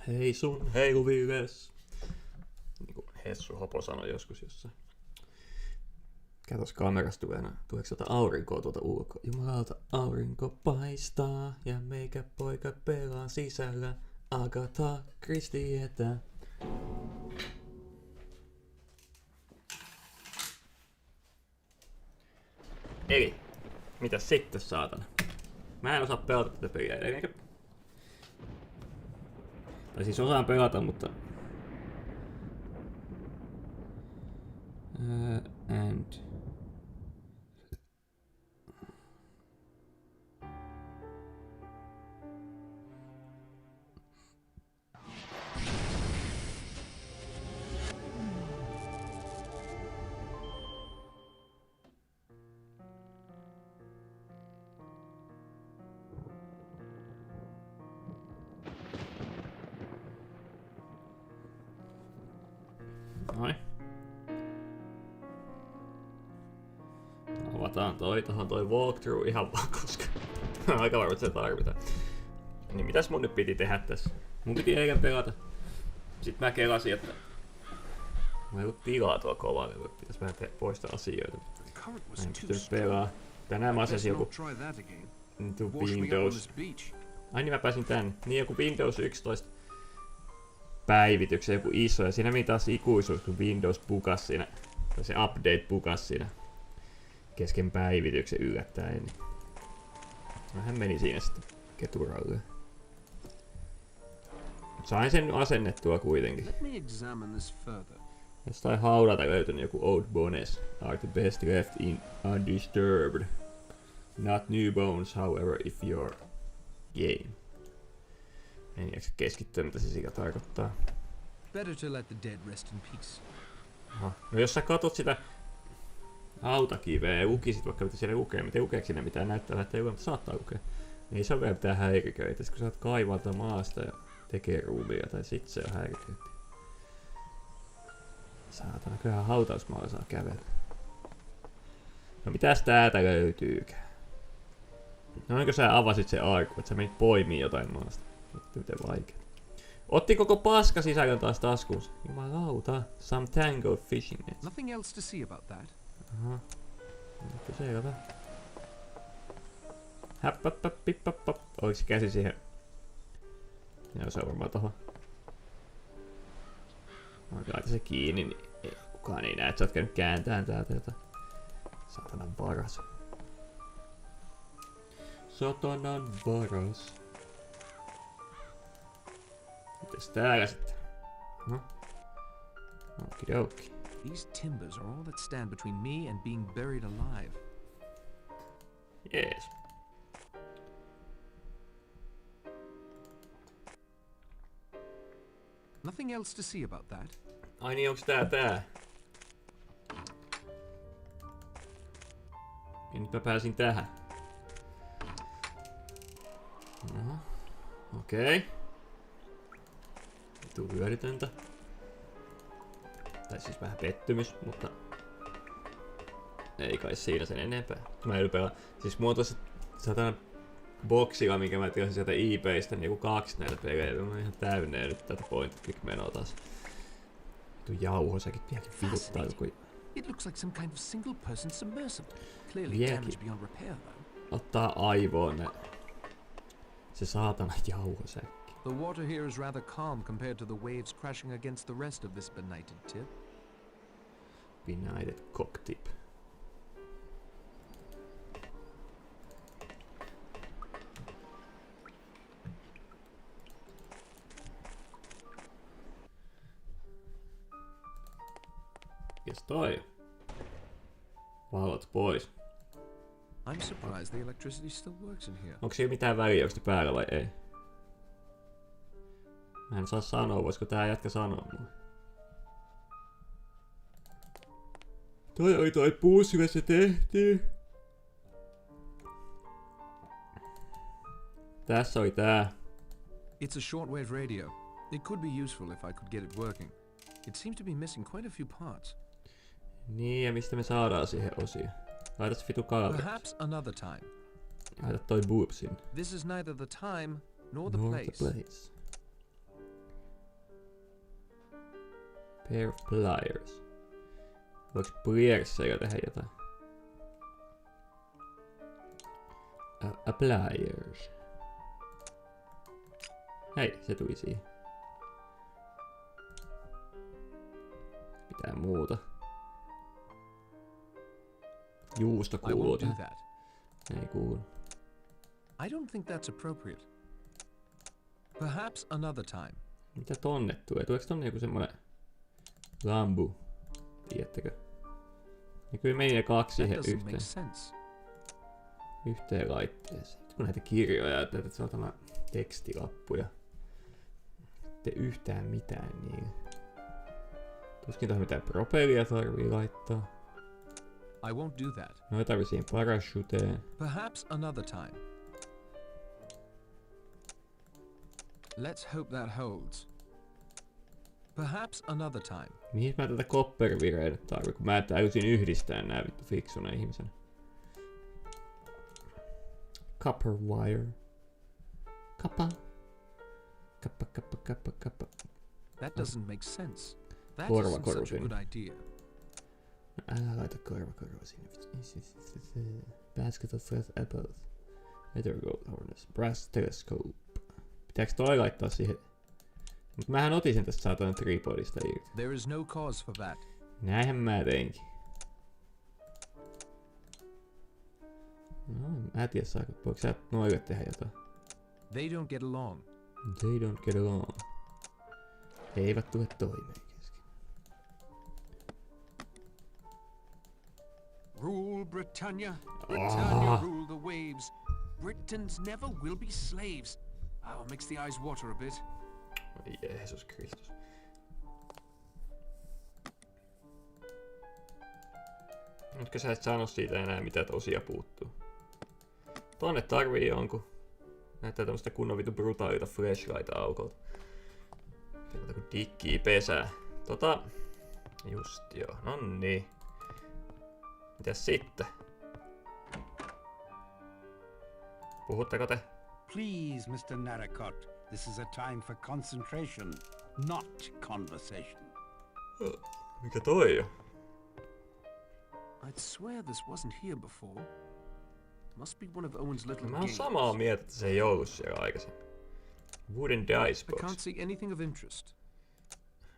Hei sun heiluviives. Niin kuin Hessu Hopo sanoi joskus jossain. Katos kamerasta tuleeko sieltä aurinkoa tuolta ulkoa. Jumalauta aurinko paistaa ja meikä poika pelaa sisällä. Agatha Christietä. Eli, mitäs sitten saatana? Mä en osaa pelata tätä peliä edelleen. Tai siis osaan pelata, mutta... and... Noin. Avataan toi walkthrough ihan vaan, koska aika varma, että se tarvitaan. Niin mitäs mun nyt piti tehdä tässä? Mun piti eilen pelata. Sitten mä kelasin, että mulla ei ollut tilaa tuolla kovaa, pitäis vähän poistaa asioita. Mä en pystynyt pelaa. Tänään mä asesin joku Windows. Ai niin mä pääsin tänne. Niin joku Windows 11 päivityksen, joku iso, ja siinä meni taas ikuisuus, kun Windows bukas siinä, tai se update bukas siinä kesken päivityksen yllättäen. Niin vähän meni siinä sitten keturalle. Sain sen asennettua kuitenkin. Jostain haudalta löytynyt joku old bones are the best left in undisturbed. Not new bones, however, if your game. En jaksa keskittyä, mitä se siitä tarkoittaa. Better to let the dead rest in peace. Aha. No jos sä katot sitä hautakiveä ja lukisit vaikka mitä siellä lukee, miten lukeeko siinä mitään näyttää, että ei ole, mutta saattaa lukea. Niin ei se ole vielä mitään häiriköitä, kun sä oot kaivalta maasta ja tekee ruumia, tai sit se on häiriköitä. Saatana, kyllähän hautausmaalla saa kävellä. No mitäs täältä löytyykään? No oliko sä avasit se arku, että sä menit poimiin jotain maasta? Miten vaikea. Otti koko paska sisällön taas taskuunsa. Jumalauta. Some tango fishing nets. Nothing else to see about that. Aha. Nyt selvä. Häppäppäppippap. Oliko se käsi siihen? Joo, se on varmaan tohon. Laita se kiinni, niin kukaan ei näe, että sä oot käynyt kääntämään täältä jotain. Satanan varas. Satanan varas. Mites täällä sitten? Okidoki. These timbers are all that stand between me and being buried alive. Jees. Nothing else to see about that. Ai niin, onks tää? Ja nyt mä pääsin tähän. No, okei. Tuu hyödytöntä. Tai siis vähän pettymys, mutta ei kai siinä sen enempää. Mä ylpeän. Siis mulla on tossa satana boksilla, minkä mä tilasin sieltä eBaystä, niin joku 2 näitä pelejä. Mä oon ihan täynnä nyt tätä point-click menoa taas. Tuu jauhosäkin vieläkin vituttaa joku. It looks like some kind of single person submersible. Clearly damaged beyond repair though. Ottaa aivoon ne. Se saatana jauhosäkki. The water here is rather calm compared to the waves crashing against the rest of this benighted tip. Benighted cock tip. Kes toi? Valot pois. I'm surprised the electricity still works in here. Onko siinä mitään väliä, onko päällä vai ei? Mä en saa sanoa, voisiko tää jätkä sanoa mulle. Toi oli toi puussi, missä se tehtiin. Tässä oli tää. It's a shortwave radio. It could be useful if I could get it working. It seems to be missing quite a few parts. Niin, ja mistä me saadaan siihen osia? Laita se vitu kaapeli. Perhaps another time. Laita toi boob sinne. This is neither the time nor the place. Pair of pliers. Voiko pliersseillä tehdä jotain? A pliers. Hei, se tuli siihen. Mitään muuta. Juusto I kuuluu won't do tähän. that. Ei kuulu. I don't think that's appropriate. Perhaps another time. Mitä tonne tulee? Tuleeko tonne joku semmonen lambu? Tiedättekö? Ja kyllä meni ne kaksi That siihen doesn't make yhteen. sense. Yhteen laitteeseen. Kun näitä kirjoja ja tätä saatana tekstilappuja. Te yhtään mitään niin. Tuskin tähän mitään propellia tarvii laittaa. I won't do that. No tarvii siihen parachuteen. Perhaps another time. Let's hope that holds. Perhaps another time. Mihin mä tätä coppervireä nyt tarvii, kun mä täysin yhdistää nää vittu fiksuna ihmisenä. Copper wire. Kappa. Kappa, kappa, kappa, kappa. That doesn't make sense. That Korva isn't such a korvin. good idea. Älä laita korva sinne. Basket of fresh apples. Leather gold harness. Brass telescope. Pitääkö toi laittaa siihen? Mut mähän otin sen tästä saatana tripodista irti. There is no cause for that. Näinhän mä teinkin. No, mä en tiedä saako. Voiko sä noille tehdä jotain? They don't get along. They don't get along. He eivät tule toimeen kesken. Rule Britannia, Britannia rule the waves. Britons never will be slaves. Oh, makes the eyes water a bit. Jeesus Kristus. Nytkö sä et sano siitä enää mitä osia puuttuu? Tonne tarvii jonkun. Näyttää tämmöstä kunnon vitu brutaalita flashlight-aukolta. Sieltä kun dikkii pesää. Just joo, nonnii. Mitäs sitten? Puhutteko te? Please, Mr. Narracott, this is a time for concentration, not conversation. Mikä toi on? I'd swear this wasn't here before. Must be one of Owen's little Mä oon games. samaa mieltä, että se ei ollut siellä aikaisemmin. Wooden dice I can't box. see anything of interest.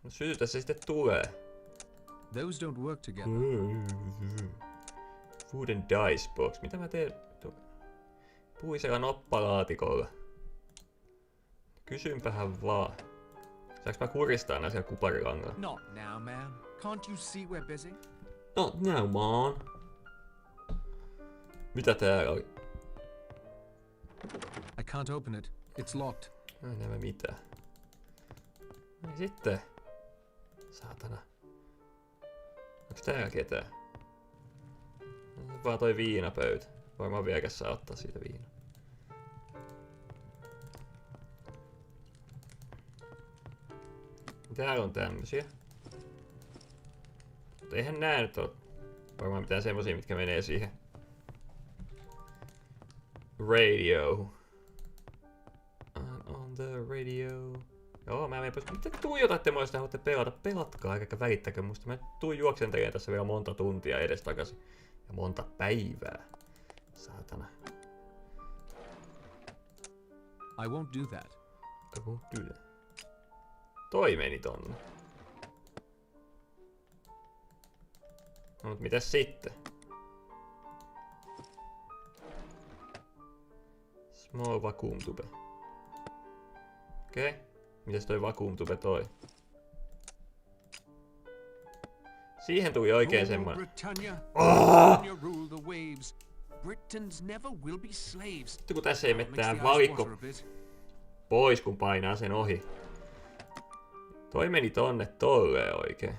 No sytytä se sitten tulee. Those don't work together. Wooden dice box. Mitä mä teen? Puisella noppalaatikolla. Kysynpähän vaan. Saanko mä kuristaa nää siellä kuparilangalla? Not now, man. Can't you see we're busy? Not now, man. Mitä täällä oli? I can't open it. It's locked. Ei näe mitään. Ai sitten. Saatana. Onks täällä ketään? Vaan toi viinapöytä. Varmaan vieläkäs saa ottaa siitä viinaa. Täällä on tämmösiä. Mutta eihän nää nyt oo varmaan mitään semmosia, mitkä menee siihen radio. I'm on the radio. Joo, mä menen pois. Mitä te tuijotatte mua, jos te haluatte pelata? Pelatkaa, eikä välittäkö musta. Mä tuun juoksentelemaan tässä vielä monta tuntia edestakaisin. Ja monta päivää. Saatana. I won't do that. Kyllä. Toi meni tonne. No mut mitäs sitten? Small vacuum tube. Okei. Mitäs toi vacuum tube toi? Siihen tuli oikein Rule semmonen. Britannia, Ah! Britannia rule the waves. Britons never will be slaves. Sitten kun tässä ei Oh, mene makes tää the eyes valikko water a bit. pois, kun painaa sen ohi. Toi meni tonne tolleen oikein.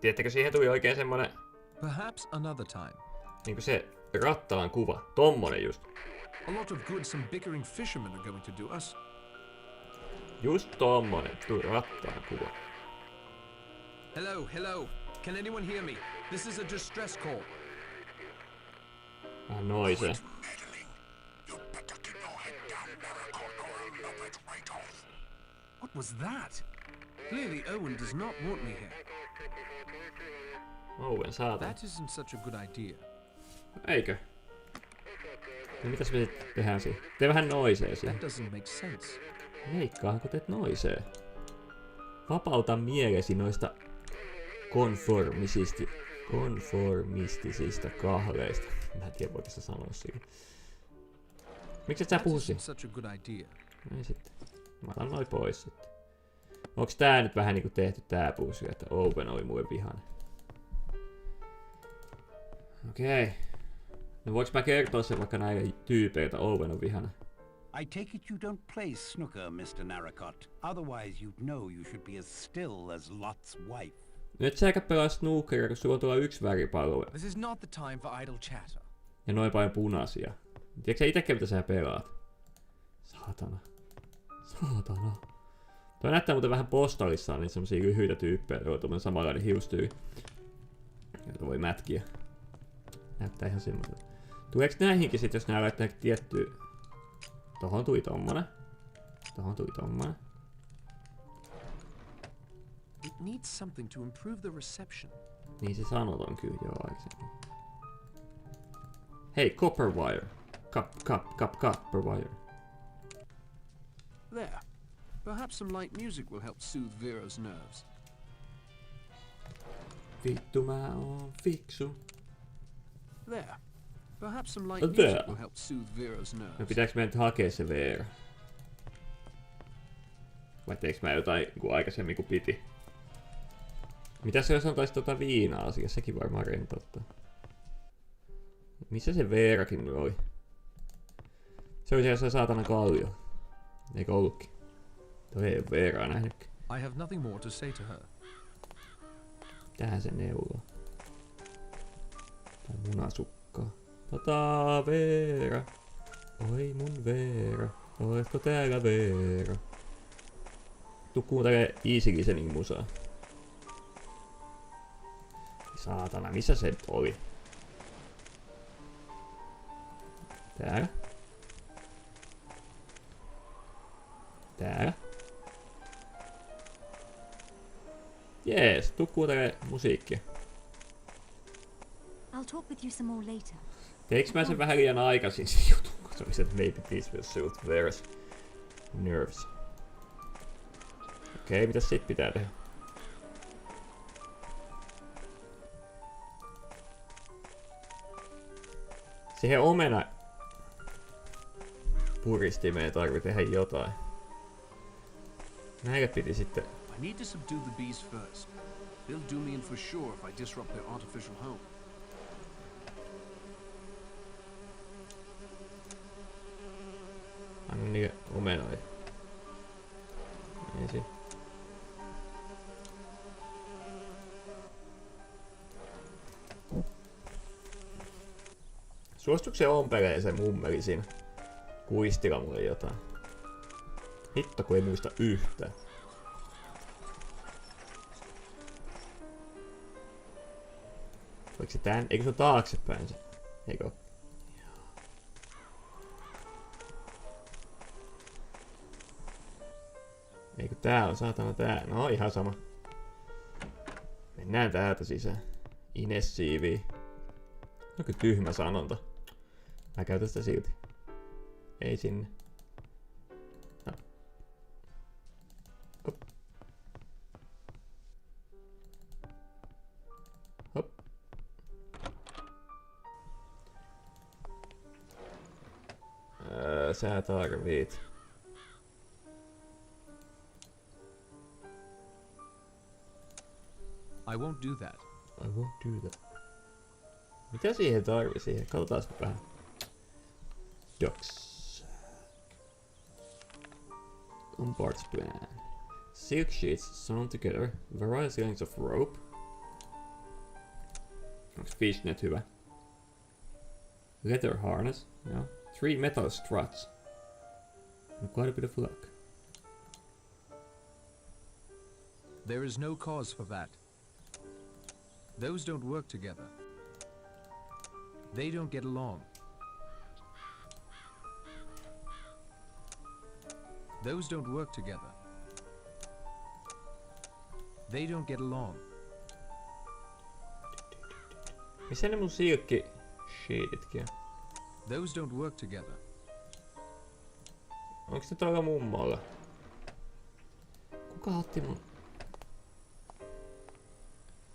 Tiedättekö, siihen tuli oikein semmonen Perhaps another time. niinku se rattaan kuva. Tommonen just. A lot of good some bickering fishermen are going to do us. Just tommonen. Tuli rattaan kuva. Hello, hello. Can anyone hear me? This is a distress call. Ah, noin se. What was that? Clearly Owen does not want me here. Owen, saatana. That isn't such a good idea. Eikö? No mitäs me sitten tehdään siihen? Tee vähän noisee siihen. That doesn't make sense. Leikkaahan kun teet noisee. Vapauta mielesi noista konformistisista kahleista. Mä en tiedä voiko sitä sanoa siitä. Miksi et sä puhu siihen? Such a good idea. Ei sitten. Mä otan noin pois sitten. Onks tää nyt vähän niinku tehty tää puusi, että Owen oli mulle vihainen? Okei. No voiks mä kertoa sen vaikka näille tyypeille, että Owen on vihainen? I take it you don't play snooker, Mr. Narracott. Otherwise you'd know you should be as still as Lot's wife. Nyt säkä pelaa snookeria, kun sulla on tuolla yksi väripallo. This is not the time for idle chatter. Ja noin paljon punaisia. Tiedätkö sä itekään mitä sä pelaat? Saatana. Saatana. Toi näyttää muuten vähän postalissaan niin semmosia lyhyitä tyyppejä, joilla on tommonen samanlainen hiustyyli. Joita voi mätkiä. Näyttää ihan semmoiselta. Tuleeks näihinkin sit, jos nää laittaa tiettyä... Tohon tuli tommonen. Tohon tuli tommonen. It needs something to improve the reception. Niin se sanotaan kyllä jo aikaisemmin. Hei, copper wire. Copper wire. There. Perhaps some light music will help soothe Vera's nerves. Vittu mä oon fiksu. There. Perhaps some light There. music will help soothe Vera's nerves. No pitääks meidän nyt hakea se Veera? Vai teeks mä jotain kuin aikaisemmin kuin piti? Mitäs jos antais tota viinaa asiassa? Sekin varmaan rentouttaa. Missä se Veerakin nyt oli? Se oli siellä saatana kallio. Eikö ollutkin? Toi ei oo Veeraa nähnytkään. I have nothing more to say to her. Tähän se neuloo. Tai munasukkaa. Veera. Oi mun Veera. Oletko täällä Veera? Tuu kuuntelee Easy Listening musaa. Saatana, missä se nyt oli? Täällä. Täällä. Jees, tuu kuuntelee musiikkia. I'll talk with you some more later. Teiks mä sen vähän liian aikaisin sen jutun, kun se oli se, että maybe this will soothe Vera's nerves. Okei, mitäs sit pitää tehdä? Siihen omena puristimeen tarvii tehdä jotain. Näille piti sitten... I need to subdue the bees first. They'll do me in for sure if I disrupt their artificial home. Anna niille omenoja. Ensin. Suostuuko se ompelee se mummeli siinä? Kuistilla mulle jotain. Hitto kun ei muista yhtään. Oliko se tän? Eikö se ole taaksepäin se? Eikö oo? Eikö tää on saatana tää? No ihan sama. Mennään täältä sisään. Inessiiviin. No kyllä tyhmä sanonta. Mä käytän sitä silti. Ei sinne. No. Hop. Hop. Sä tarvit. I won't do that. I won't do that. Mitä siihen tarvii siihen? Katsotaan vähän. Ducks. On parts plan. Silk sheets sewn together. Various lengths of rope. Onks fishnet hyvä? Leather harness. No. 3 metal struts. And quite a bit of luck. There is no cause for that. Those don't work together. They don't get along. Those don't work together. They don't get along. Missä ne mun silkki sheetitkin on? Those don't work together. Onks ne tuolla mummolla? Kuka otti mun?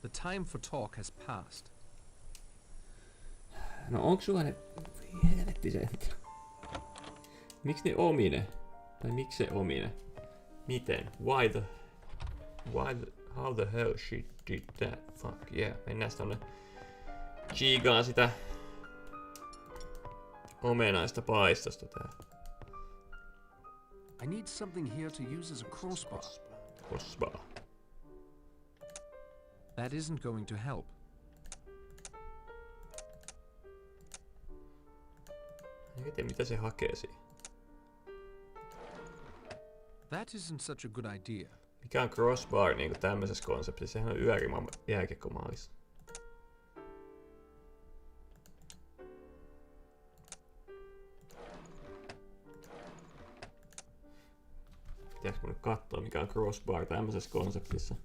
The time for talk has passed. No onks sulla ne... Helvetti sentään. Miksi ne omine? Tai miksi se omine? Miten? How the hell she did that? Fuck yeah. Mennään tonne chiigaan sitä omenaista paistosta tää. I need something here to use as a crossbar. Crossbar. That isn't going to help. En tiedä mitä se hakee siihen. That isn't such a good idea. Mikä on crossbar niinku tämmöisessä konseptissa? Sehän on yöriman jääkiekkomaalissa. Pitääkö mun nyt kattoo mikä on crossbar tämmöisessä konseptissa?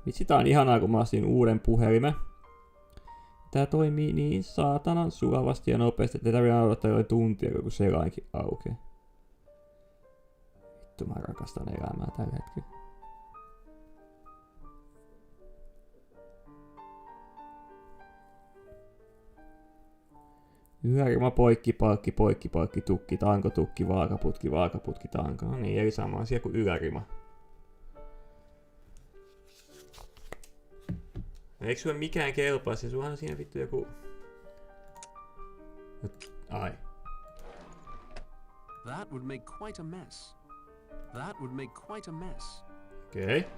Vitsi, tää on ihanaa, kun mä ostin uuden puhelimen. Tää toimii niin saatanan sulavasti ja nopeasti, että ei tarvitse odottaa jotain tuntia, kun selainkin aukeaa. Vittu, mä rakastan elämää tällä hetkellä. Yörima poikki, palkki, tukki, tanko, tukki, vaakaputki, tanko. No niin, eli sama asia kuin ylärima. Eikö sulle mikään kelpaa? Se sulla on siinä vittu joku... Ai. That would make quite a mess. That would make quite a mess. Okei. Okay.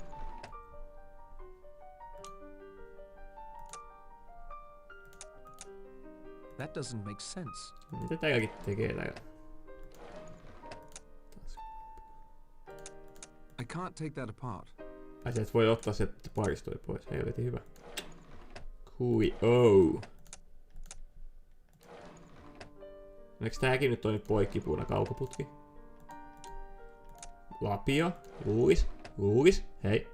That doesn't make sense. Mitä tälläkin tekee täällä? I can't take that apart. Ai sä et voi ottaa se paristoi pois. Helvetin hyvä. Kui-oh. Eikö tääkin nyt toimi poikkipuuna kaukoputki? Lapio. Luulis. Hei.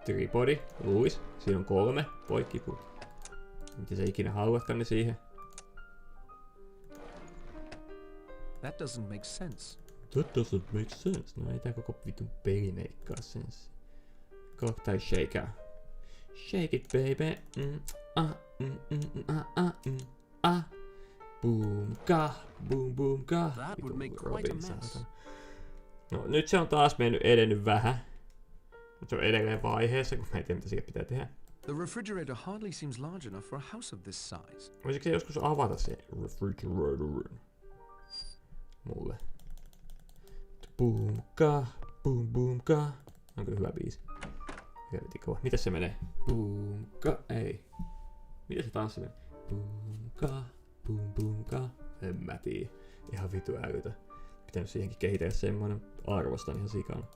Tripodi. Luulis. Siinä on 3 poikkipuuta. Mitä sä ikinä haluatkaan ne siihen? That doesn't make sense. That doesn't make sense. No ei tää koko vitun peli meikkaa sensi. Cocktail shaker. Shake it baby. Boom ka. That would make quite a mess. No nyt se on taas edennyt vähän. Mutta se on edelleen vaiheessa, kun mä en tiedä mitä siihen pitää tehdä. The refrigerator hardly seems large enough for a house of this size. Voisiko se joskus avata se refrigerator? Mulle. Boom ka. Onko hyvä biisi? Helvetin kova. Mitäs se menee? Boom ka. Ei. Miten se tanssi menee? Boom ka. En mä tiedä. Ihan vitu älytä. Pitänyt siihenkin kehitellä semmoinen. Arvostan ihan sikana.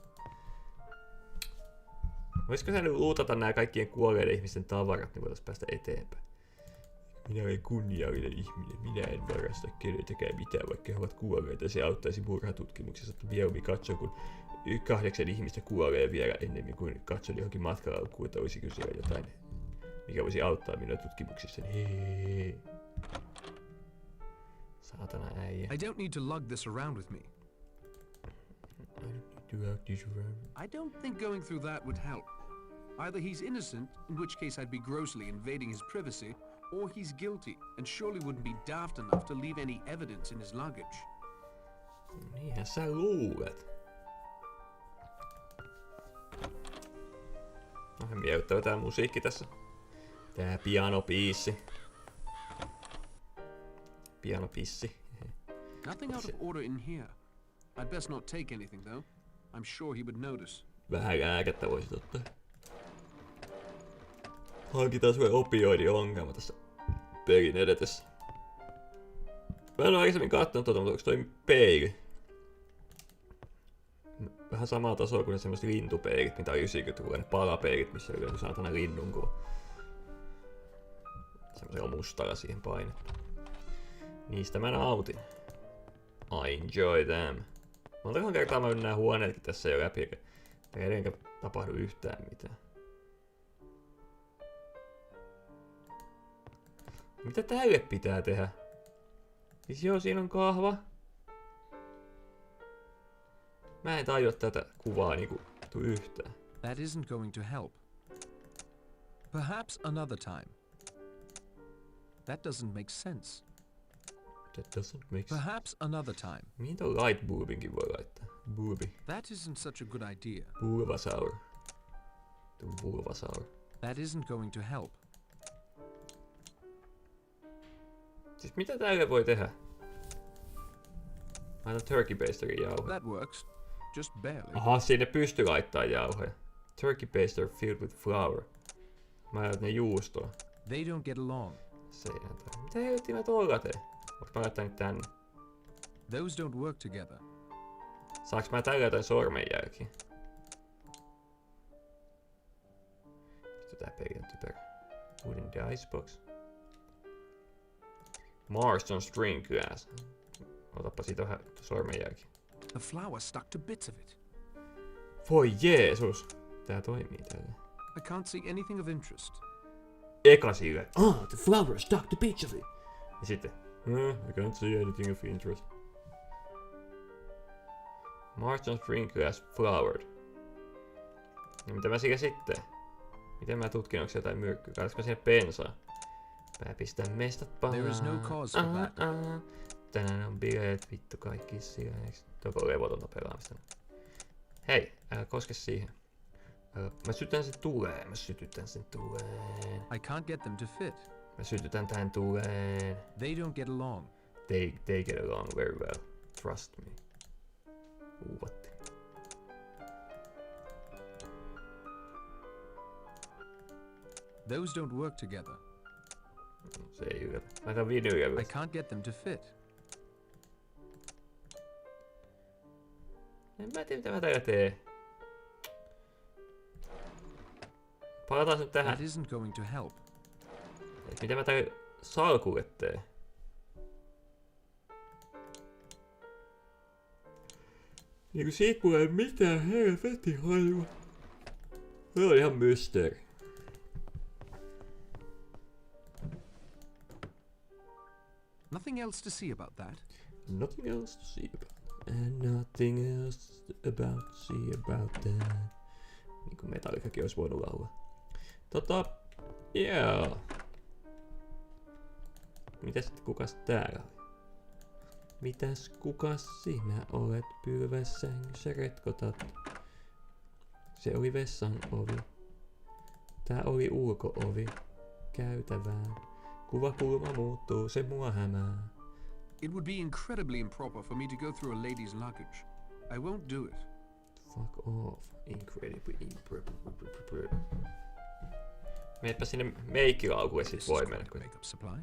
Voisiko sä nyt luutata nää kaikkien kuolleiden ihmisten tavarat, niin voitais päästä eteenpäin? Minä olen kunniallinen ihminen. Minä en varasta keneltäkään mitään, vaikka he ovat kuolleita. Se auttaisi murhatutkimuksessa, että mieluummin katson, kun 8 ihmistä kuolee vielä ennemmin kuin katson johonkin matkalaukkuun, että olisiko siellä jotain, mikä voisi auttaa minua tutkimuksissa. Hei. Saatana äijä. I don't need to lug this around with me. I don't think going through that would help. Either he's innocent, in which case I'd be grossly invading his privacy, or he's guilty, and surely wouldn't be daft enough to leave any evidence in his luggage. Niinhän sä luulet. Vähän miellyttävä tää musiikki tässä. Tää pianobiisi. Pianopissi. Nothing out of order in here. I'd best not take anything, though. I'm sure he would notice. Vähän lääkettä voisit ottaa. Hankitaan sulle opioidiongelma tässä pelin edetessä. Mä en oo aikaisemmin kattonut mutta onko toi peili? vähän samaa tasoa kuin ne semmoset lintupeilit, mitä oli 90-luvulla, ne palapeilit, missä oli saatana linnunkuva. Semmoisella mustalla siihen painettu. Niistä mä nautin. I enjoy them. Montakohan kertaa mä menen nää huoneetkin tässä jo läpi, eikä edenkään tapahdu yhtään mitään. Mitä tälle pitää tehdä? Siis joo, siinä on kahva. Mä en tajua tätä kuvaa niinku yhtään. That isn't going to help. Perhaps another time. That doesn't make sense. That doesn't make sense. Perhaps another time. Mihin tuo light boobinkin voi laittaa? Booby. That isn't such a good idea. Vulvasaur. Tuo vulvasaur. That isn't going to help. Siis mitä tälle voi tehdä? Mä annan turkey basterin jauhoja. That works. Just barely. Aha, sinne pystyy laittaa jauhoja. Turkey baster filled with flour. Mä laitan ne juustoa. They don't get along. Se ei näytä. Mitä helvettiä mä tuolla teen? Voinko mä laittaa nyt tänne? Those don't work together. Saanko mä tällä jotain sormenjälkiä? Vittu tää peli on typerä. Wooden dice box. Marston string glass. Otappa siitä vähän sormenjälkiä. The flour stuck to bits of it. Voi Jeesus! Tää toimii tällä. I can't see anything of interest. Eka sille. The flower stuck to bits of it. Ja sitten. I can't see anything of interest. Marston string glass flowered. Ja mitä mä sillä sitten? Miten mä tutkin, onko se jotain myrkkyä? Kaitanko mä sinne bensaa? Mä pistän mestat palaan. There is no cause for that. Tänään on bileet, vittu kaikki sileeksi. Tuoko levotonta pelaamista? Hei, älä koske siihen. Mä sytytän sen tuleen, I can't get them to fit. Mä sytytän tän tuleen. They don't get along. They get along very well. Trust me. Uuvatti. Those don't work together. Se ei yllätä. Mä otan videoja. I can't get them to fit. En mä tiedä mitä mä täällä teen. Palataan nyt tähän. That isn't going to help. Et mitä mä täällä salkulle teen. Niinku siitä mulla ei mitään helvetin hajua. Se on ihan mysteeri. Nothing else to see about that. Nothing else to see about. And nothing else about to see about that. Niinku Metallicakin olisi voinut laulaa. Yeah. Mitäs kukas täällä oli? Mitäs kukas sinä olet pylvässängyssä retkotat? Se oli vessan ovi. Tää oli ulko-ovi. Käytävään. Kuvakulma muuttuu, se mua hämää. It would be incredibly improper for me to go through a lady's luggage. I won't do it. Fuck off. Incredibly improper. Meetpä sinne meikkilaukulle sit voi mennä. Makeup supply.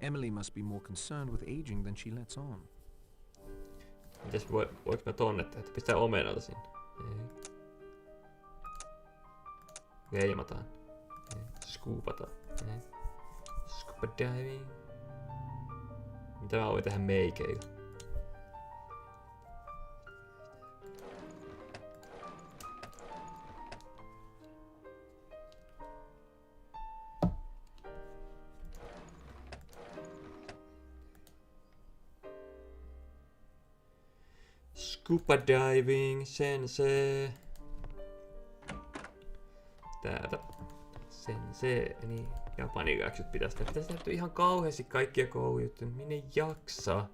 Emily must be more concerned with aging than she lets on. Mitäs voinko mä tonne tehdä? Pistää omenalta sinne. Ei. Leimataan. Ei. Scoopataan. Ei. Scuba diving. Mitä mä voin tehdä meikeillä? Scuba diving sensei. Täältä. Sensei. Niin, japaniläksyt pitäisi tehdä ihan kauheasti kaikkia koulujuttuja. Minne jaksaa?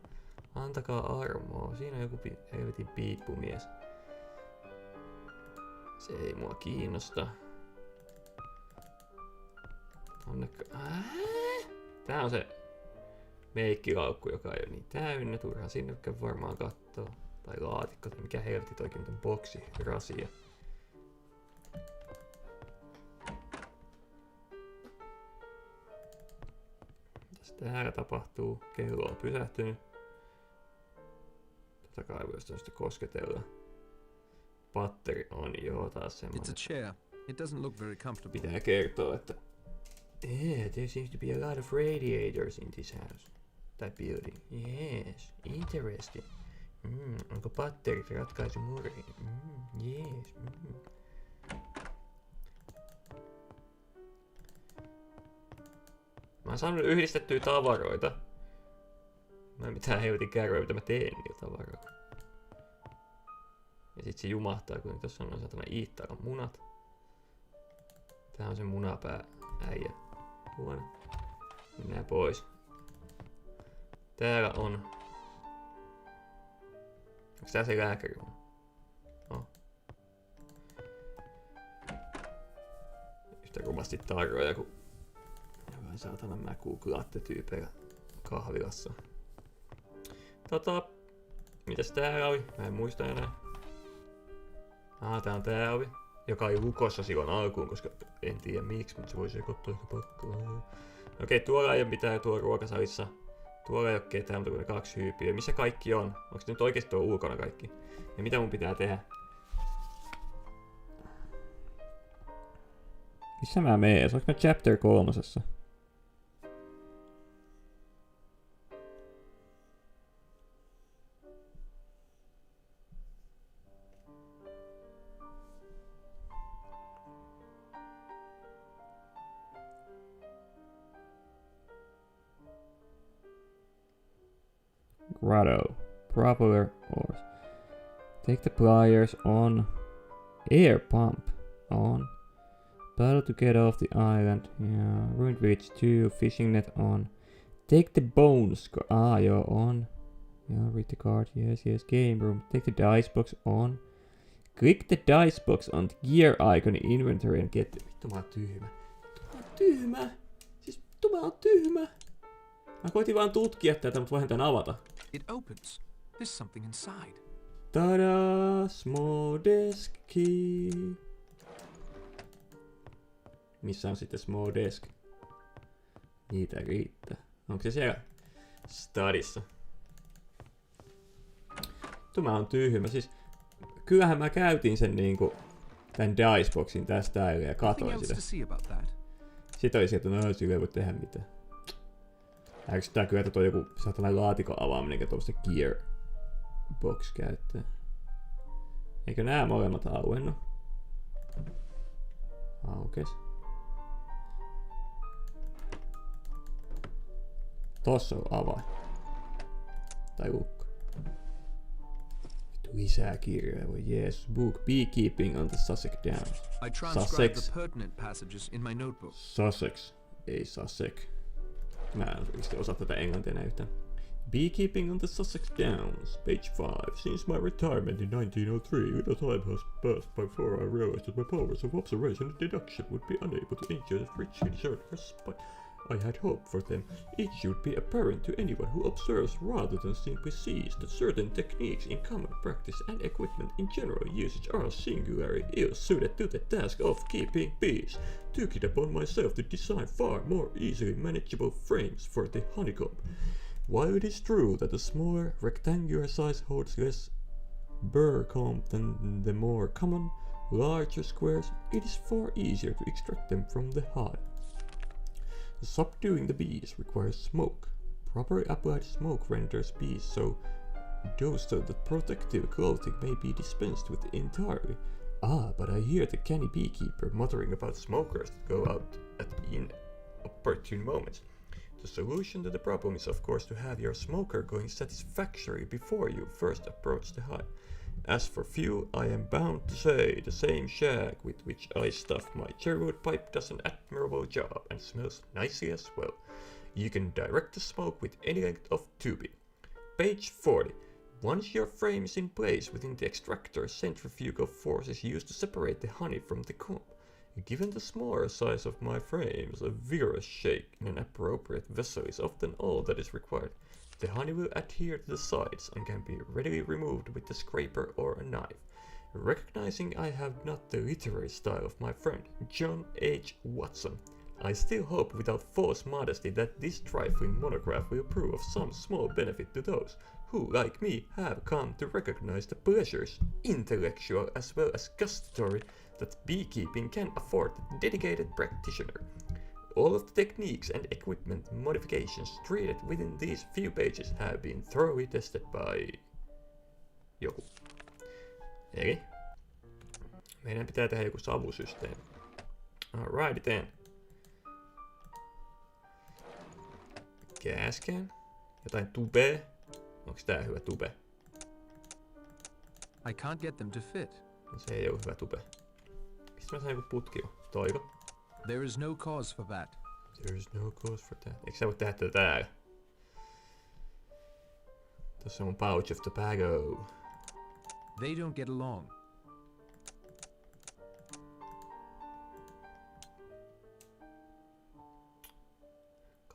Antakaa armoa. Siinä on joku helvetin piippumies. Se ei mua kiinnosta. Tää on se meikkilaukku, joka ei ole niin täynnä. Turhaan sinne varmaan kattoo. Tai laatikko, tai mikä helvetti toikin on boksi, rasia. Mitäs täällä tapahtuu? Kello on pysähtynyt. Tätä kaivoista sitten kosketella. patteri on joo taas It's semmoinen. a chair. It doesn't look very comfortable. Pitää kertoa, että there seems to be a lot of radiators in this house. Tai building. Yes, interesting. Onko patterit ratkaisu murhiin? Yes. Mä oon saanut yhdistettyä tavaroita. Mä en mitään helvetin kärryä, mitä mä teen niillä tavaroilla. Ja sit se jumahtaa, kun tossa on saatana Iittaran munat. Tää on se munapää äijä. Huone. Mennään pois. Täällä on... Onks tää se lääkärihuone? Oh. Yhtä rumasti tarroja kuin jollain saatana mäkuu-glatte-tyypeillä kahvilassa. Mitäs täällä oli? Mä en muista enää. Tää on tää ovi, joka oli lukossa silloin alkuun, koska en tiedä miksi, mutta se voi sekoittaa ehkä pakkoa. Okei, tuolla ei oo mitään tuolla ruokasalissa. Tuolla ei oo ketään, mutta kun ne 2 hyypiöä. Missä kaikki on? Onks nyt oikeesti tuolla ulkona kaikki? Ja mitä mun pitää tehdä? Missä mä meen? Onks mä chapter 3? Grotto. Propeller oars. Take the pliers on. Air pump on. Paddle to get off the island. Yeah. Ruined Village 2. Fishing net on. Take the bones. Joo, on. Yeah, read the card. Yes. Game room. Take the dice box on. Click the dice box on the gear icon in inventory and get... Vittu mä oon tyhmä. Mä oon tyhmä. Mä koitin vaan tutkia tätä, mutta voihan tän avata. It opens. There's something inside. Tada! Small desk key. Missä on sitten small desk? Niitä riittää. Onko se siellä stadissa? Mä oon tyhmä. Siis kyllähän mä käytin sen niinku tän diceboxin tästä ja katoin sitä. Sitten oli sieltä, että sillä ei voi tehdä mitään. Ärsyttää kyllä, että toi joku saatana laatikon avaaminen, eikä tuollaista gearbox käyttää. Eikö nää molemmat auennut? Aukes. Tossa on avain. Tai lukko. Vittu lisää kirjoja, voi jeesus. Book Beekeeping on the Sussex Downs. Sussex. Sussex, ei Sussex. Mä en oikeesti osaa tätä englantia enää yhtään. Beekeeping on the Sussex Downs, page 5. Since my retirement in 1903, little time has passed before I realized that my powers of observation and deduction would be unable to ensure the richly deserved respite I had hoped for them. It should be apparent to anyone who observes rather than simply sees that certain techniques in common practice and equipment in general usage are singularly ill-suited to the task of keeping bees. Took it upon myself to design far more easily manageable frames for the honeycomb. While it is true that the smaller rectangular size holds less burr comb than the more common, larger squares, it is far easier to extract them from the hive. Subduing the bees requires smoke. Properly applied smoke renders bees so that protective clothing may be dispensed with entirely. But I hear the canny beekeeper muttering about smokers that go out at inopportune moments. The solution to the problem is of course to have your smoker going satisfactorily before you first approach the hive. As for fuel, I am bound to say the same shag with which I stuff my cherrywood pipe does an admirable job and smells nicely as well. You can direct the smoke with any length of tubing. Page 40. Once your frame is in place within the extractor, centrifugal force is used to separate the honey from the comb. Given the smaller size of my frames, a vigorous shake in an appropriate vessel is often all that is required. The honey will adhere to the sides and can be readily removed with a scraper or a knife. Recognizing I have not the literary style of my friend John H. Watson, I still hope without false modesty that this trifling monograph will prove of some small benefit to those who, like me, have come to recognize the pleasures, intellectual as well as gustatory, that beekeeping can afford a dedicated practitioner. All of the techniques and equipment modifications treated within these few pages have been thoroughly tested by joku. Eli meidän pitää tehdä joku savusysteemi. Alrighty then. Käskään. Jotain tubea. Onks tää hyvä tube? I can't get them to fit. No, se ei oo hyvä tube. Mistä mä sain joku putki? Toiko? There is no cause for that. There is no cause for that. Eikö sä voi tehdä tätä täällä? Tossa on mun pouch of tobacco. They don't get along.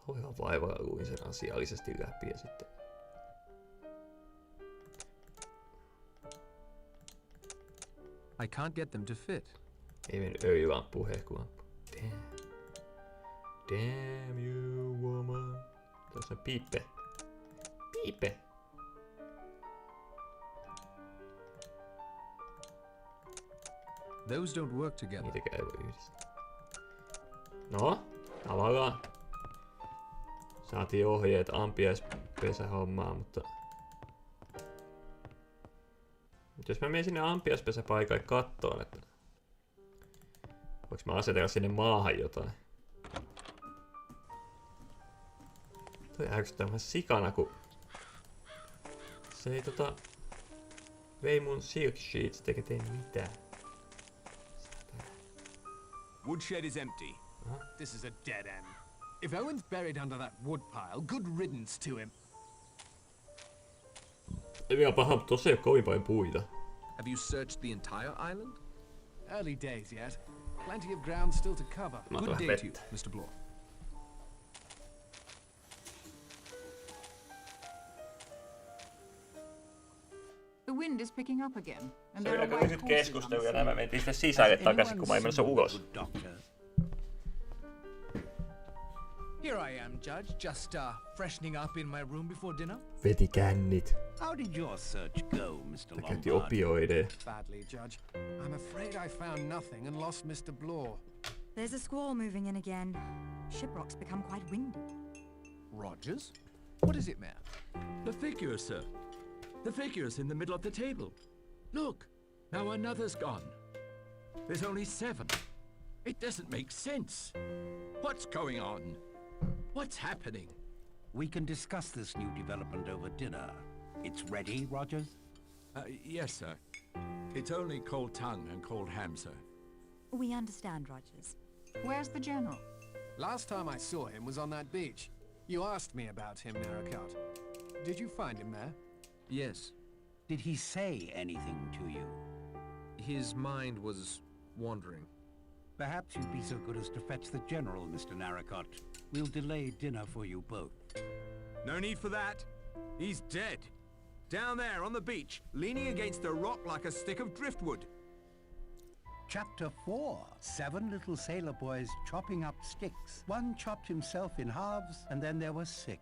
Kauhean vaivalla luin sen asiallisesti läpi ja sitten... I can't get them to fit. Ei mennyt öljylamppu, hehkulamppu. Damn. Damn you, woman. Tuossa on piippe. Piippe. Those don't work together. Niitäkään ei voi yhdistää. No, tavallaan. Saatiin ohjeet ampiaispesähommaan, mutta... jos mä menen sinne ampiaispesäpaikalle kattoon, että... voinko mä asetella sinne maahan jotain? Toi ärsyttää vähän sikana, kun... se ei vei mun silk sheets eikä tee mitään. Woodshed is empty. This is a dead end. If Owen's buried under that wood pile, good riddance to him. Ei vielä paha, mutta tossa ei oo kovin paljon puita. Have you searched the entire island? Early days yet. Plenty of ground still to cover. Mä otan Good vähän day to you, vettä. Mr. Bloor. The wind is picking up again, and Se there oli are aika white lyhyt horses keskustelu ja on nämä the mentiin sitten sisälle takaisin, kun mä en menossa ulos. Here I am, Judge, just freshening up in my room before dinner. Veti kännit. How did your search go, Mr. Käytti Lombard? opioideja. badly, Judge. I'm afraid I found nothing and lost Mr. Bloor. There's a squall moving in again. Shiprock's become quite windy. Rogers? What is it, man? The figures, sir. The figures in the middle of the table. Look, now another's gone. There's only 7. It doesn't make sense. What's going on? What's happening? We can discuss this new development over dinner. It's ready, Rogers? Yes, sir. It's only cold tongue and cold ham, sir. We understand, Rogers. Where's the general? Last time I saw him was on that beach. You asked me about him, Narrowcut. Did you find him there? Yes. Did he say anything to you? His mind was wandering. Perhaps you'd be so good as to fetch the General, Mr. Narrowcut. We'll delay dinner for you both. No need for that. He's dead. Down there on the beach, leaning against a rock like a stick of driftwood. Chapter 4. 7 little sailor boys chopping up sticks. One chopped himself in halves, and then there were 6.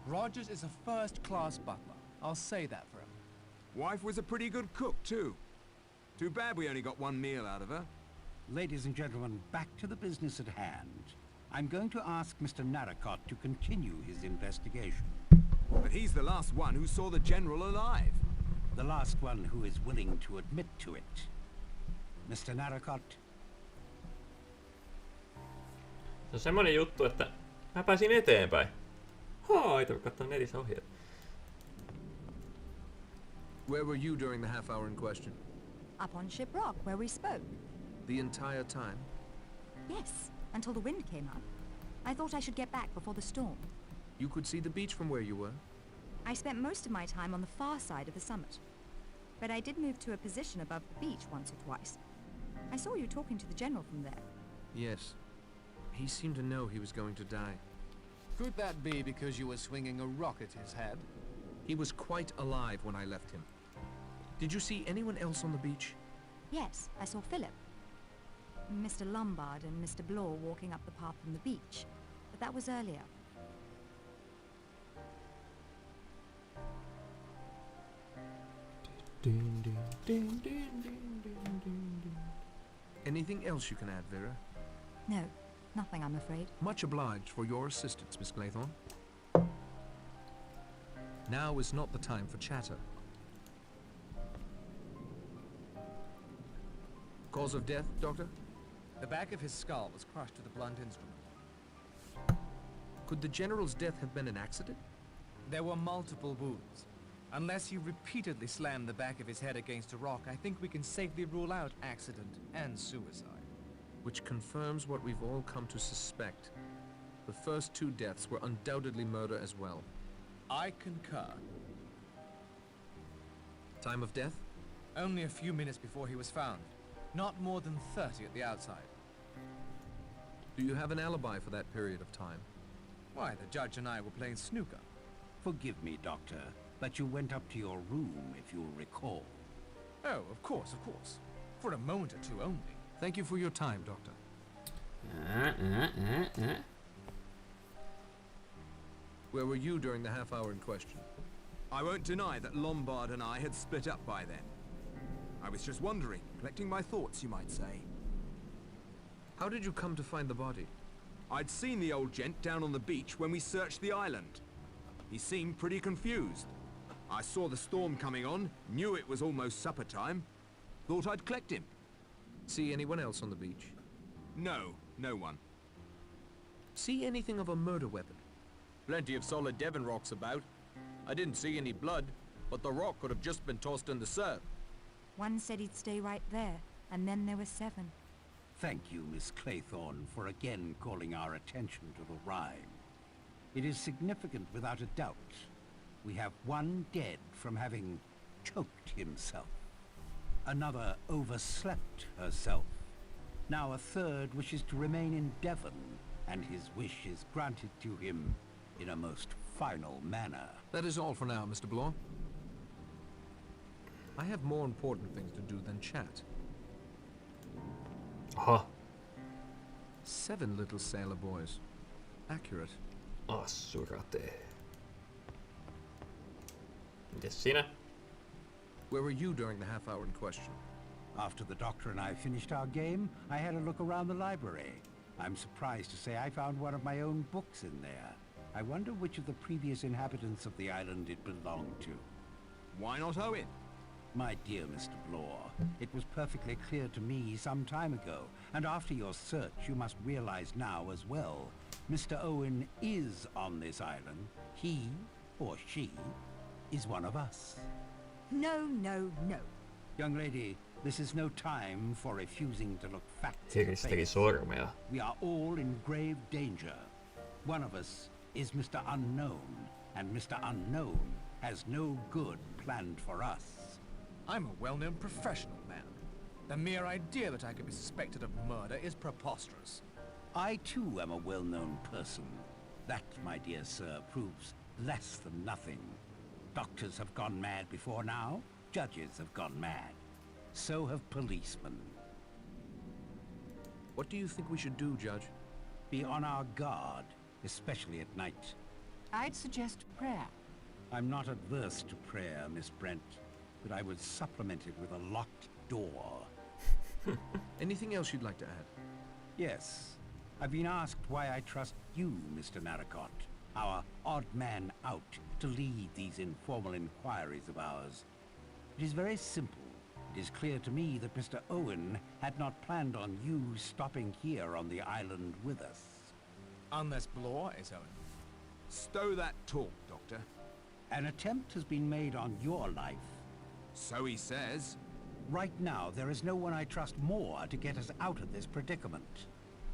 Rogers is a first-class butler. I'll say that for him. Wife was a pretty good cook, too. Too bad we only got one meal out of her. Ladies and gentlemen, back to the business at hand. I'm going to ask Mr. Narrowcut to continue his investigation. But he's the last one who saw the General alive. The last one who is willing to admit to it. Mr. Narrowcut. Se on semmonen juttu, että mä pääsin eteenpäin. Ei tarvitse katsoa netissä ohjeet. Where were you during the half hour in question? Up on Shiprock, where we spoke. The entire time? Yes, until the wind came up. I thought I should get back before the storm. You could see the beach from where you were? I spent most of my time on the far side of the summit. But I did move to a position above the beach once or twice. I saw you talking to the General from there. Yes. He seemed to know he was going to die. Could that be because you were swinging a rock at his head? He was quite alive when I left him. Did you see anyone else on the beach? Yes, I saw Philip. Mr. Lombard and Mr. Bloor walking up the path from the beach. But that was earlier. Ding, ding, ding, ding, ding, ding, ding, ding. Anything else you can add, Vera? No, nothing, I'm afraid. Much obliged for your assistance, Miss Claythorne. Now is not the time for chatter. Cause of death, Doctor? The back of his skull was crushed with a blunt instrument. Could the General's death have been an accident? There were multiple wounds. Unless he repeatedly slammed the back of his head against a rock, I think we can safely rule out accident and suicide. Which confirms what we've all come to suspect. The first two deaths were undoubtedly murder as well. I concur. Time of death? Only a few minutes before he was found. Not more than 30 at the outside. Do you have an alibi for that period of time? Why, the judge and I were playing snooker. Forgive me, Doctor, but you went up to your room, if you'll recall. Oh, of course, of course. For a moment or two only. Thank you for your time, Doctor. Where were you during the half hour in question? I won't deny that Lombard and I had split up by then. I was just wondering, collecting my thoughts, you might say. How did you come to find the body? I'd seen the old gent down on the beach when we searched the island. He seemed pretty confused. I saw the storm coming on, knew it was almost supper time. Thought I'd collect him. See anyone else on the beach? No, no one. See anything of a murder weapon? Plenty of solid Devon rocks about. I didn't see any blood, but the rock could have just been tossed in the surf. One said he'd stay right there, and then there were 7. Thank you, Miss Claythorne, for again calling our attention to the rhyme. It is significant without a doubt. We have one dead from having choked himself. Another overslept herself. Now a third wishes to remain in Devon, and his wish is granted to him in a most final manner. That is all for now, Mr. Bloor. I have more important things to do than chat. Aha. 7 little sailor boys. Accurate. Assurate. Mites siinä? Where were you during the half hour in question? After the Doctor and I finished our game, I had a look around the library. I'm surprised to say I found one of my own books in there. I wonder which of the previous inhabitants of the island it belonged to. Why not Owen? My dear Mr. Bloor, it was perfectly clear to me some time ago, and after your search you must realize now as well. Mr. Owen is on this island. He, or she, is one of us. No, no, no. Young lady, this is no time for refusing to look facts in the Kiristeli face. sormea. We are all in grave danger. One of us is Mr. Unknown, and Mr. Unknown has no good planned for us. I'm a well-known professional man. The mere idea that I could be suspected of murder is preposterous. I too am a well-known person. That, my dear sir, proves less than nothing. Doctors have gone mad before now. Judges have gone mad. So have policemen. What do you think we should do, Judge? Be on our guard, especially at night. I'd suggest prayer. I'm not adverse to prayer, Miss Brent, but I would supplement it with a locked door. Anything else you'd like to add? Yes. I've been asked why I trust you, Mr. Narracott, our odd man out, to lead these informal inquiries of ours. It is very simple. It is clear to me that Mr. Owen had not planned on you stopping here on the island with us. Unless Bloor is Owen. Stow that talk, Doctor. An attempt has been made on your life. So he says. Right now, there is no one I trust more to get us out of this predicament.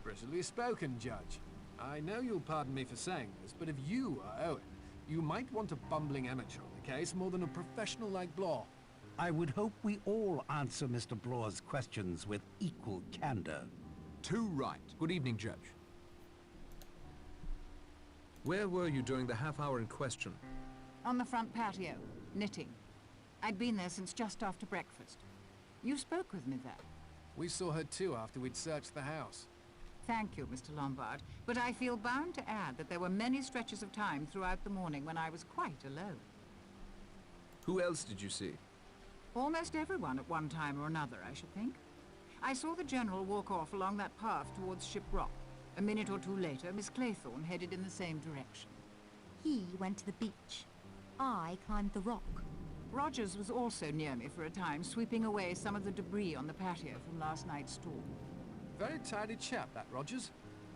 Prettily spoken, Judge. I know you'll pardon me for saying this, but if you are Owen, you might want a bumbling amateur on the case more than a professional like Bloor. I would hope we all answer Mr. Bloor's questions with equal candor. Too right. Good evening, Judge. Where were you during the half hour in question? On the front patio, knitting. I'd been there since just after breakfast. You spoke with me there. We saw her too after we'd searched the house. Thank you, Mr. Lombard, but I feel bound to add that there were many stretches of time throughout the morning when I was quite alone. Who else did you see? Almost everyone at one time or another, I should think. I saw the General walk off along that path towards Ship Rock. A minute or two later, Miss Claythorne headed in the same direction. He went to the beach. I climbed the rock. Rogers was also near me for a time, sweeping away some of the debris on the patio from last night's storm. Very tidy chap, that Rogers.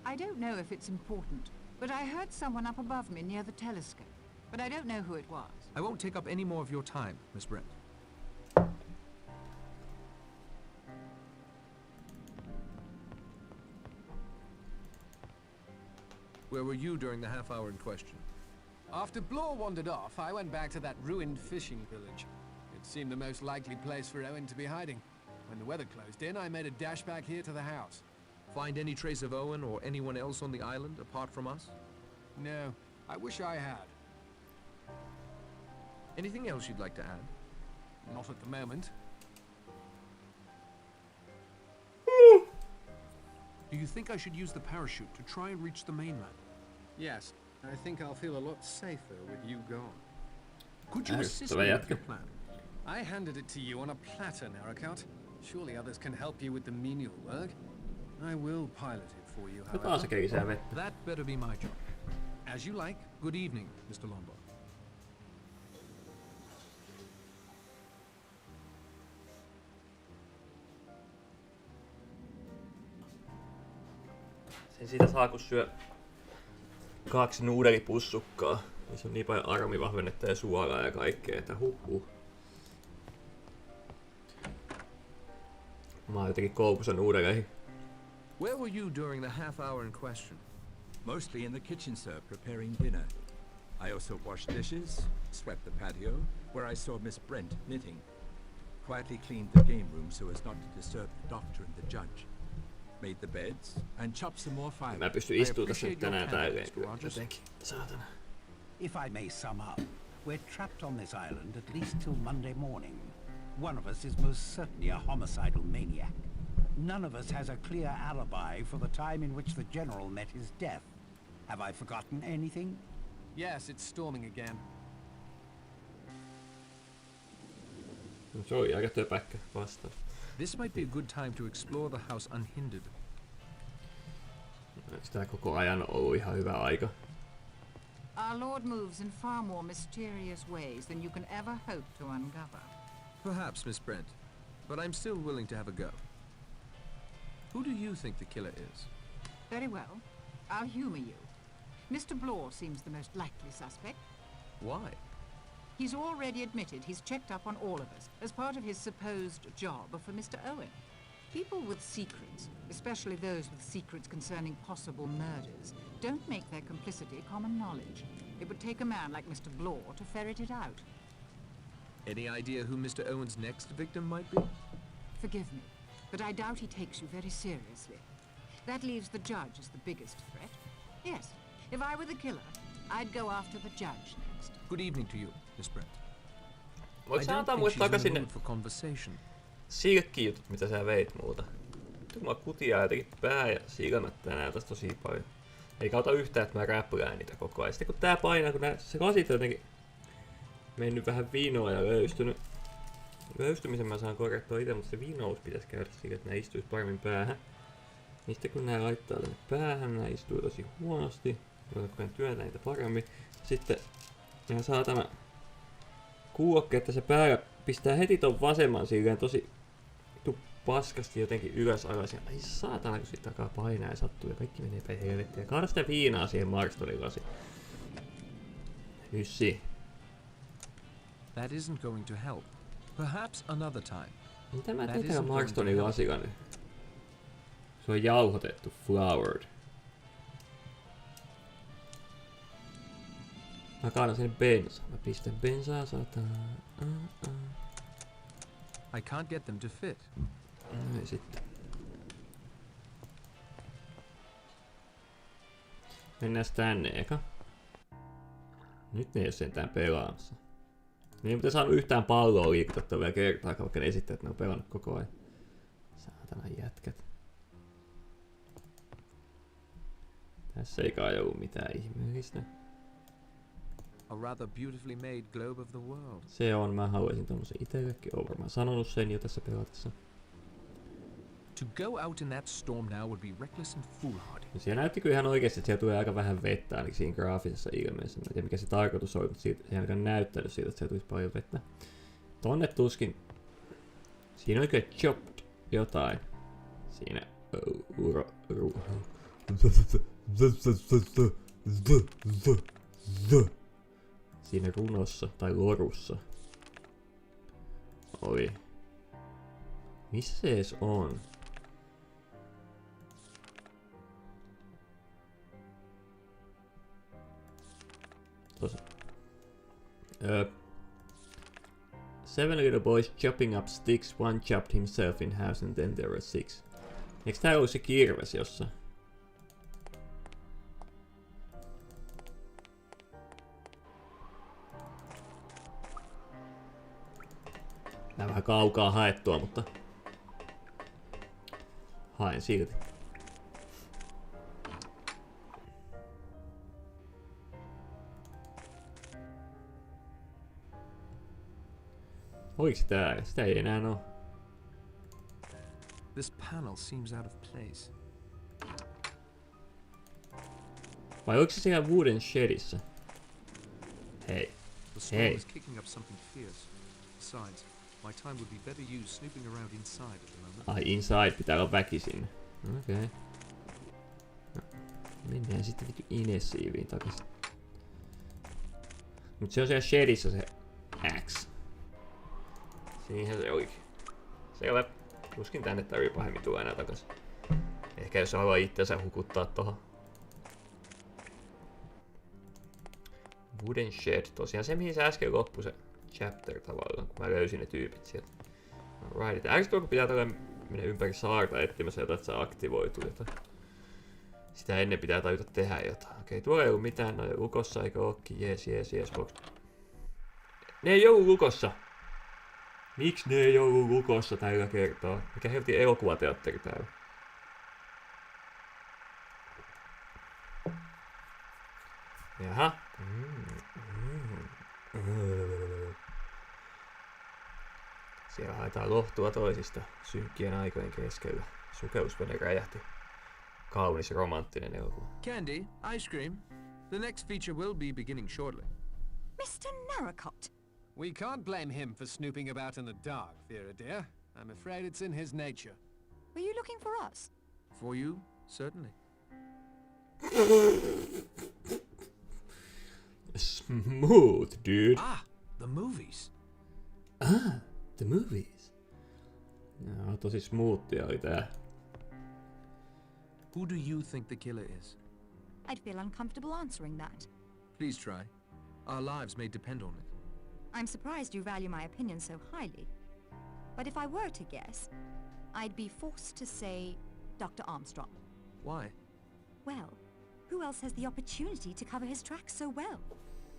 I don't know if it's important, but I heard someone up above me near the telescope. But I don't know who it was. I won't take up any more of your time, Miss Brent. Where were you during the half hour in question? After Blore wandered off, I went back to that ruined fishing village. It seemed the most likely place for Owen to be hiding. When the weather closed in, I made a dash back here to the house. Find any trace of Owen or anyone else on the island apart from us? No, I wish I had. Anything else you'd like to add? Not at the moment. Do you think I should use the parachute to try and reach the mainland? Yes, I think I'll feel a lot safer with you gone. Could you assist me with your plan? I handed it to you on a platter, Narracout. Surely others can help you with the menial work. I will pilot it for you, however. That better be my job. As you like. Good evening, Mr. Lombard. Sen siitä saa, kun syö 2 nuudelipussukkaa. Niissä on niin paljon aromivahvennetta ja suolaa ja kaikkea, että huhhuh. Mä oon jotenkin koukussa nuudeleihin. Where were you during the half hour in question? Mostly in the kitchen, sir, preparing dinner. I also washed dishes, swept the patio, where I saw Miss Brent knitting. Quietly cleaned the game room so as not to disturb the doctor and the judge. Made the beds and chopped some more firewood. Mä pystyn istumaan tässä nyt tänään tälleen. Jotenkin. Saatana. If I may sum up, we're trapped on this island at least till Monday morning. One of us is most certainly a homicidal maniac. None of us has a clear alibi for the time in which the General met his death. Have I forgotten anything? Yes, it's storming again. Se oli aika töpäkkä vastaus. This might be a good time to explore the house unhindered. Sitä koko ajan ollut ihan hyvä aika. Our Lord moves in far more mysterious ways than you can ever hope to uncover. Perhaps, Miss Brent, but I'm still willing to have a go. Who do you think the killer is? Very well. I'll humor you. Mr. Blore seems the most likely suspect. Why? He's already admitted he's checked up on all of us as part of his supposed job for Mr. Owen. People with secrets, especially those with secrets concerning possible murders, don't make their complicity common knowledge. It would take a man like Mr. Blore to ferret it out. Any idea who Mr. Owen's next victim might be? Forgive me, but I doubt he takes you very seriously. That leaves the judge as the biggest threat. Yes, if I were the killer, I'd go after the judge next. Good evening to you, Miss Brent. Voit sä antaa mulle takaisin ne silkkijutut, mitä sä veit muuta? Nyt mulla kutiaa jotenkin pää ja silmät tänään tässä tosi paljon. Eikä ota yhtään, että mä räplään niitä koko ajan. Sitten kun tää painaa, kun se lasit on jotenkin mennyt vähän vinoa ja löystynyt. Löystymisen mä saan korjattua itse, mutta se vinous pitäisi käydä sille, että nää istuisi paremmin päähän. Niin sitten kun nää laittaa tänne päähän, nää istuu tosi huonosti. Kun mä työntää niitä paremmin. Sitten nää saatana kuulokkeet tässä päällä pistää heti ton vasemman silleen tosi paskasti jotenkin ylös alas. Ja ai saatana, kun siitä takaa painaa ja sattuu ja kaikki menee päin helvettiä. Kaada sitä viinaa siihen Marstonin lasiin. Hyssi. That isn't going to help. Perhaps another time. Mitä mä teen täällä Marstonin lasilla nyt? Se on jauhotettu, floured. Mä kaadan sen bensaa. Mä pistän bensaa sataan. I can't get them to fit. Noin sitten. Mennääs tänne eka. Nyt ne ei oo sentään pelaamassa. Ne ei mitään saanut yhtään palloa liikutettua vielä kertaakaan, vaikka ne esittää, että ne on pelannut koko ajan. Saatana jätkät. Tässä ei kai ollut mitään ihmeellistä. A rather beautifully made globe of the world. Se on, mä haluaisin tommosen itellekin. Oon varmaan sanonut sen jo tässä pelatessa. To go out in that storm now would be reckless and foolhardy. Ja siellä näytti kyllä ihan oikeesti, että siellä tulee aika vähän vettä, ainakin siinä graafisessa ilmeessä. Mä en tiedä mikä se tarkoitus oli, mutta siitä ei ainakaan näyttänyt siitä, että siellä tulisi paljon vettä. Tonne tuskin. Siinä oli kyllä chopped jotain. Siinä siinä runossa tai lorussa oli. Missä se edes on? Tossa. 7 little boys chopping up sticks, one chopped himself in half and then there were 6. Eiks tää ollut se kirves jossain? Tää on vähän kaukaa haettua, mutta haen silti. Oiks tää? Sitä ei enää oo. This panel seems out of place. Vai oiks se siellä wooden shedissä? Hei. The storm Hey. is kicking up something fierce. Besides, my time would be better used snooping around inside at the moment. Ai inside pitää olla väkisin. Okei. Okay. No, mennään sitten Inessiiviin takaisin. Mut se on siellä shedissä se X. Siihen se olikin. Selvä. Tuskin tänne tarvii pahemmin tulla enää takas. Ehkä jos haluaa itsensä hukuttaa tohon. Wooden Shed. Tosiaan se mihin se äsken loppui se chapter tavallaan, kun mä löysin ne tyypit sieltä. Alright. Ärsyttävä kun pitää mennä ympäri saarta etsimässä jotain, että se aktivoituu jotain. Sitä ennen pitää tajuta tehdä jotain. Okei, tuolla ei ollut mitään noin lukossa eikä ookin. Jees, box. Ne ei ollut lukossa! Miksi ne ei ollut lukossa tällä kertaa? Mikä helvetin elokuvateatteri täällä? Jaha. Siellä haetaan lohtua toisista synkkien aikojen keskellä. Sukellusvene räjähti. Kaunis romanttinen elokuva. Candy, ice cream. The next feature will be beginning shortly. Mr. Narracott! We can't blame him for snooping about in the dark, Vera dear. I'm afraid it's in his nature. Were you looking for us? For you, certainly. Smooth, dude. Ah, the movies. Ah, the movies. Joo, tosi smoothia oli tää. Who do you think the killer is? I'd feel uncomfortable answering that. Please try. Our lives may depend on it. I'm surprised you value my opinion so highly. But if I were to guess, I'd be forced to say Dr. Armstrong. Why? Well, who else has the opportunity to cover his tracks so well?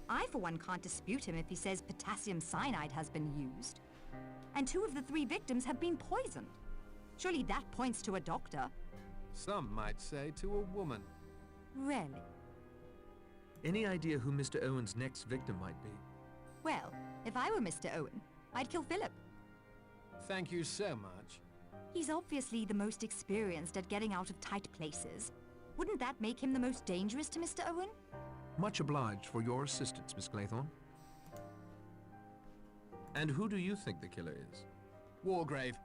I, for one, can't dispute him if he says potassium cyanide has been used. And 2 of the 3 victims have been poisoned. Surely that points to a doctor. Some might say to a woman. Really? Any idea who Mr. Owen's next victim might be? Well, if I were Mr. Owen, I'd kill Philip. Thank you so much. He's obviously the most experienced at getting out of tight places. Wouldn't that make him the most dangerous to Mr. Owen? Much obliged for your assistance, Miss Claythorne. And who do you think the killer is? Wargrave.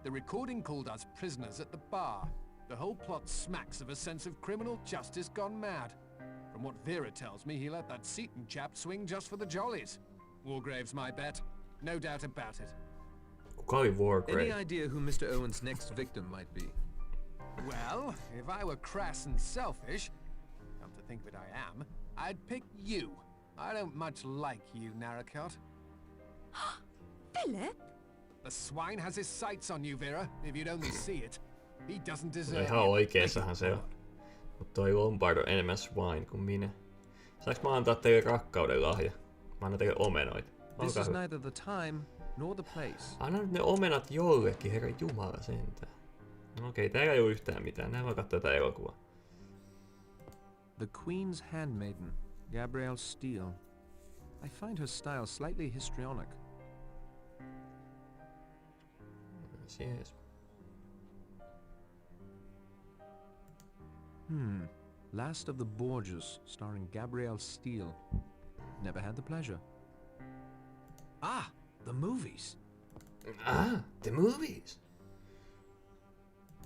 The recording called us prisoners at the bar. The whole plot smacks of a sense of criminal justice gone mad. From what Vera tells me, he let that Seaton chap swing just for the jollies. Wargrave's my bet. No doubt about it. Kuka oli Wargrave? Any idea who Mr. Owen's next victim might be? Well, if I were crass and selfish, come to think of it I am, I'd pick you. I don't much like you, Narracott. Philip? The swine has his sights on you, Vera, if you'd only see it. He doesn't No deserve ihan it. oikeessahan se on. Mut toi Lombardo on enemmän swine kuin minä. Saanko mä antaa teille rakkauden lahja? Mä annan teille omenoita. This Olkaa is hyvä. neither the time nor the place. Anna nyt ne omenat jollekin, herra jumala sentään. No okei, täällä ei oo yhtään mitään. Nää vaan kattoo tätä elokuvaa. The Queen's Handmaiden, Gabrielle Steele. I find her style slightly histrionic. Yes. Last of the Borgias, starring Gabrielle Steele. Never had the pleasure. Ah, the movies. Ah, the movies.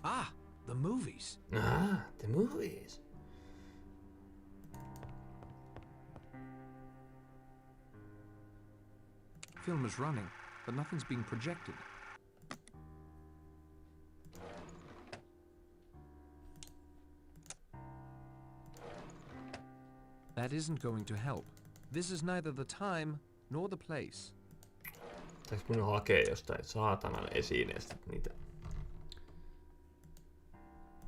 Ah, the movies. Ah, the movies. Film is running, but nothing's being projected. That isn't going to help. This is neither the time nor the place. Pitäis mun hakea jostain saatanan esineestä niitä?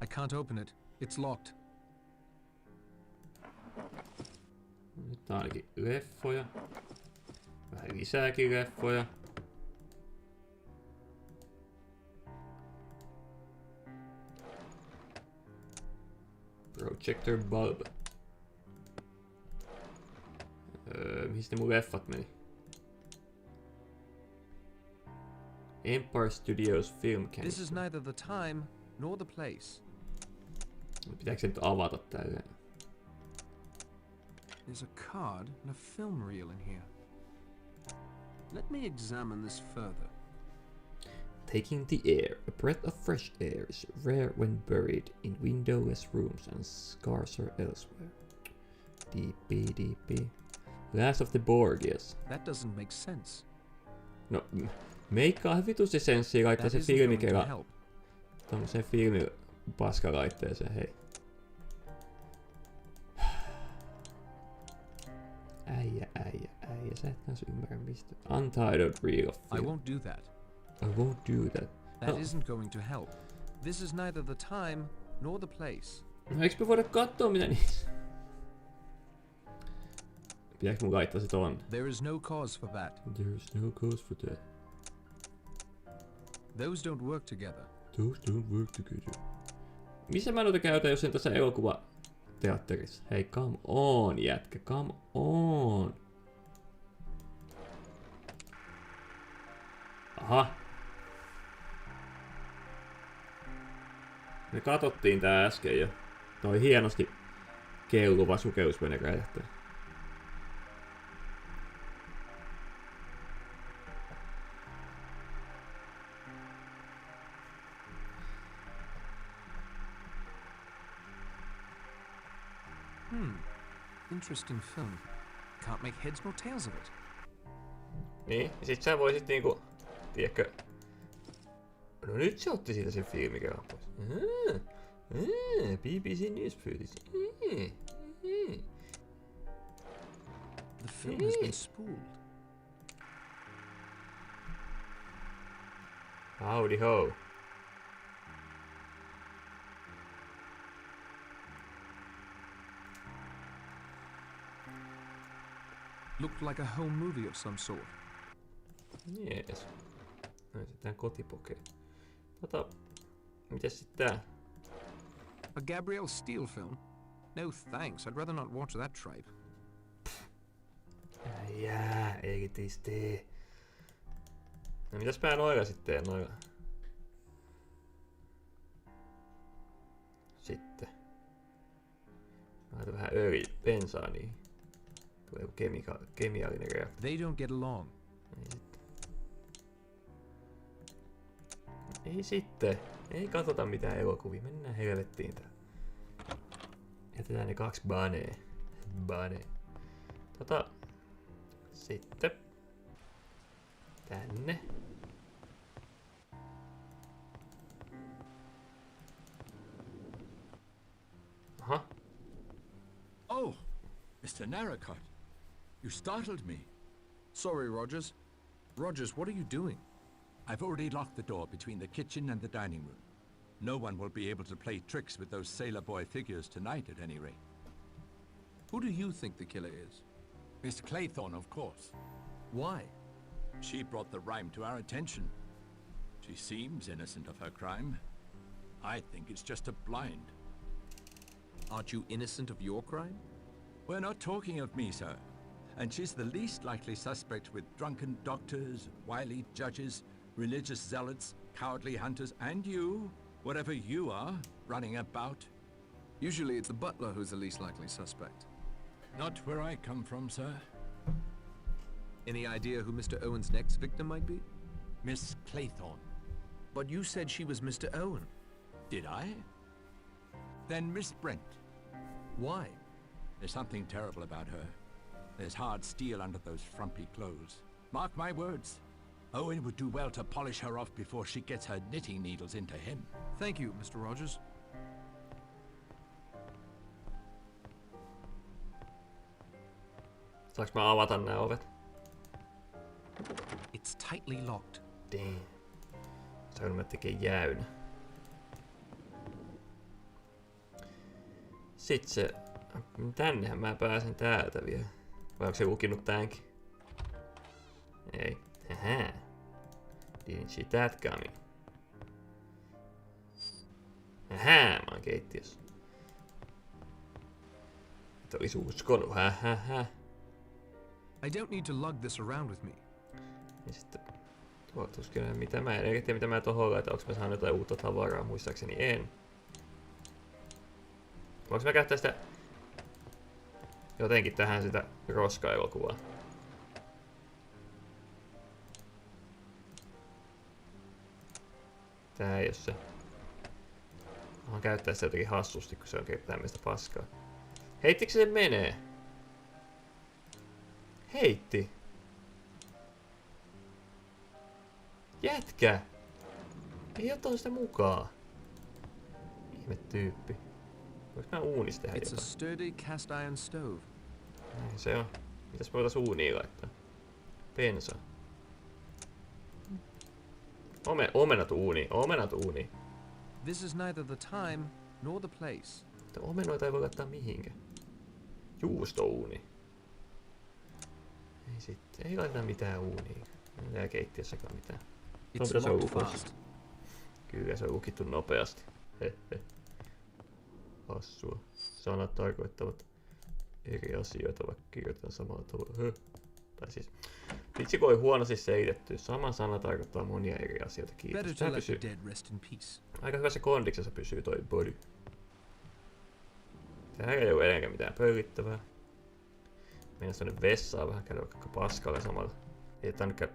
I can't open it. It's locked. Nyt on ainakin leffoja. Vähän lisääkin leffoja. Projector bulb. Mihin ne mun leffat meni? Empire Studios Film Camera. This is neither the time nor the place. Pitääkö se nyt avata tälleen? There's a card and a film reel in here. Let me examine this further. Taking the air. A breath of fresh air is rare when buried in windowless rooms and scarcer elsewhere. DP. Last of the Borgias. That doesn't make sense. No, meikkaa vitusti senssiä laittaa se filmikela tommoseen filmipaskalaitteeseen, hei. Äijä, sä et taas ymmärrä mistä. Untitled reel of film. I won't do that. I won't do that. That isn't going to help. This is neither the time nor the place. No, eiks me voida kattoo mitä niissä? Pitääkö mun laittaa se tonne? There is no cause for that. There is no cause for that. Those don't work together. Those don't work together. Missä mä noita käytän, jos en tässä elokuvateatterissa? Hei, come on, jätkä, come on. Aha. Me katsottiin tää äsken jo. Toi hienosti kelluva sukellusvene räjähtää. Interesting film. Can't make heads nor tails of it. Niin, ja sit sä voisit niinku, tiedätkö... No nyt se otti siitä sen filmikelan pois. BBC News Footage. The film has been spooled. Howdy ho. Looked like a home movie of some sort. Jees. Näytetään kotipokea. Mitäs sit tää? A Gabrielle Steele film? No thanks, I'd rather not watch that tripe. Jää, elitisti. No mitäs mä noilla sitten noilla? Sitten. Mä laitan vähän bensaa niihin. Tulee kemiallinen reaktio. They don't get along. Ei sitten. Ei katsota mitään elokuvia. Mennään helvettiin tää. Jätetään ne 2 banee. Sitten. Tänne. Aha. Oh, Mr. Narracott. You startled me. Sorry, Rogers. Rogers, what are you doing? I've already locked the door between the kitchen and the dining room. No one will be able to play tricks with those sailor boy figures tonight, at any rate. Who do you think the killer is? Miss Claythorne, of course. Why? She brought the rhyme to our attention. She seems innocent of her crime. I think it's just a blind. Aren't you innocent of your crime? We're not talking of me, sir. and she's the least likely suspect with drunken doctors, wily judges, religious zealots, cowardly hunters, and you, whatever you are, running about. Usually it's the butler who's the least likely suspect. Not where I come from, sir. Any idea who Mr. Owen's next victim might be? Miss Claythorne. But you said she was Mr. Owen. Did I? Then Miss Brent. Why? There's something terrible about her. There's hard steel under those frumpy clothes. Mark my words. Owen would do well to polish her off before she gets her knitting needles into him. Thank you, Mr. Rogers. Saanko mä avata nää ovet? It's tightly locked. Damn. Saanko mä tekee jäynä? Sit se... Tännehän mä pääsen täältä vielä. Vai onko se lukinnut tämänkin? Ei. Hähä. Didn't see that coming. Hähä, mä oon keittiössä. Et olis uskonut, hähä. I don't need to lug this around with me. Ja sitten... Tuskin mitä mä en tiedä mitä mä tohon laitan. Onks mä saanut jotain uutta tavaraa? Muistaakseni en. Voinko mä käyttää sitä... Jotenkin tähän sitä roska-elokuvaa? Tää ei oo se. Mä käyttää sitä jotenkin hassusti, kun se on tämmöistä paskaa. Heittikö se menee? Heitti! Jätkä! Ei ottanut sitä mukaan. Ihme tyyppi. Voinko mä uunista tehdä It's a jotain? sturdy cast iron stove. Näin se on. Mitäs me voitais uuniin laittaa? Pensa. Omenat uuniin. This is neither the time nor the place. Mutta omenoita ei voi laittaa mihinkään. Juustouuni. Ei sitten. Ei laiteta mitään uuniin. Ei tää keittiössäkään mitään. It's locked fast. Kyllä se on lukittu nopeasti. Hehe. Hassua. Sanat tarkoittavat eri asioita, vaikka kirjoitetaan samalla tavalla. Tai siis, vitsi kun oli huonosti selitetty. Sama sana tarkoittaa monia eri asioita. Kiitos. Tää pysyy. Aika hyvässä kondiksessa pysyy toi body. Täällä ei oo edenkään mitään pöyrittävää. Mennään tonne vessaan vähän käydä vaikka paskalle samalla. Ei tää nytkään...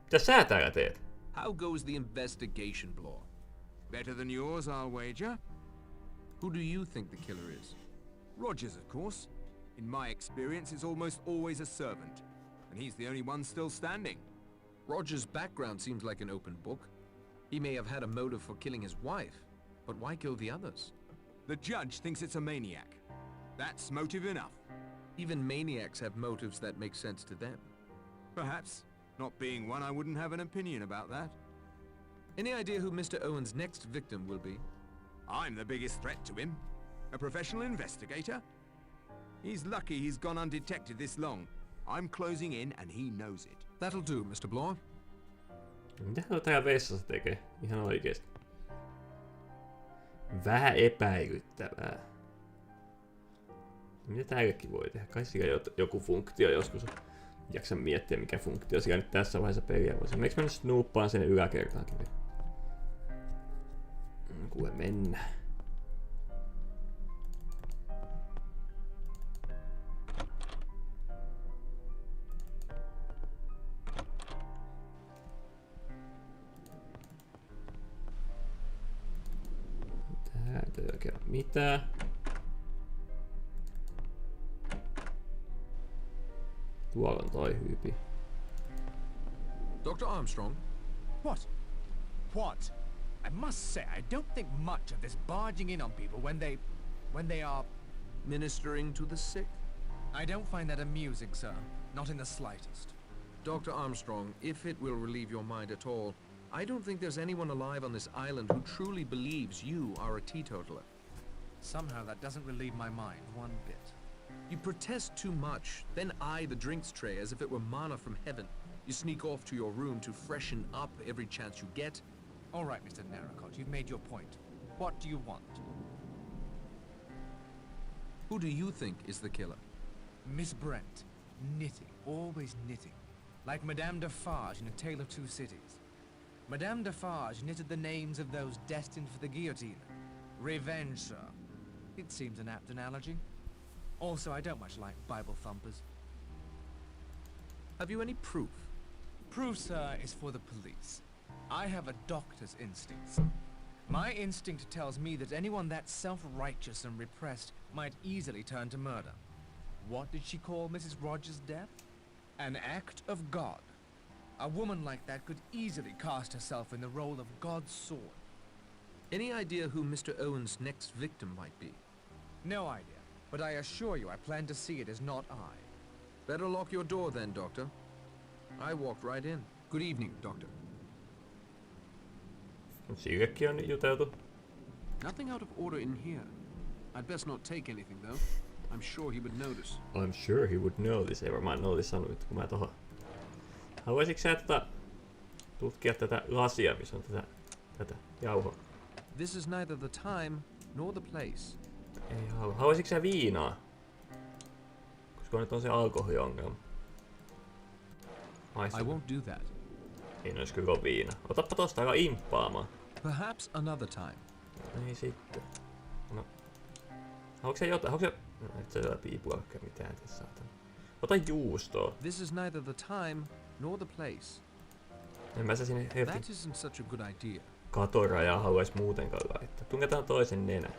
Mitä sä täällä teet? How goes the investigation, Blore? Better than yours, I'll wager. Who do you think the killer is? Rogers, of course. In my experience, it's almost always a servant. And he's the only one still standing. Roger's background seems like an open book. He may have had a motive for killing his wife, but why kill the others? The judge thinks it's a maniac. That's motive enough. Even maniacs have motives that make sense to them. Perhaps. Not being one, I wouldn't have an opinion about that. Any idea who Mr. Owen's next victim will be? I'm the biggest threat to him. A professional investigator. He's lucky he's gone undetected this long. I'm closing in and he knows it. That'll do, Mr. Blore. Mitä hän täällä vessassa tekee? Ihan oikeesti. Vähän epäilyttävää. Mitä täälläkin voi tehdä? Kai sillä joku funktio joskus. Jaksa miettiä mikä funktio sillä nyt tässä vaiheessa peliä voisi. Meiks mä nyt snoopaan sinne yläkertaankin vielä? Kuule mennään. Täältä ei oikein mitään. Tuolla on toi hyypi. Dr. Armstrong? What? What? I must say, I don't think much of this barging in on people when they are... Ministering to the sick? I don't find that amusing, sir. Not in the slightest. Dr. Armstrong, if it will relieve your mind at all, I don't think there's anyone alive on this island who truly believes you are a teetotaler. Somehow that doesn't relieve my mind one bit. You protest too much, then eye the drinks tray as if it were manna from heaven. You sneak off to your room to freshen up every chance you get. All right, Mr. Narracott, you've made your point. What do you want? Who do you think is the killer? Miss Brent. Knitting, always knitting. Like Madame Defarge in A Tale of Two Cities. Madame Defarge knitted the names of those destined for the guillotine. Revenge, sir. It seems an apt analogy. Also, I don't much like Bible thumpers. Have you any proof? Proof, sir, is for the police. I have a doctor's instincts. My instinct tells me that anyone that self-righteous and repressed might easily turn to murder. What did she call Mrs. Rogers' death? An act of God. A woman like that could easily cast herself in the role of God's sword. Any idea who Mr. Owen's next victim might be? No idea, but I assure you I plan to see it as not I. Better lock your door then, Doctor. I walked right in. Good evening, Doctor. Sillekin on juteltu. Nothing out of order in here. I'd best not take anything, though. I'm sure he would notice. I'm sure he would notice. Ei varmaan notisannut, kun mä tohon. Haluaisitko sä tutkia tätä lasia, missä on tätä jauhoa? This is neither the time nor the place. Ei halua. Haluaisitko sä viinaa? Koska nyt on se alkoholiongelma. I won't do that. Ei ois kyllä viina. Otappa tosta aika imppaamaan. Perhaps another time. Ei sitten. No. Haluatko sä jotain? No, et sä syö piipua mitään tässä saatana. Ota juustoa. This is neither the time nor the place. En mä sä sinne heftin That isn't such a good idea. katorajaa haluais muutenkaan laittaa. Tunketaan toisen nenä.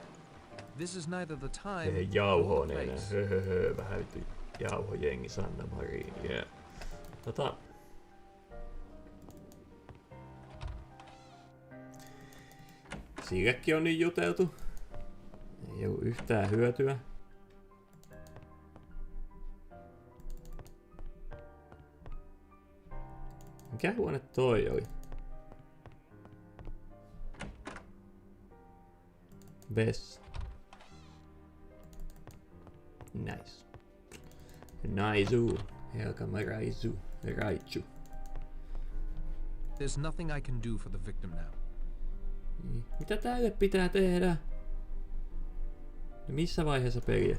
This is neither the time Ei jauho nenä. Höhöhö. Vähän vittu jauhojengi Sanna Marin. Yeah. Sillekin on niin juteltu. Ei oo yhtään hyötyä. Mikä huone toi oli? Vessa. Nice. Naisu. Helkamaraisu. Raichu. There's nothing I can do for the victim now. Mitä tälle pitää tehdä? No missä vaiheessa peliä?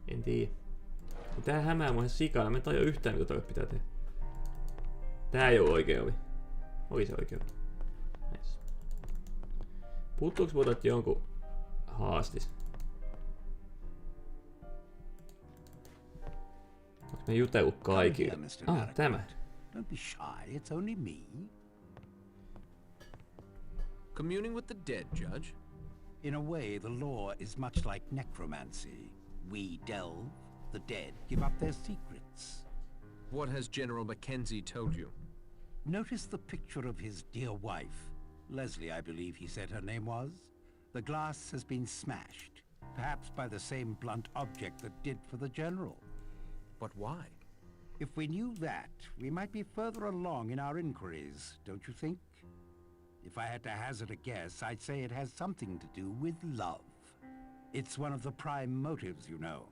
En tiedä. Tää hämää mua sikana. Mä en tajua yhtään mitä tälle pitää tehdä. Tää ei oo oikein ovi. Oli se oikein ovi. Nice. Puuttuuks muuta jonkun haastis? Onks mä jutellut kaikille? Tämä. Don't be shy, it's only me. Communing with the dead, Judge? In a way, the law is much like necromancy. We delve, the dead give up their secrets. What has General Mackenzie told you? Notice the picture of his dear wife. Leslie, I believe he said her name was. The glass has been smashed, perhaps by the same blunt object that did for the General. But why? If we knew that, we might be further along in our inquiries, don't you think? If I had to hazard a guess, I'd say it has something to do with love. It's one of the prime motives, you know.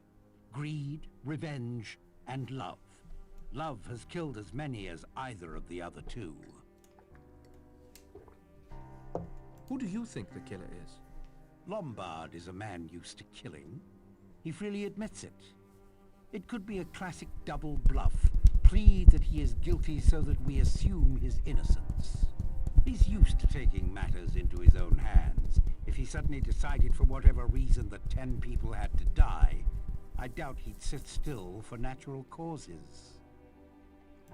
Greed, revenge, and love. Love has killed as many as either of the other two. Who do you think the killer is? Lombard is a man used to killing. He freely admits it. It could be a classic double bluff. Plead that he is guilty so that we assume his innocence. He's used to taking matters into his own hands. If he suddenly decided for whatever reason that 10 people had to die, I doubt he'd sit still for natural causes.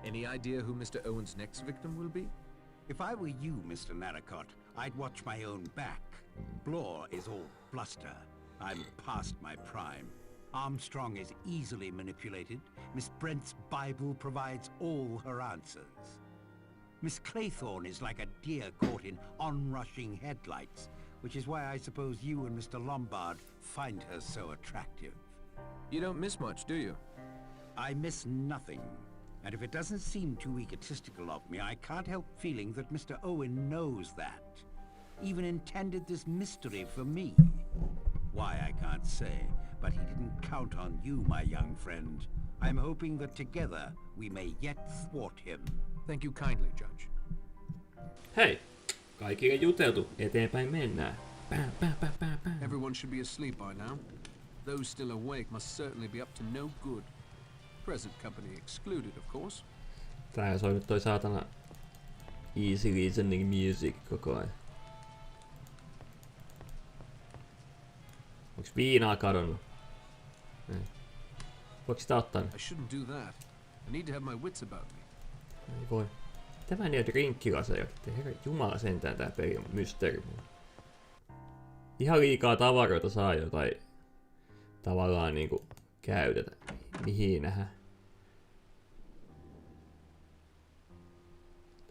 Any idea who Mr. Owen's next victim will be? If I were you, Mr. Narracott, I'd watch my own back. Blore is all bluster. I'm past my prime. Armstrong is easily manipulated. Miss Brent's Bible provides all her answers. Miss Claythorne is like a deer caught in onrushing headlights, which is why I suppose you and Mr. Lombard find her so attractive. You don't miss much, do you? I miss nothing. And if it doesn't seem too egotistical of me, I can't help feeling that Mr. Owen knows that. Even intended this mystery for me. Why, I can't say, but he didn't count on you, my young friend. I'm hoping that together we may yet thwart him. Thank you kindly, Judge. Hei! Kaikille juteltu, eteenpäin mennään. Everyone should be asleep by now. Those still awake must certainly be up to no good. Present company excluded, of course. Tää soi nyt toi saatana easy listening music koko ajan. Onks viinaa kadonnut? Ei. Voiko sitä ottaa? I shouldn't do that. I need to have my wits about me. Ei voi. Tämä niitä drinkkilaseja. Herra jumala sentään tää peli on mysteeri. Ihan liikaa tavaroita saa jotain tavallaan niinku käytetä. Mihin nähdä.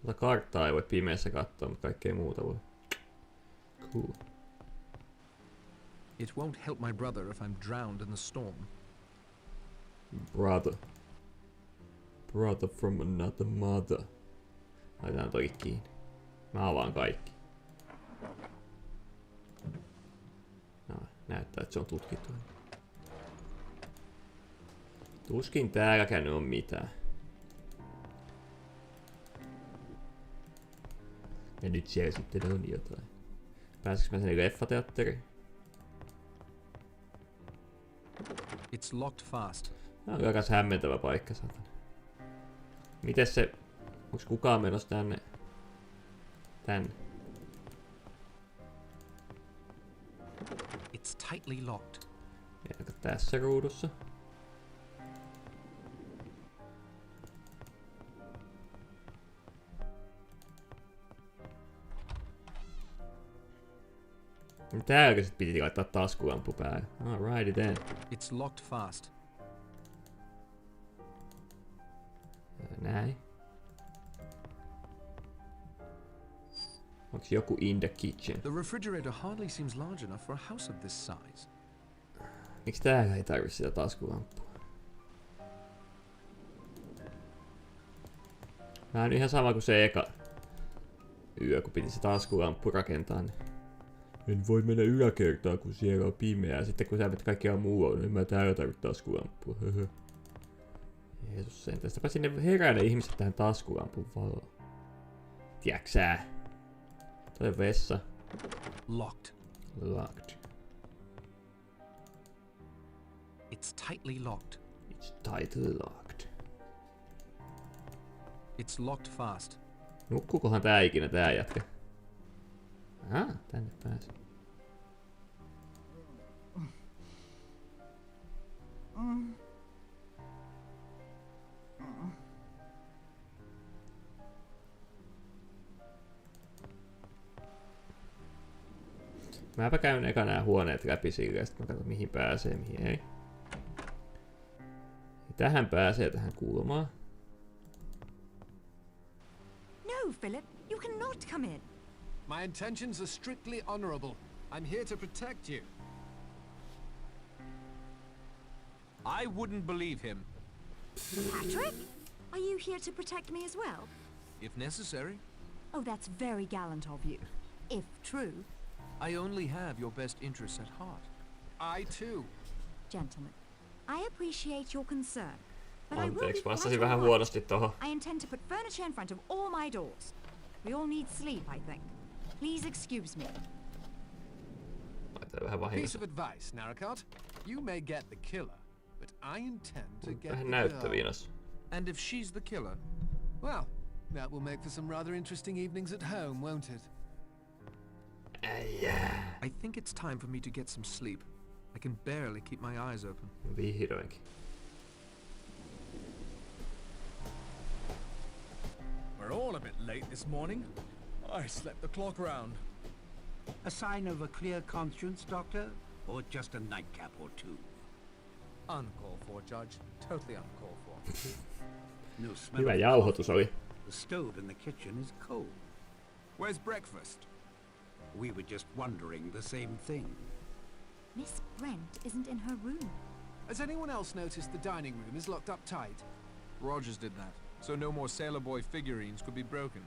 Tuota karttaa ei voi pimeässä katsoa, mutta kaikkea muuta voi. Cool. It won't help my brother if I'm drowned in the storm. Brother. Brother from another mother. Laitetaan toi kiinni. Mä avaan kaikki. No, näyttää, että se on tutkittu. Tuskin täälläkään on mitään. Ja nyt siellä sitten on jotain. Pääsinkö mä sinne leffateatteriin? It's locked fast. Tää on aika hämmentävä paikka, satana. Mites se... Onks kukaan menossa tänne? Tänne. It's tightly locked. Vieläkö tässä ruudussa? Täälläkö sit piti laittaa taskulamppu päälle? Alrighty then. It's locked fast. Näin. Onks joku in the kitchen? The refrigerator hardly seems large enough for a house of this size. Miksi täällä ei tarvi sitä taskulamppua? Vähän ihan sama kuin se eka yö, kun piti se taskulamppu rakentaa. Niin en voi mennä yläkertaan, kun siellä on pimeää. Sitten kun sä menet kaikkiaan muualle, niin mä täällä tarvitse taskulamppua. Jeesus sen. Tästäpä sinne herää ne ihmiset tähän taskulampun valoon. Tiedätkö sä? Toi on vessa. Locked. Locked. It's tightly locked. It's tightly locked. It's locked fast. Nukkuukohan tää ikinä tää jätkä? Tänne pääsi. Mäpä käyn eka nää huoneet läpi silleen, sit mä katson mihin pääsee, mihin ei. Tähän pääsee, tähän kulmaan. No, Philip, you cannot come in. My intentions are strictly honorable. I'm here to protect you. I wouldn't believe him. Patrick? Are you here to protect me as well? If necessary. Oh, that's very gallant of you. If true. I only have your best interests at heart. I too. Gentlemen, I appreciate your concern, but I will be Anteeksi, vastasin quite vähän all right. huonosti tohon. I intend to put furniture in front of all my doors. We all need sleep, I think. Please excuse me. Laitetaan vähän Piece vahingossa. of advice, Narracut. You may get the killer, but I intend to get Vähän the näyttäviinas. And if she's the killer? Well, that will make for some rather interesting evenings at home, won't it? I think it's time for me to get some sleep. I can barely keep my eyes open. Vihdoinkin. We're all a bit late this morning. I slept the clock round. A sign of a clear conscience, Doctor? Or just a nightcap or two? Uncalled for, Judge. Totally uncalled for. No smell Hyvä of jauhotus oli. The stove in the kitchen is cold. Where's breakfast? We were just wondering the same thing. Miss Brent isn't in her room. Has anyone else noticed the dining room is locked up tight? Rogers did that, so no more Sailor Boy figurines could be broken.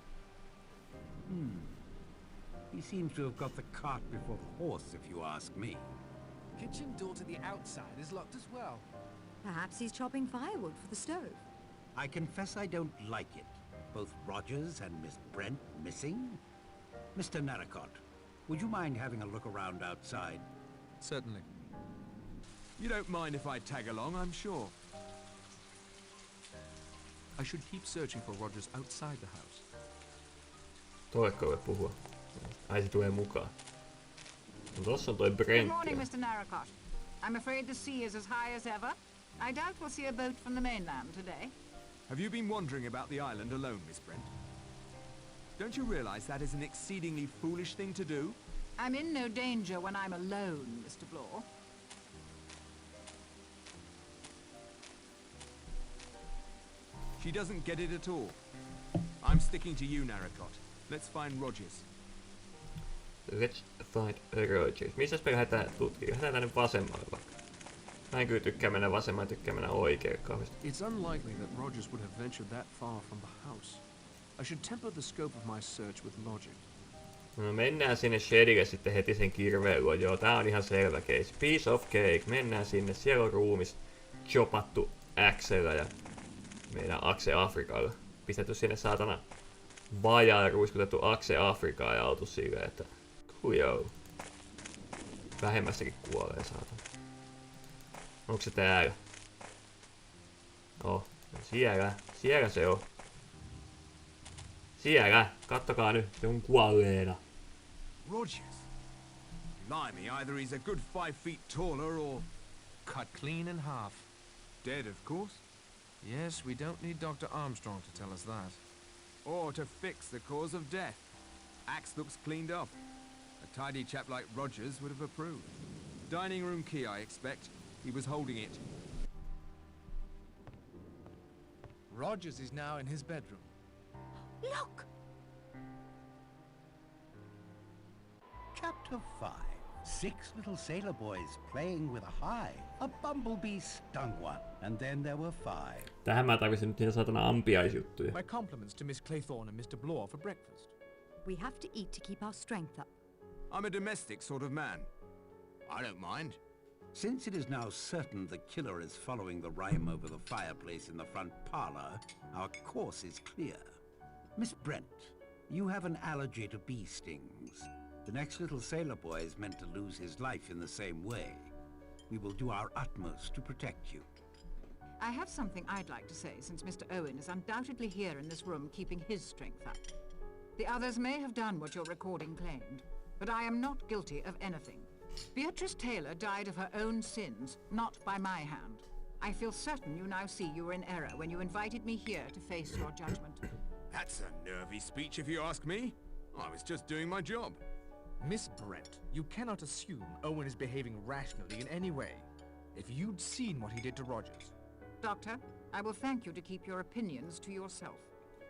He seems to have got the cart before the horse, if you ask me. Kitchen door to the outside is locked as well. Perhaps he's chopping firewood for the stove. I confess I don't like it. Both Rogers and Miss Brent missing? Mr. Narracott, would you mind having a look around outside? Certainly. You don't mind if I tag along, I'm sure. I should keep searching for Rogers outside the house. Toikko voi puhua. Ai se tulee mukaan. No tossa on toi Good Brent. morning, Mr. Narracott. I'm afraid the sea is as high as ever. I doubt we'll see a boat from the mainland today. Have you been wandering about the island alone, Miss Brent? Don't you realize that is an exceedingly foolish thing to do? I'm in no danger when I'm alone, Mr. Blore. She doesn't get it at all. I'm sticking to you, Narracott. Let's find Rogers. Let's find Rogers. Missäs me lähdetään tutkimaan? Lähdetään tänne vasemmalle vaikka. Mä en kyllä tykkää mennä vasemmalle, tykkää mennä oikealle kauheasti. It's unlikely that Rogers would have ventured that far from the house. I should temper the scope of my search with logic. No mennään sinne Shedille sitten heti sen kirveen luo. Joo, tää on ihan selvä case. Piece of cake. Mennään sinne. Siellä on ruumis chopattu X:llä ja meidän Akse Afrikalla. Pistetty sinne saatana vajaa ruiskutettu Akse Afrikaa ja oltu silleen, että kujou. Vähemmästäkin kuolee saatana. Onko se täällä? Oh, siellä. Siellä se on. Siellä! Kattokaa nyt, se on kuolleena. Rogers? Blimey, either he's a good 5 feet taller or... Cut clean in half. dead, of course. Yes, we don't need Dr. Armstrong to tell us that. Or to fix the cause of death. Axe looks cleaned off. A tidy chap like Rogers would have approved. Dining room key, I expect. He was holding it. Rogers is now in his bedroom. Look! Chapter 5. 6 little sailor boys playing with a hive. A bumblebee stung one, and then there were 5. Tähän mä tarvitsin nyt niitä saatana ampiaisjuttuja. My compliments to Miss Claythorne and Mr. Blore for breakfast. We have to eat to keep our strength up. I'm a domestic sort of man. I don't mind. Since it is now certain the killer is following the rhyme over the fireplace in the front parlor, our course is clear. Miss Brent, you have an allergy to bee stings. The next little sailor boy is meant to lose his life in the same way. We will do our utmost to protect you. I have something I'd like to say, since Mr. Owen is undoubtedly here in this room keeping his strength up. The others may have done what your recording claimed, but I am not guilty of anything. Beatrice Taylor died of her own sins, not by my hand. I feel certain you now see you were in error when you invited me here to face your judgment. That's a nervy speech if you ask me. I was just doing my job. Miss Brent, you cannot assume Owen is behaving rationally in any way. If you'd seen what he did to Rogers... Doctor, I will thank you to keep your opinions to yourself.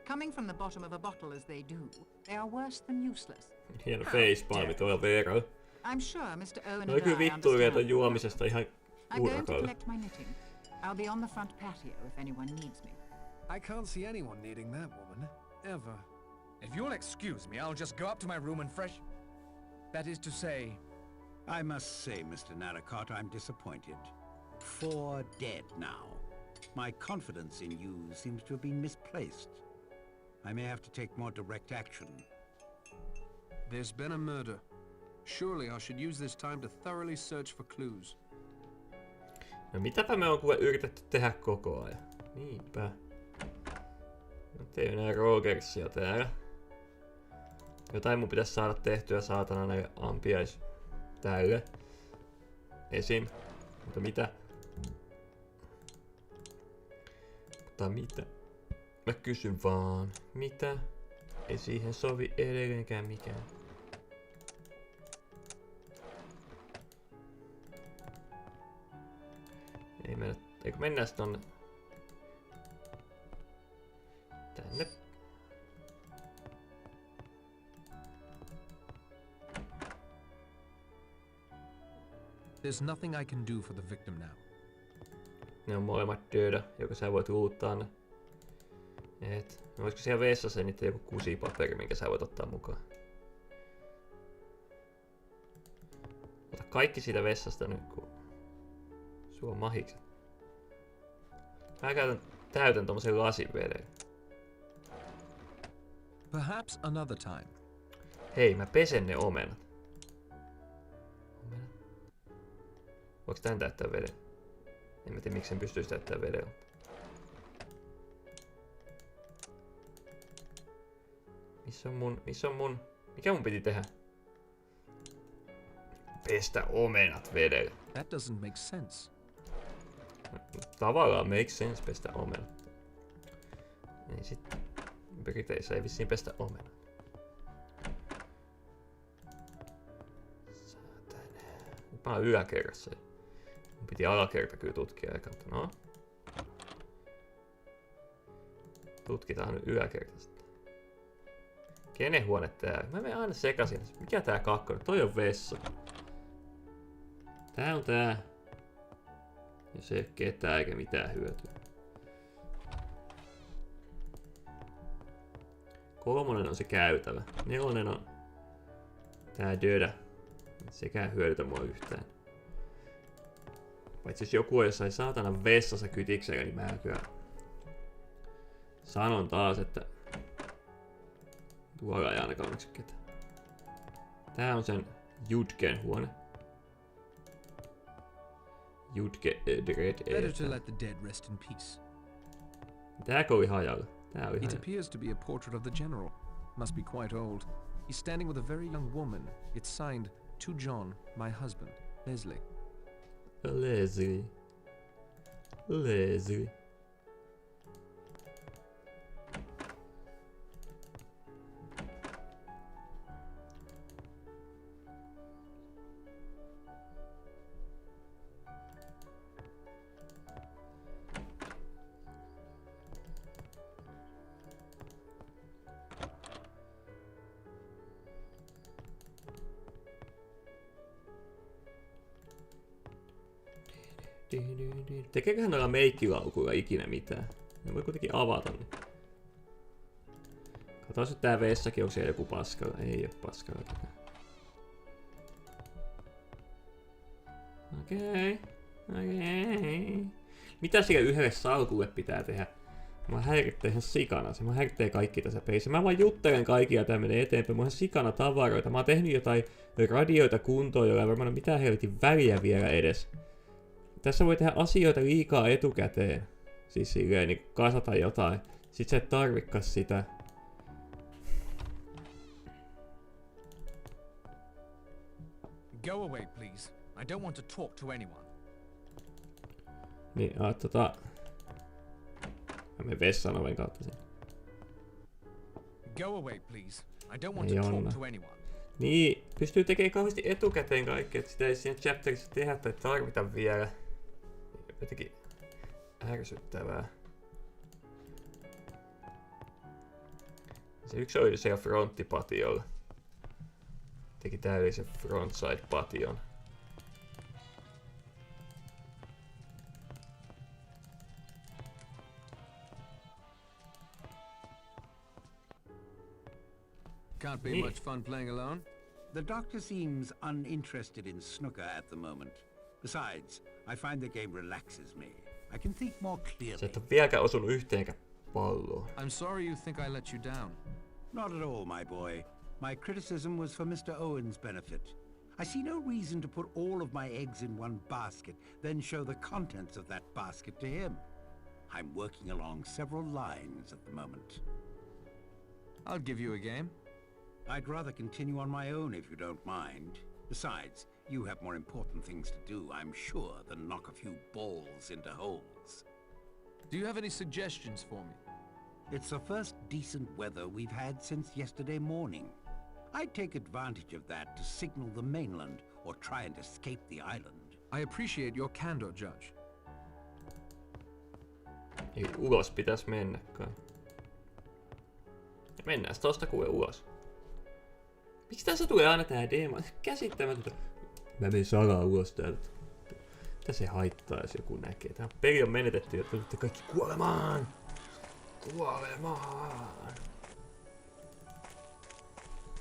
Coming from the bottom of a bottle as they do, they are worse than useless. Hieno facepalmi tuolla Veeralla. I'm sure Mr. Owen No and kyllä I vittuilee ton understand. juomisesta ihan I'm going to urakalla. collect my knitting. I'll be on the front patio if anyone needs me. I can't see anyone needing that woman. Ever. If you'll excuse me, I'll just go up to my room and fresh... That is to say... I must say, Mr. Narracott, I'm disappointed. 4 dead now. My confidence in you seems to have been misplaced. I may have to take more direct action. There's been a murder. Surely I should use this time to thoroughly search for clues. No mitäpä me on kuule yritetty tehdä koko ajan. Niinpä. Nyt ei enää Rogersia täällä. Jotain mun pitäisi saada tehtyä saatana näille ampiais tälle. Esim. Mutta mitä? Mutta mitä? Mä kysyn vaan. Mitä? Ei siihen sovi edelleenkään mikään. Ei mennä. Eikö mennään tonne? Tänne. There's nothing I can do for the victim now. Ne on molemmat dödä, joko sä voit luuttaa ne. Et, no olisiko siellä vessassa niitä joku kusipaperi, minkä sä voit ottaa mukaan? Ota kaikki siitä vessasta nyt, kun sulla on mahikset. Mä täytän tommosen lasin veden. Perhaps another time. Hei, mä pesen ne omenat. Voiko tän täyttää veden? En mä tiedä miksi sen pystyisi täyttää vedellä. Missä on mun... Mikä mun piti tehdä? Pestä omenat vedellä. That doesn't make sense. Tavallaan make sense pestä omenat. Niin sitten Briteissä ei vissiin pestä omenat. Saatana. Nyt mä oon yläkerrassa. Mun piti alakerta kyllä tutkia eka. No. Tutkitaan nyt yläkerta sitten. Kenen huone tää? Mä menen aina sekaisin. Mikä tää kakkonen? Toi on vessa. Tää on tää. Jos ei oo ketään eikä mitään hyötyä. 3 on se käytävä. 4 on tää dödä. Sekään hyödytä mua yhtään. Paitsi jos joku on jossain saatana vessassa kytiksellä, niin mä kyllä sanon taas, että tuolla ei ainakaan onneksi ketään. Tää on sen Judgen huone. Judge Dread. Better to let the dead rest in peace. Tääkö oli hajalla? Tää oli It hajalla. appears to be a portrait of the general. Must be quite old. He's standing with a very young woman. It's signed, to John, my husband, Leslie. Leslie. Leslie. Tekeeköhän noilla meikkilaukuilla ikinä mitään? Ne voi kuitenkin avata ne. Katsotaan nyt tää vessakin, onko siellä joku paskalla. Ei oo paskalla. Okei. Mitä sille yhdelle salkulle pitää tehdä? Mä häirittää ihan sikana. Se mä häirittää kaikki tässä pelissä. Mä vaan juttelen kaikkia, tää menee eteenpäin. Mä oon sikana tavaroita. Mä oon tehnyt jotain radioita kuntoon, jolla ei varmaan mitään helvetin väliä vielä edes. Tässä voi tehdä asioita liikaa etukäteen. Siis silleen niin kasata jotain. Sit sä et tarvikas sitä. Go away, please. I don't want to talk to anyone. Niin, Mä menen vessan oven kautta sinne. Go away, please. I don't want Ei to Jonna. talk to anyone. Niin, pystyy tekemään kauheasti etukäteen kaikkea, että sitä ei siinä chapterissa tehdä tai tarvita vielä. Jotenkin ärsyttävää. Se yksi oli siellä fronttipatiolla. Teki täydellisen frontside-pation. Can't be much fun playing alone. The doctor seems uninterested in snooker at the moment. Besides, I find the game relaxes me. I can think more Sä clearly. et oo vieläkään osunut yhteenkään palloon. I'm sorry you think I let you down. Not at all, my boy. My criticism was for Mr. Owen's benefit. I see no reason to put all of my eggs in one basket, then show the contents of that basket to him. I'm working along several lines at the moment. I'll give you a game. I'd rather continue on my own if you don't mind. Besides, you have more important things to do, I'm sure, than knock a few balls into holes. Do you have any suggestions for me? It's the first decent weather we've had since yesterday morning. I'd take advantage of that to signal the mainland or try and escape the island. I appreciate your candor, Judge. Eli ulos pitäis mennä kai. Mennään tosta kuule ulos. Miksi tässä tulee aina tää demo? Käsittämätöntä. Mä menen salaa ulos täältä. Mitä se haittaa, jos joku näkee? Tää peli on menetetty ja tulitte kaikki kuolemaan! Kuolemaan!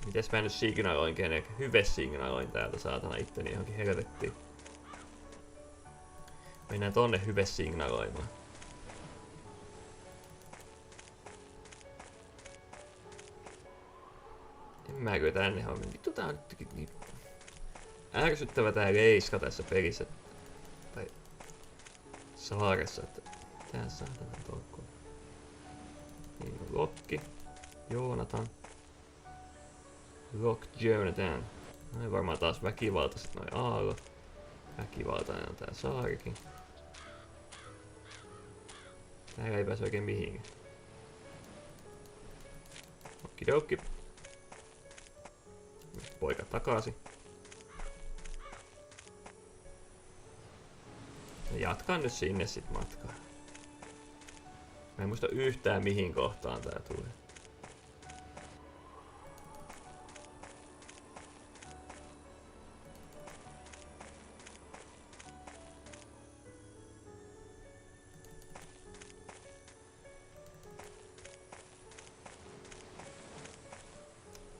Mites mä nyt signaloin kenenkin? Hyve-signaloin täältä saatana itteni johonkin helvettiin. Mennään tonne hyve-signaloimaan. En Lehmääkö tänne hommiin? Vittu tää on nytkin niin ärsyttävä tää leiska tässä pelissä. Tai saaressa, että tää saatana tokko. Niin on Lokki, Joonatan. Lock Jonathan. Noin varmaan taas väkivaltaiset noin aallot. Väkivaltainen on tää saarikin. Täällä ei pääse oikein mihinkään. Okidoki. Poika takaisin. Ja jatkan nyt sinne sit matkaa. Mä en muista yhtään mihin kohtaan tää tulee.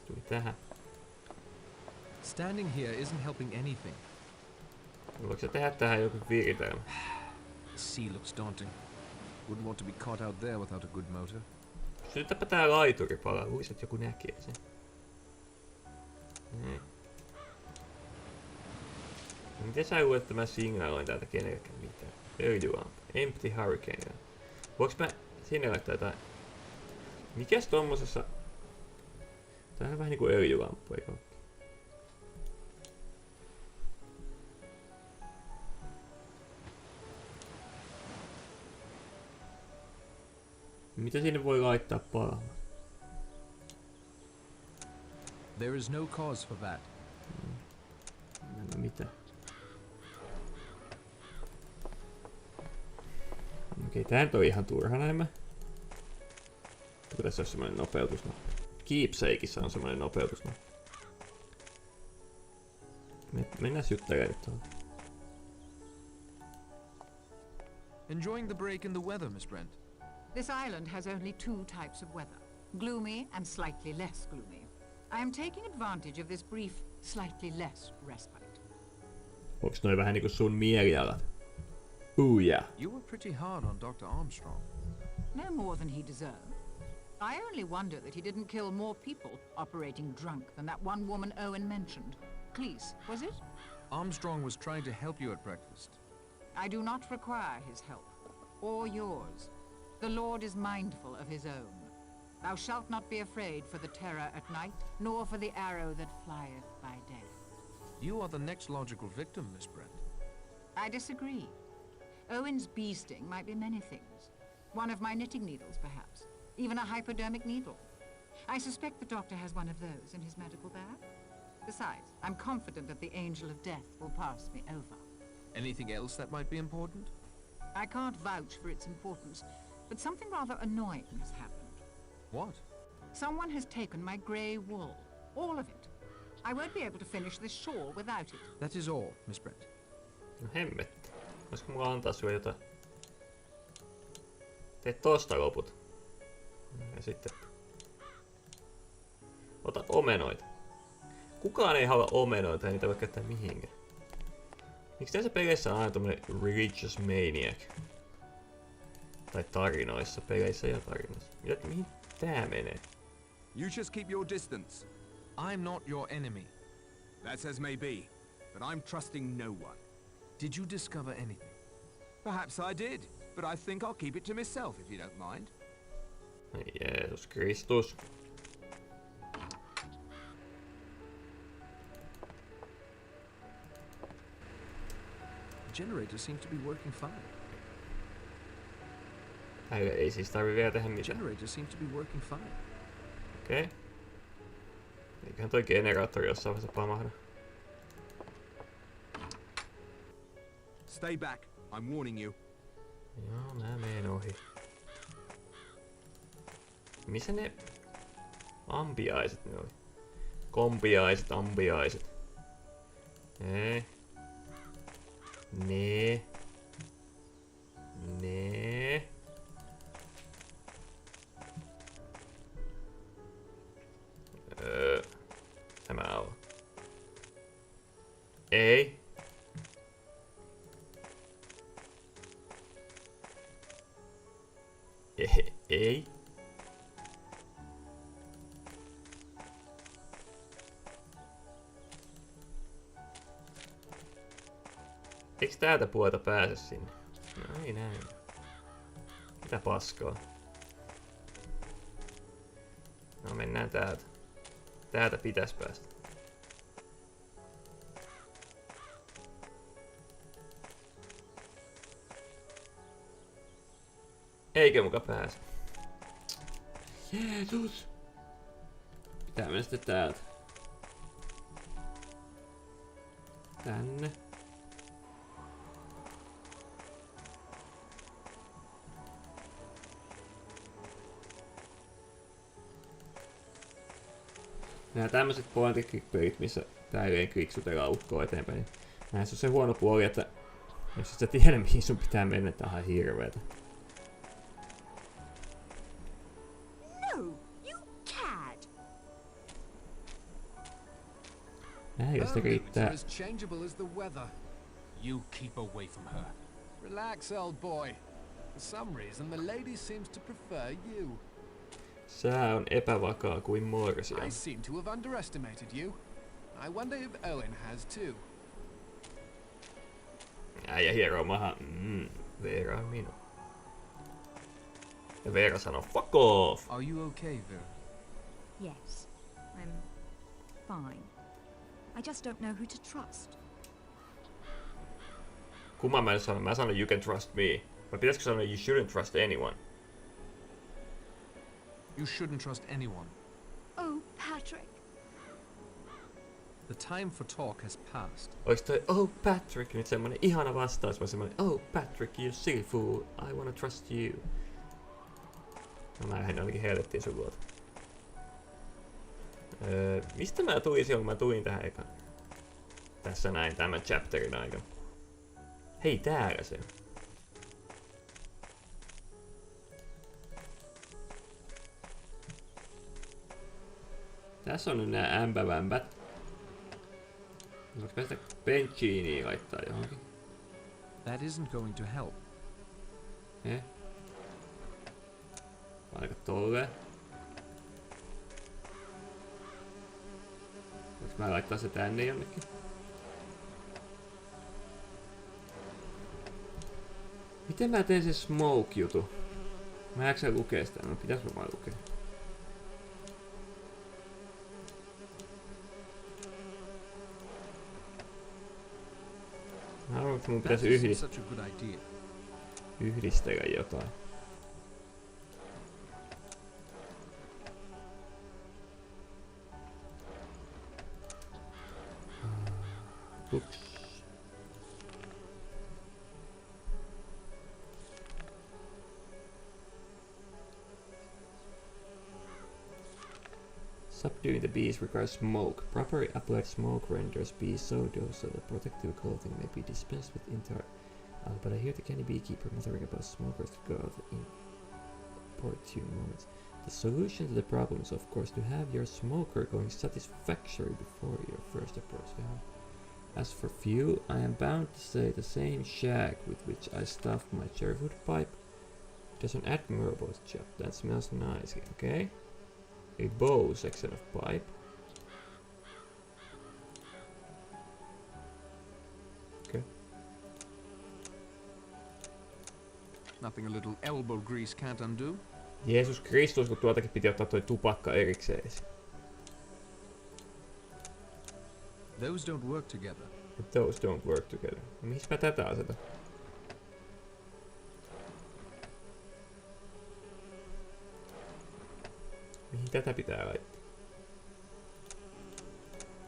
Tuli tähän. Standing here isn't helping anything. Voiko se tehdä tähän joku viritelmä? The sea looks daunting. Wouldn't want to be caught out there without a good motor. Sytytäpä tää laituri palaa, luis et joku näkee sen. Miten sä luulet, että mä signaloin täältä kenellekään mitään? Öljylampu. Empty hurricane. Voinko mä sinne laittaa jotain? Mikäs tommosessa? Tää on vähän niinku öljylamppu, eikö oo? Mitä sinne voi laittaa palaamaan? There is no cause for that. Mitä? Okei, tää nyt on ihan turha näemmä. Kun tässä on semmonen nopeutusnappi. Keepsakeissa on semmonen nopeutusnappi. Mennään juttelemaan nyt tuolla. Enjoying the break in the weather, Miss Brent? This island has only two types of weather, gloomy and slightly less gloomy. I am taking advantage of this brief, slightly less respite. Onks noi vähän niinku sun mielialat? Yeah. You were pretty hard on Dr. Armstrong. No more than he deserved. I only wonder that he didn't kill more people operating drunk than that one woman Owen mentioned. Cleese, was it? Armstrong was trying to help you at breakfast. I do not require his help, or yours. The Lord is mindful of his own. Thou shalt not be afraid for the terror at night, nor for the arrow that flieth by day. You are the next logical victim, Miss Brent. I disagree. Owen's bee sting might be many things. One of my knitting needles, perhaps. Even a hypodermic needle. I suspect the doctor has one of those in his medical bag. Besides, I'm confident that the angel of death will pass me over. Anything else that might be important? I can't vouch for its importance, but something rather annoying has happened. What? Someone has taken my grey wool. All of it. I won't be able to finish this shawl without it. That is all, Miss Brent. No hemmetti. Voisiko mulla antaa sulle jotain? Teet tosta loput. Ja sitten... Otat omenoita. Kukaan ei halua omenoita, ei niitä voi käyttää mihinkään. Miksi tässä peleissä on aina tommonen religious maniac? Tai tarinoissa, peleissä ja tarinoissa. Mihin tää menee? You just keep your distance. I'm not your enemy. That's as may be, but I'm trusting no one. Did you discover anything? Perhaps I did, but I think I'll keep it to myself if you don't mind. Jeesus Kristus. The generator seems to be working fine. Ei siis tarvi vielä tehdä The mitään. generator seems to be working fine. Okei. Eiköhän toi generaattori jossain vaiheessa pamahda. Stay back. I'm warning you. Joo, mä meen ohi. Missä ne ambiaiset ne oli? Kompiaiset, ambiaiset. Nee. Nee. Nee. Tämä on. Ei. Ei. Eiks täältä puolta pääse sinne? No ei näin. Mitä paskaa? No mennään täältä. Täältä pitäis päästä. Eikä muka pääse. Jeesus! Pitää mennä sitten täältä. Tänne. Nää tämmöset point-and-click-pelit, missä täyleen kliksutellaan ukkoa eteenpäin, niin näissä on se huono puoli, että jos et sä tiedä mihin sun pitää mennä, tää on ihan hirveetä. No, you cad! Näistä riittää. As changeable as the weather. You keep away from her. Relax, old boy. For some reason, the lady seems to prefer you. Sää on epävakaa kuin morsia. I seem to have underestimated you. I wonder if Owen has too. Äijä hieroo maha. Veera on minun. Ja Veera sanoo fuck off. Are you okay, Vera? Yes, I'm fine. I just don't know who to trust. Kumman mä nyt sanon? Mä sanon you can trust me. Vai pitäisikö sanoa you shouldn't trust anyone? You shouldn't trust anyone. Oh, Patrick. The time for talk has passed. Ois toi oh Patrick nyt semmonen ihana vastaus, vai semmonen oh Patrick you silly fool, I wanna trust you. No mä lähdin ainakin helvettiin sun luota. Mistä mä tulin silloin, kun mä tulin tähän ekan? Tässä näin tämän chapterin aikana. Hei, täällä se on. Tässä on nyt nää ämpävämpät. Voinko päästä benchiiniin laittaa johonkin? That isn't going to help. Aika tolleen. Voinko mä laittaa se tänne jonnekin? Miten mä teen se smoke-jutu? Mä en jaksa lukea sitä, no pitäis varmaan lukea. Mä haluan, että mun pitäisi yhdistellä jotain. Ups. Subduing the bees requires smoke. Properly applied smoke renders bees so docile so that protective clothing may be dispensed with entire. But I hear the canny beekeeper muttering about smokers to go out in opportune moments. The solution to the problem is, of course, to have your smoker going satisfactory before your first approach. As for fuel, I am bound to say the same shag with which I stuffed my cherrywood pipe does an admirable job. That smells nice, okay? A bow section of pipe. Okay. Nothing a little elbow grease can't undo. Jeesus Kristus, kun tuoltakin piti ottaa toi tupakka erikseen. Those don't work together. Those don't work together. No, mihin mä tätä asetan? Mihin tätä pitää laittaa?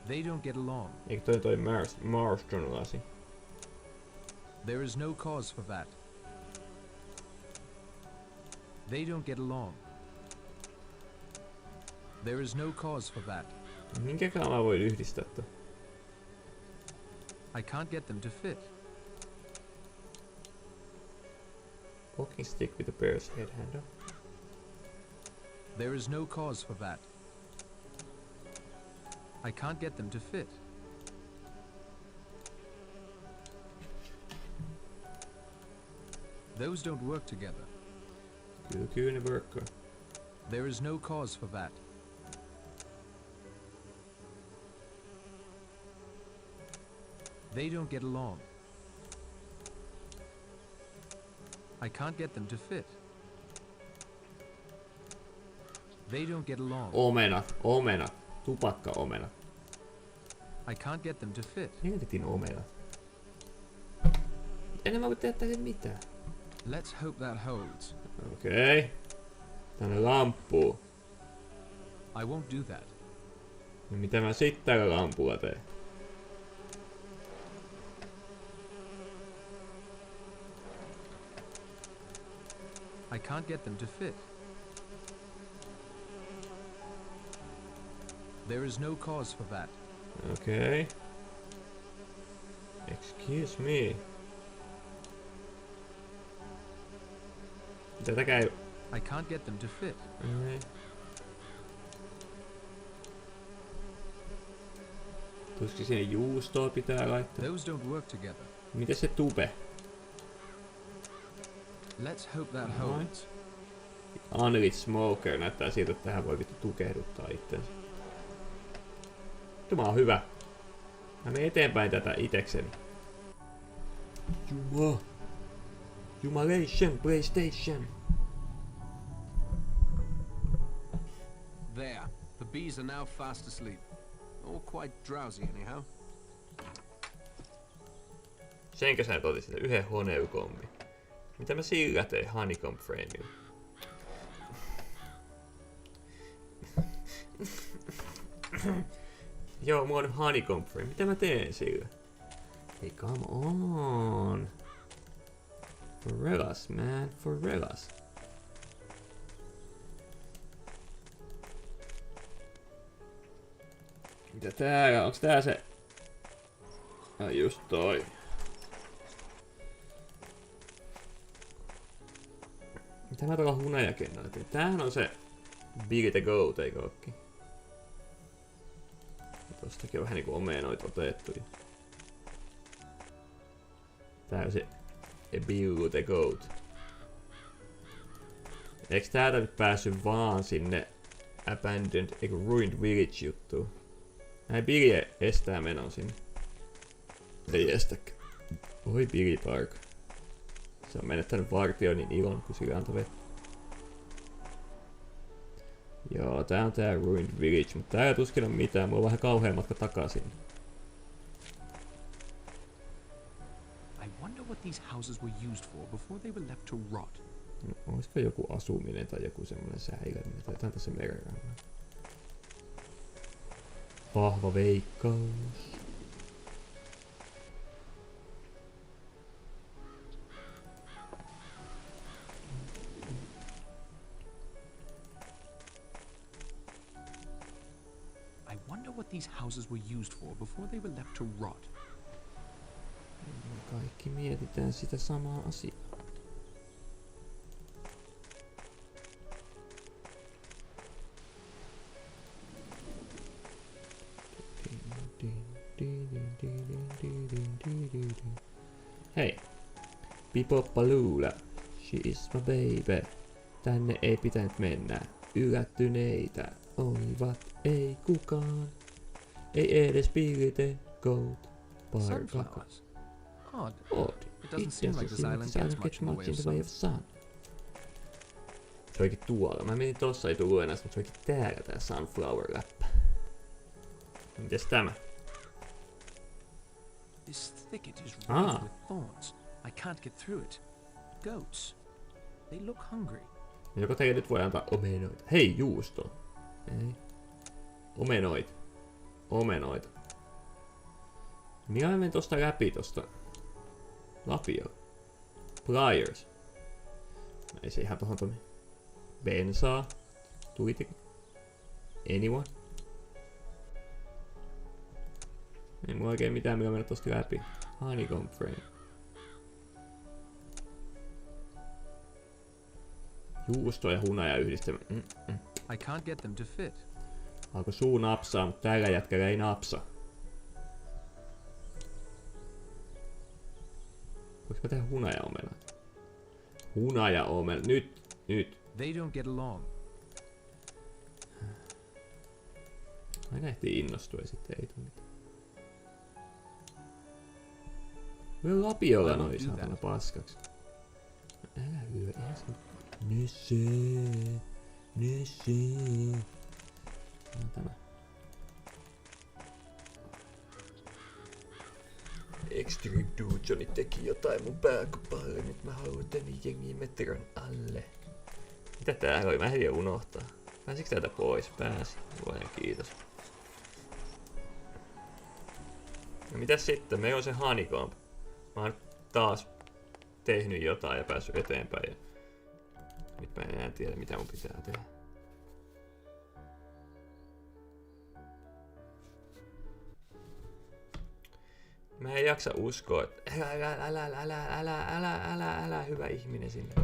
They don't get along. Eikö toi Marston lasi? There is no cause for that. They don't get along. There is no cause for that. Minkäkään mä voin yhdistää toi? I can't get them to fit. Walking stick with a bear's head handle. There is no cause for that. I can't get them to fit. Those don't work together. Kyllä ne workkaa. There is no cause for that. They don't get along. I can't get them to fit. They don't get along. Omenat. Tupakka-omenat. I can't get them to fit. Helvetin omenat. En mä voi tehdä tälle mitään. Let's hope that holds. Okei. Tänne lampuu. I won't do that. No mitä mä sit tällä lampulla teen? I can't get them to fit. There is no cause for that. Okei. Excuse me. Tätä käy. I can't get them to fit. Tuskin sinne juustoa pitää laittaa. Those don't work together. Miten se tube? Let's hope that holds. Unlit Smoker näyttää siltä, että tähän voi vittu tukehduttaa itsensä. Tämä on hyvä. Mä menen eteenpäin tätä itekseni. Jumalation, PlayStation. There. The bees are now fast asleep. All quite drowsy anyhow. Senkö sä otit sitä yhden honeycombi? Mitä mä sillä tein honeycomb frameilla? Joo, mulla on honeycomb frame. Mitä mä teen sillä? Hey, come on. For reals, man. For reals. Mitä täällä? Onks tää se? Ai just toi. Mitä mä tuolla hunajakennoilla tein? Tämähän on se Billy the Goat, eikö ookin? Tostakin on vähän niinku omenoita otettu. Tää on se Billy the Goat. Eiks täältä nyt päässyt vaan sinne Abandoned, eiku Ruined Village juttuun? Näin Billy estää menon sinne. Ei estäkään. Oi Billy Park. Se on menettänyt vartioinnin ilon, kun sillä antoi vettä. Joo, tää on tää Ruined Village, mutta täällä tuskin on mitään. Mulla on vähän kauhea matka takaisin. I wonder what these houses were used for before they were left to rot. No, olisiko joku asuminen tai joku semmonen säiläminen tai jotain tässä merenrannalla? Vahva veikkaus. I wonder what these houses were used for before they were left to rot. Kaikki mietitään sitä samaa asiaa. Hei, Pipoppalula, she is my baby. Tänne ei pitänyt mennä. Yllättyneitä olivat ei kukaan. Ei edes Billy the Goat. Sunflowers. Odd. Odd. It doesn't seem like this island gets much in the way of sun. Se olikin tuolla. Mä menin tossa, ei tullut enää, mutta se olikin täällä tää Sunflower-läppä. Mites tämä? This thicket is riddled with thorns. I can't get through it. Goats. They look hungry. Joko teille nyt voi antaa omenoita? Hei, juusto. Ei. Omenoita. Omenoita. Minä menen tosta läpi tosta. Lapiolla. Pliers. Ei se ihan tohon toimi. Bensaa. Tuitik. Anyone? Ei mulla oikein mitään millä mennä tosta läpi. Honeycomb frame. Juusto ja hunaja yhdistelmä. I can't get them to fit. Alko suu napsaa, mutta tällä jätkällä ei napsa. Voinko mä tehdä hunajaomena? Hunajaomena. Nyt. They don't get along. Aina ehtii innostua ja sitten ei tule mitään. Voi lapiolla noin saatana paskaksi. Älä lyö, eihän se... Nössö. No tämä. Extreme Dude teki jotain mun pääkopalle, nyt mä haluan tänne jengiä metron alle. Mitä täällä oli? Mä heti unohtaa. Pääsikö täältä pois? Pääsi. Luojan kiitos. No mitäs sitten? Meillä on se honeycomb. Mä oon taas tehnyt jotain ja päässyt eteenpäin. Ja nyt mä en enää tiedä mitä mun pitää tehdä. Mä en jaksa uskoa, että älä hyvä ihminen sinne.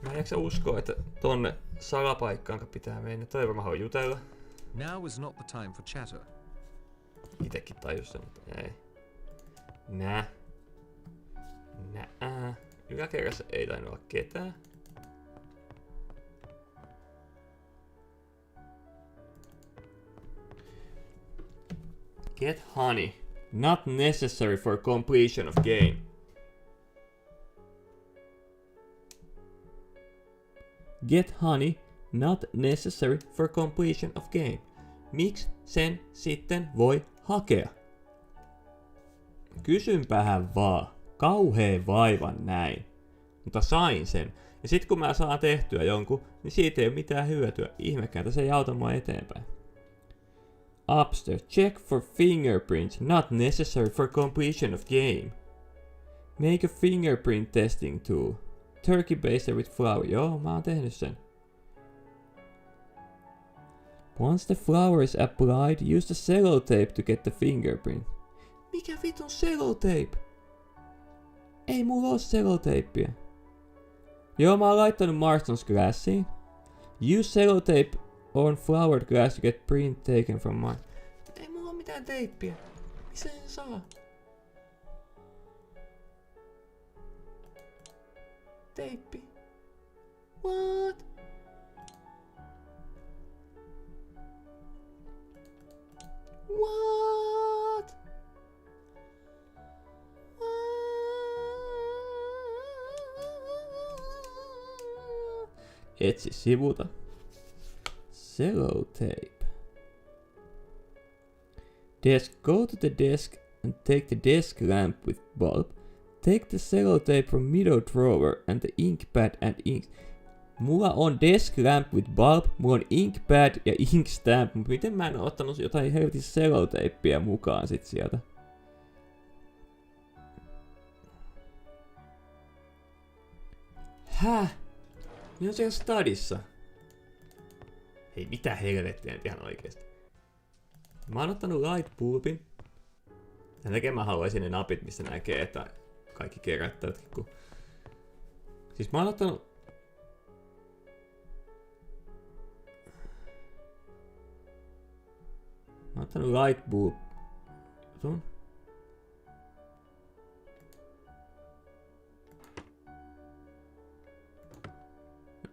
Mä en jaksa uskoa, että tonne salapaikkaan pitää mennä. Toi varmaan haluaa jutella. Now is not the time for chatter. Itekin tajus sen, mutta ei. Yläkerrassa ei tainnut olla ketään. Get honey. Not necessary for completion of game. Get honey. Not necessary for completion of game. Miksi sen sitten voi hakea? Kysynpähän vaan. Kauheen vaivan näin. Mutta sain sen. Ja sit kun mä saan tehtyä jonkun, niin siitä ei ole mitään hyötyä. Ihmekään, että se ei auta mua eteenpäin. Upstairs. Check for fingerprints. Not necessary for completion of game. Make a fingerprint testing tool. Turkey basted with flour. Joo, mä oon tehnyt sen. Once the flour is applied, use the sellotape to get the fingerprint. Mikä vitun sellotape? Ei mulla oo sellotapeia. Joo, mä oon laittanut Marston's glassiin. Use sellotape on floured glass to get print taken from Mars. Ei mulla oo mitään teippiä. Missä sen saa? Teippi. What? What? Etsi sivulta. Sellotape. Desk. Go to the desk and take the desk lamp with bulb. Take the sellotape from middle drawer and the ink pad and ink. Mulla on desk lamp with bulb, mulla on ink pad ja ink stamp. Miten mä en oo ottanut jotain helvetin sellotapeia mukaan sit sieltä? Häh? Ne on siellä stadissa. Hei, mitä helvettiä nyt ihan oikeesti. Mä oon ottanut light bulbin. Sen takia mä haluaisin ne napit, missä näkee, että kaikki kerättävät. Siis mä oon ottanut... Mä oon ottanut light bulb. Jutun.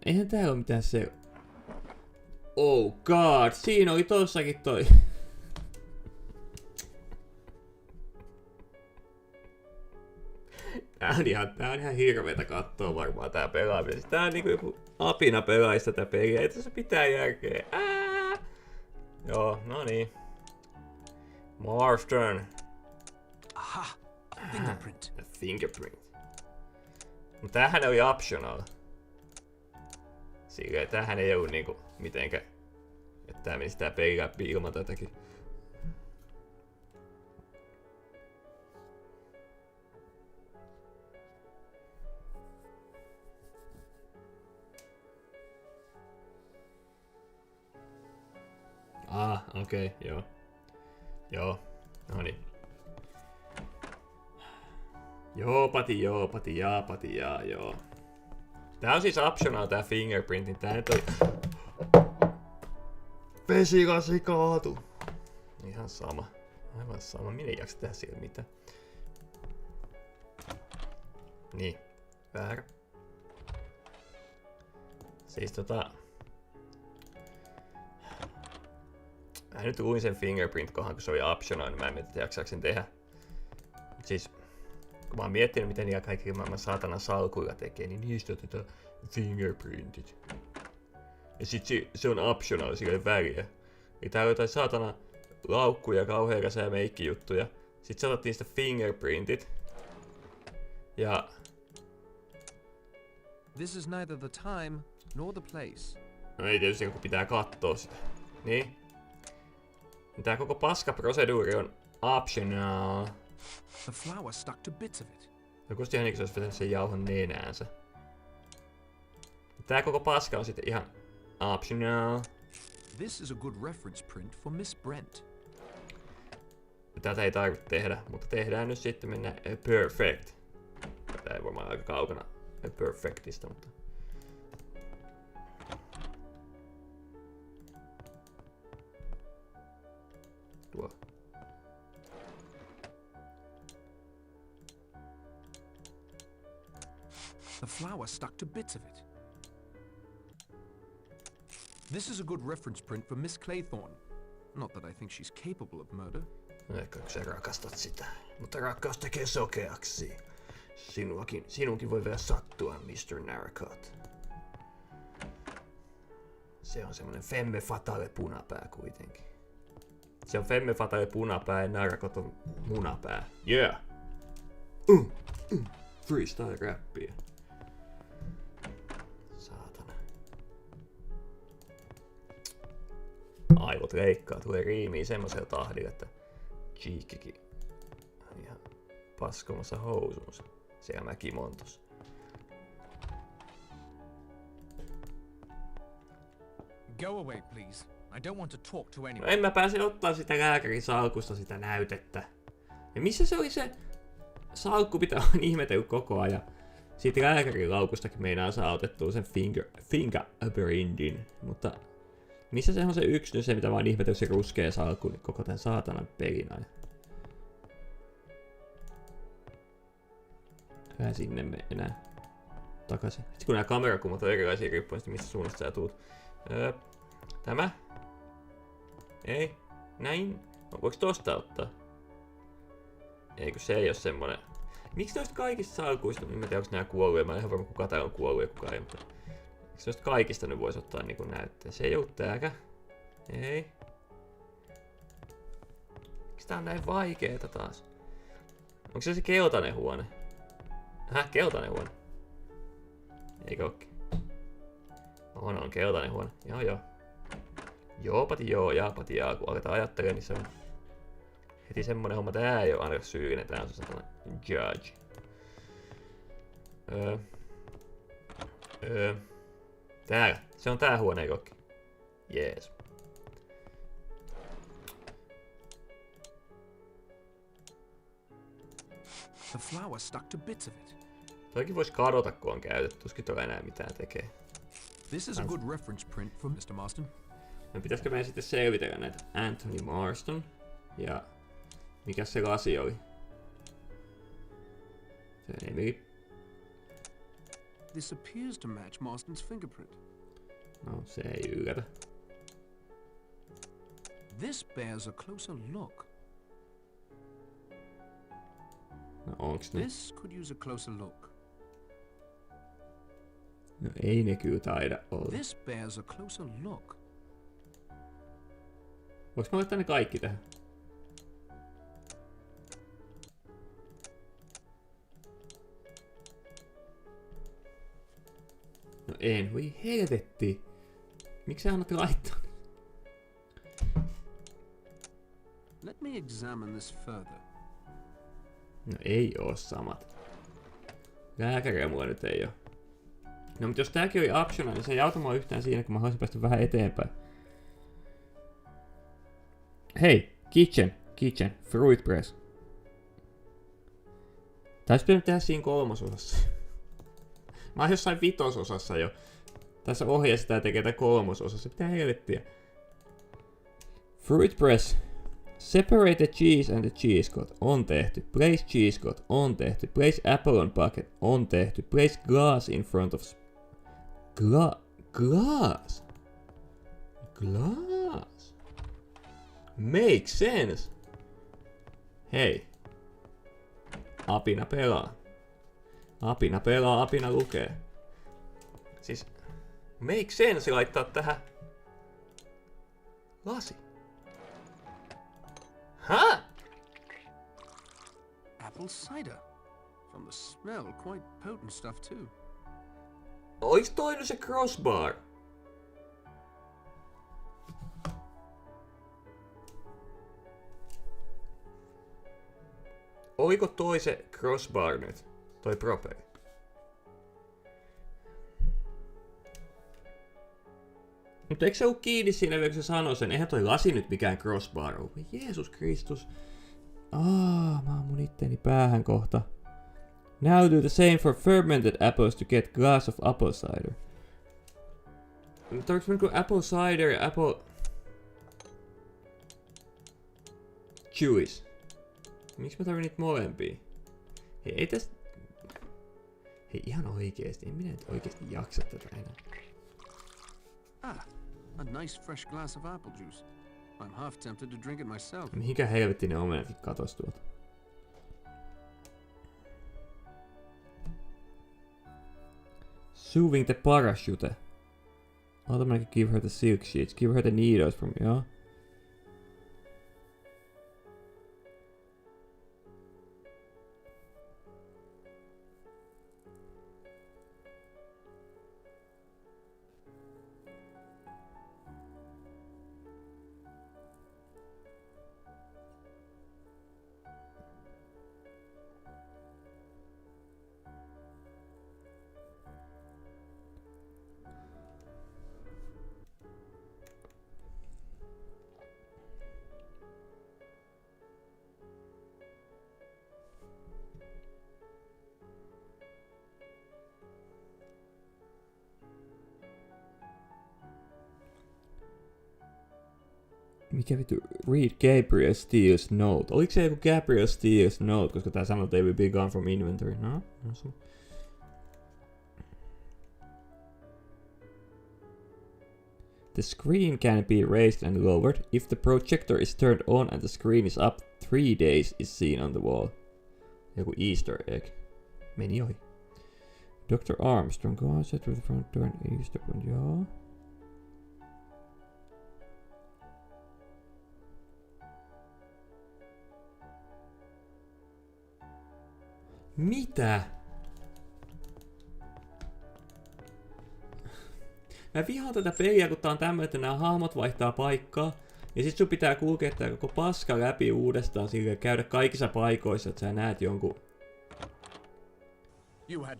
Eihän täällä oo mitään se... Oh god, siinä oli tossakin toi. Tää on ihan hirveetä kattoo varmaan tää pelaaminen. Tää on niinku joku apina pelaista tätä peliä, ei tässä pitää järkeä. Joo, no niin. Marston. Aha! Fingerprint. A fingerprint. Mut tämähän oli optional. Silleen, tämähän ei ollut niinku mitenkä, että tää menisi tää peli läpi ilman tätäkin. Okei, joo. Joo, noniin. Joopati, joo. Tää on siis optional tää fingerprintin, tää nyt oli... Vesilasi kaatu. Ihan sama. Aivan sama, minä ei jaksa tehdä siellä mitään. Niin, väärä. Siis mä nyt luin sen fingerprint-kohan, kun se oli optional, niin mä en miettiä, jaksaako sen tehdä. Siis, kun Mä oon miettinyt, miten niillä kaikilla maailman saatana salkuilla tekee, niin niistä otetaan fingerprintit. Ja sit se on optional, sillä ei väliä. Eli täällä on jotain saatana laukkuja, kauheerasia ja meikkijuttuja. Sit sä otat niistä fingerprintit. Ja... This is neither the time nor the place. No ei tietysti, kun pitää kattoo sitä. Niin. Tää koko paskaproseduuri on optional. The flower stuck to bits of it. No kusti ihan niin kuin se olisi vetänyt sen jauhon nenäänsä. Tää koko paska on sitten ihan optional. This is a good reference print for Miss Brent. Tätä ei tarvitse tehdä, mutta tehdään nyt sitten mennä perfect. Tätä ei varmaan aika kaukana perfectista, mutta... Tuo. The flower stuck to bits of it. This is a good reference print for Miss Claythorne. Not that I think she's capable of murder. Ehkä sä rakastat sitä, mutta rakkaus tekee sokeaksi. Sinunkin voi vielä sattua, Mr. Narracott. Se on semmonen femme fatale punapää kuitenkin. Se on femme fatale punapää ja Narracott on munapää. Yeah! Freestyle räppiä. Saatana. Aivot leikkaa, tulee riimiin semmosella tahdilla, että Cheekikin on ihan paskomassa housuunsa. Siellä mäkin montos. Go away, please. I don't want to talk to No anyone. en mä pääse ottaa sitä lääkärin salkusta sitä näytettä. Ja missä se oli se salkku, mitä on ihmetellyt koko ajan. Siitä lääkärin laukustakin meinaa saa otettua sen fingerprintin. Mutta missä se on se yksi nyt se, mitä mä oon ihmetellyt se ruskea salkku niin koko tän saatanan pelin ajan. Vähän sinne mennään takaisin. Sitten kun nämä kamerakulmat on erilaisia riippuen mistä suunnasta sä tuut. Tämä? Ei. Näin. Voiko tosta ottaa? Eikö se ei oo semmonen. Miksi noista kaikista salkuista, en tiedä onko nää kuolluja, mä en ihan varma kuka täällä on kuollut ja kuka ei, mutta miksi noista kaikista nyt vois ottaa niinku näytteen? Se ei oo tääkä. Ei. Miksi tää on näin vaikeeta taas? Onko se keltainen huone? Keltainen huone? Eikö ookin? On keltainen huone. Joo. Joopati joo, jaapati jaa. Kun aletaan ajattelemaan, niin se on heti semmonen homma. Tää ei oo ainakaan syyllinen. Tää on se sellainen judge. Täällä. Se on tää huone, eikö ookin? Jees. The flower stuck to bits of it. Toikin vois kadota, kun on käytetty. Tuskin tuolla enää mitään tekee. This is a good reference print for Mr. Marston. No pitäisikö meidän sitten selvitellä näitä Anthony Marston ja mikä se lasi oli? Se nimi. This appears to match Marston's fingerprint. No se ei yllätä. This bears a closer look. No onks ne? This could use a closer look. No ei ne kyllä taida olla. This bears a closer look. Voinko mä laittaa ne kaikki tähän? No en, voi helvetti. Miksi sä annat laittaa? Let me examine this further. No ei oo samat. Lääkäriä mulla nyt ei oo. No mutta jos tääkin oli optional, niin se ei auta mua yhtään siinä, kun mä haluaisin päästä vähän eteenpäin. Hei, kitchen, fruit press. Tää olisi pitänyt tehdä siinä kolmososassa. Mä oon jossain vitososassa jo. Tässä ohjeessa tää tekee tää kolmososassa. Pitää helvettiä. Fruit press. Separate the cheese and the cheese cloth on tehty. Place cheese cloth on tehty. Place apple on bucket on tehty. Place glass in front of... Glass? Makes sense. Hei. Apina pelaa. Apina pelaa, apina lukee. Siis make sense laittaa tähän lasi. Hä? Apple cider. From the smell, quite potent stuff too. Olis toinen se crossbar? Oliko toi se crossbar nyt? Toi properi? Mutta eikö se ollut kiinni siinä, kun se sanoi sen? Eihän toi lasi nyt mikään crossbar ollut. Jeesus Kristus. Mä ammun itteni päähän kohta. Now do the same for fermented apples to get glass of apple cider. Tarvitsen niinku apple cider ja apple juice. Miksi mä tarvin niitä molempia? Hei, ei tästä... Hei, ihan oikeesti. En minä nyt oikeesti jaksa tätä enää. A nice fresh glass of apple juice. I'm half tempted to drink it myself. Mihinkä helvettiin ne omenatkin katos tuolta? Sewing the parachute. Automatically give her the silk sheets. Give her the needles from... Joo. Mikä vittu? Read Gabriel Steele's note. Oliko se joku Gabriel Steele's note, koska tää sanoo, they will be gone from inventory? No se. The screen can be raised and lowered. If the projector is turned on and the screen is up, 3 days is seen on the wall. Joku Easter egg. Meni ohi. Dr. Armstrong, go outside through the front door and Easter egg. Joo. Mitä? Mä vihaan tätä peliä, kun tää on tämmönen, että nämä hahmot vaihtaa paikkaa. Ja sit sun pitää kulkea tää koko paska läpi uudestaan silleen, käydä kaikissa paikoissa, että sä näet jonkun...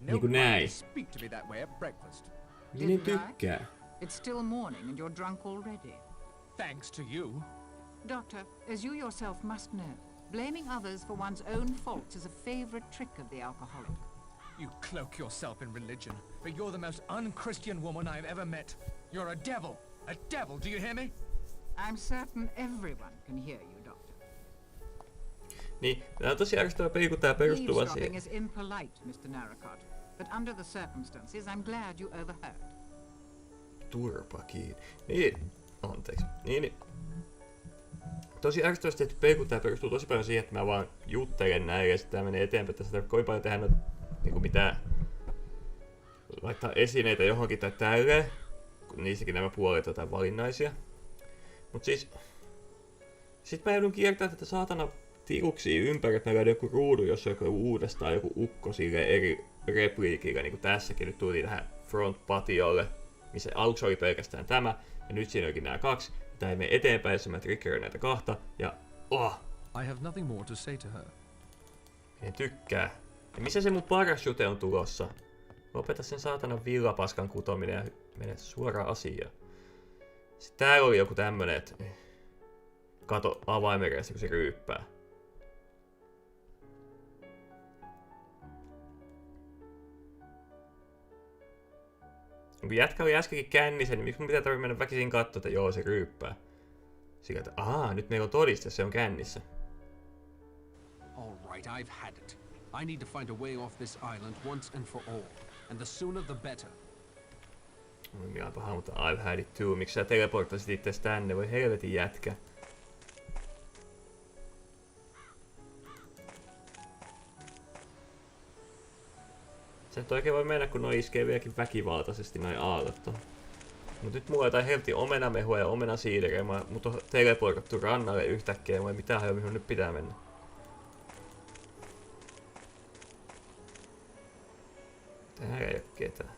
Niinku näin. Niin tykkää. It's still morning and you're drunk already. Thanks to you. Doctor, as you yourself must know, blaming others for one's own faults is a favorite trick of the alcoholic. You cloak yourself in religion, but you're the most un-Christian woman I've ever met. You're a devil! A devil, do you hear me? I'm certain everyone can hear you, Doctor. Niin, tää on tosi järjestävä peli, kun tää perustuu vaan siihen. Eavesdropping is impolite, Mr. Narracott, but under the circumstances, I'm glad you overheard. Turpa kiinni. Niin, anteeksi. Niin. Tosi ärsyttävästi tehty peli, kun tää perustuu tosi paljon siihen, että mä vaan juttelen näin ja sitten tää menee eteenpäin. Tässä tarvitsee kovin paljon tehdä noita, niinku mitään, laittaa esineitä johonkin tai tälleen, kun niissäkin nämä puolet on jotain valinnaisia. Mut siis, sit mä joudun kiertämään tätä saatana tiluksia ympäri, että mä löydän joku ruudu, jossa on joku uudestaan joku ukko silleen eri repliikillä, niin kuin tässäkin nyt tuli tähän front patiolle, missä aluksi oli pelkästään tämä, ja nyt siinä onkin nämä kaksi. Tää ei mene eteenpäin, jos mä triggerin näitä kahta, ja I have nothing more to say to her. En tykkää. Ja missä se mun parachute on tulossa? Lopeta sen saatanan villapaskan kutominen ja mene suoraan asiaan. Sitten täällä oli joku tämmönen, että kato avaimereessä, kun se ryyppää. Kun jätkä oli äskenkin kännissä, niin miksi mun pitää tarvitse mennä väkisin katsoa, että joo, se ryyppää. Sillä, että nyt meillä on todiste, se on kännissä. All right, I've had it. I need to find a way off this island once and for all. And the sooner the better. Minä paha, mutta I've had it too. Miksi sä teleportasit itseäsi tänne? Voi helvetin jätkä. Se nyt oikein voi mennä, kun noi iskee vieläkin väkivaltaisesti noin aallot tohon. Mut nyt mulla on jotain helvetin omenamehua ja omenasiideriä. Mut on teleportattu rannalle yhtäkkiä. Mulla ei mitään hajua, mihin nyt pitää mennä. Täällä ei oo ketään.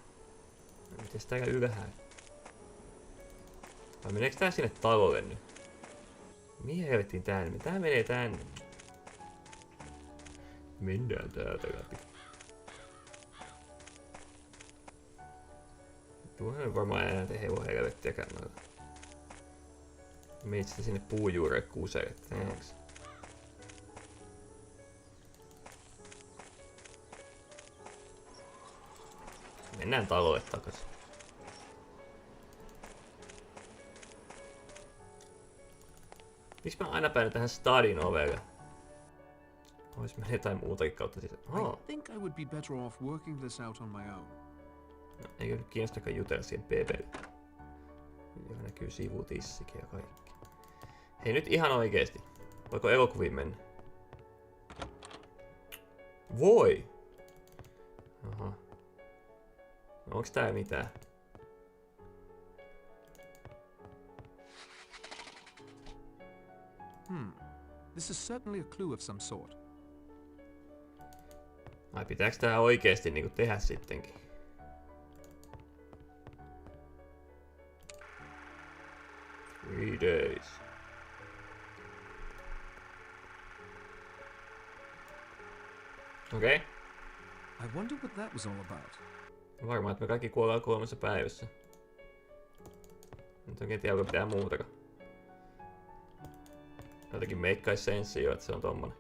Mites täällä ylhäällä? Vai meneekö tää sinne talolle nyt? Mihin helvettiin tää menee? Tää menee tänne. Mennään täältä läpi. Tuohon ei varmaan enää tee hevon helvettiäkään noilla. Meit sitä sinne puujuureen kuselle. Thanks. Mennään talolle takas. Miksi mä aina päädyn tähän stadin ovelle? Ois menee jotain muutakin kautta sisään. I think I would be better off working this out on my own. No, eikö nyt kiinnostakaan jutella siihen bebelle? Joka näkyy sivutissikin ja kaikki. Hei nyt ihan oikeesti. Voiko elokuviin mennä? Voi! Aha. No, onks tää mitään? This is certainly a clue of some sort. Ai pitääks tää oikeesti niinku tehdä sittenkin? Three days. Okei. I wonder what that was all about. Varmaan, että me kaikki kuollaan 3 päivässä. Nyt oikein tiedä, onko mitään muutakaan. Jotenkin meikkais senssiä jo, että se on tommonen.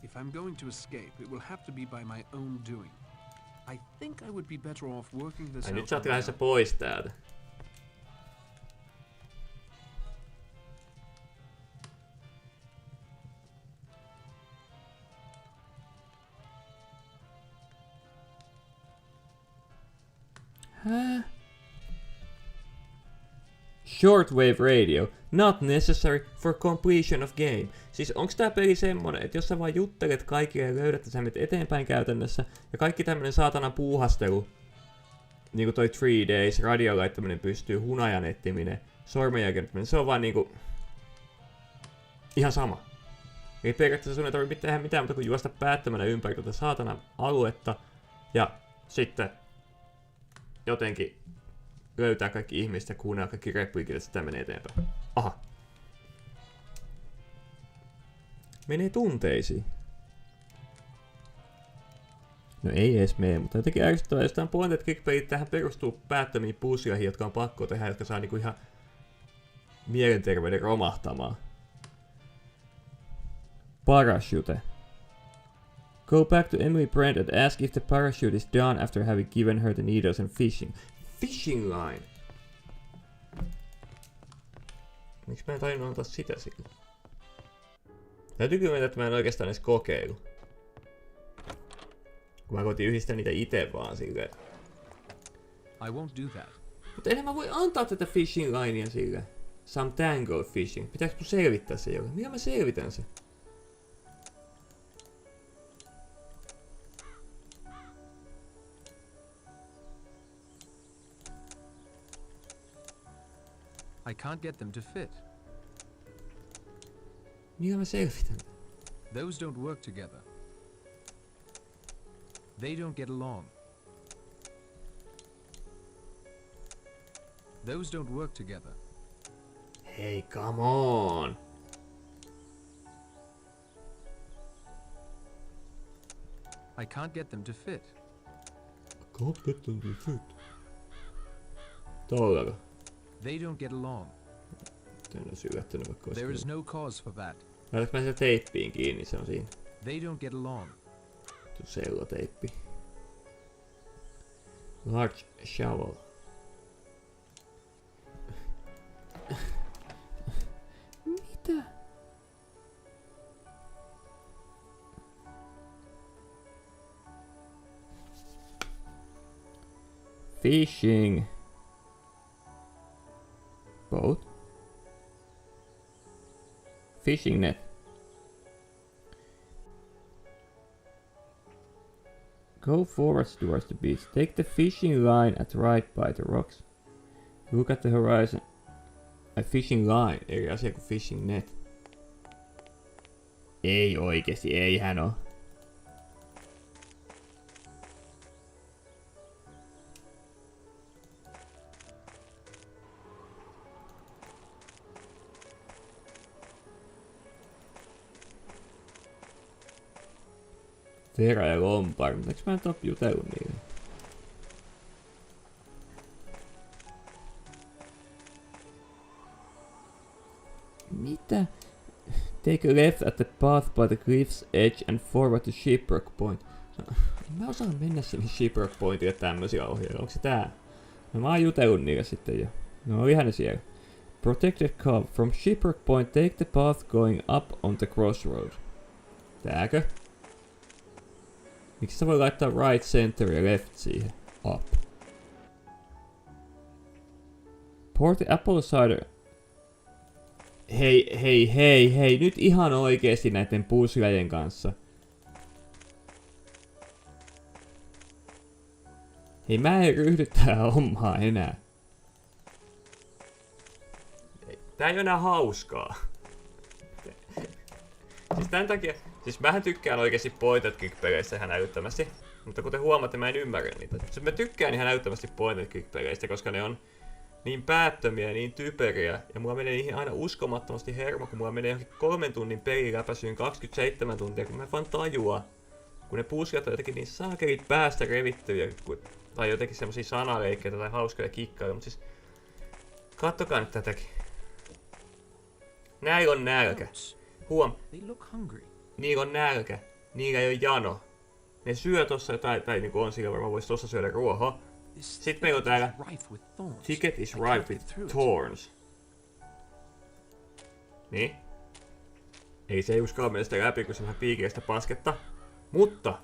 If I'm going to escape, it will have to be by my own doing. I think I would be better off working this Ai out nyt sä oot on my lähdössä own. pois täältä. Hä? Shortwave radio, not necessary for completion of game. Siis onks tää peli semmonen, että jos sä vaan juttelet kaikille ja löydät, että sä menet eteenpäin käytännössä, ja kaikki tämmönen saatanan puuhastelu, niinku toi 3 days, radion laittaminen pystyy, hunajan etsiminen, sormenjälkeen etsiminen, se on vaan niinku ihan sama. Eli periaatteessa sun ei tarvitse tehdä mitään muuta kuin juosta päättämänä ympäri tuota saatanan aluetta, ja sitten jotenkin löytää kaikki ihmiset ja kuunnella kaikki repliikit, että sitä menee eteenpäin. Aha. Menee tunteisiin. No ei edes mene, mutta jotenkin ärsyttävää, jos tämän point and click pelit tähän perustuu päättömiin puzzleihin, jotka on pakko tehdä, jotka saa niinku ihan mielenterveyden romahtamaan. Parachute. Go back to Emily Brent and ask if the parachute is done after having given her the needles and fishing. Fishing line! Miksi mä en tajunnut antaa sitä sille? Täytyy kyllä mennä, että mä en oikeastaan edes kokeilu. Kun mä koitin yhdistää niitä ite vaan silleen. I won't do that. Mutta enhän mä voi antaa tätä fishing linea sille. Some tango fishing. Pitääkö mun selvittää se jokin? Millä mä selvitän se? I can't get them to fit. Millä mä selvitän? Those don't work together. They don't get along. Those don't work together. Hei, come on! I can't get them to fit. Can't get them to fit. Tollako? They don't get along. Tän olisi yllättänyt vaikka olisi. There is no cause for that. Laitatko mä sitä teippiin kiinni, se on siinä. They don't get along. Tuo selloteippi. Large shovel. Mitä? Fishing. Boat. Fishing net. Go forwards towards the beach. Take the fishing line at right by the rocks. Look at the horizon. A fishing line, eri asia kuin fishing net. Ei oikeesti, eihän oo. Vera ja Lompar, mutta eiks mä nyt oo jutellut niille? Mitä? Take a left at the path by the cliff's edge and forward to Shipwreck Point. No, mä osaan mennä sinne Shipwreck Pointille tämmösiä ohjeita. Onko se tää? No mä oon jutellut niille sitten jo. No olihan ne siellä. Protected Cove. From Shipwreck Point take the path going up on the crossroad. Tääkö? Miksi sä voi laittaa right, center ja left siihen? Up. Pour the apple cider. Hei, nyt ihan oikeesti näiden puzzlejen kanssa. Hei, mä en ryhdy tähän hommaan enää. Tää ei oo enää hauskaa. Siis tän takia, siis mähän tykkään oikeesti point and click-peleistä ihan älyttömästi. Mutta kuten huomaatte, mä en ymmärrä niitä. Siis mä tykkään ihan älyttömästi point and click-peleistä, koska ne on niin päättömiä ja niin typeriä. Ja mulla menee niihin aina uskomattomasti hermo, kun mulla menee johonkin 3 tunnin peliläpäisyyn 27 tuntia, kun mä en vaan tajua. Kun ne puzzlet on jotenkin niin saakelit päästä revittyjä, tai jotenkin semmosia sanaleikkejä tai hauskoja kikkailuja, mutta siis kattokaa nyt tätäkin. Näillä on nälkä. Huom. Niillä on nälkä. Niillä ei oo jano. Ne syö tossa jotain, tai niinku on sillä varmaan vois tossa syödä ruohoa. Sitten meillä on täällä Ticket is ripe with thorns. Niin. Ei se ei uskalla mennä sitä läpi, kun se on vähän piikeistä pasketta. Mutta.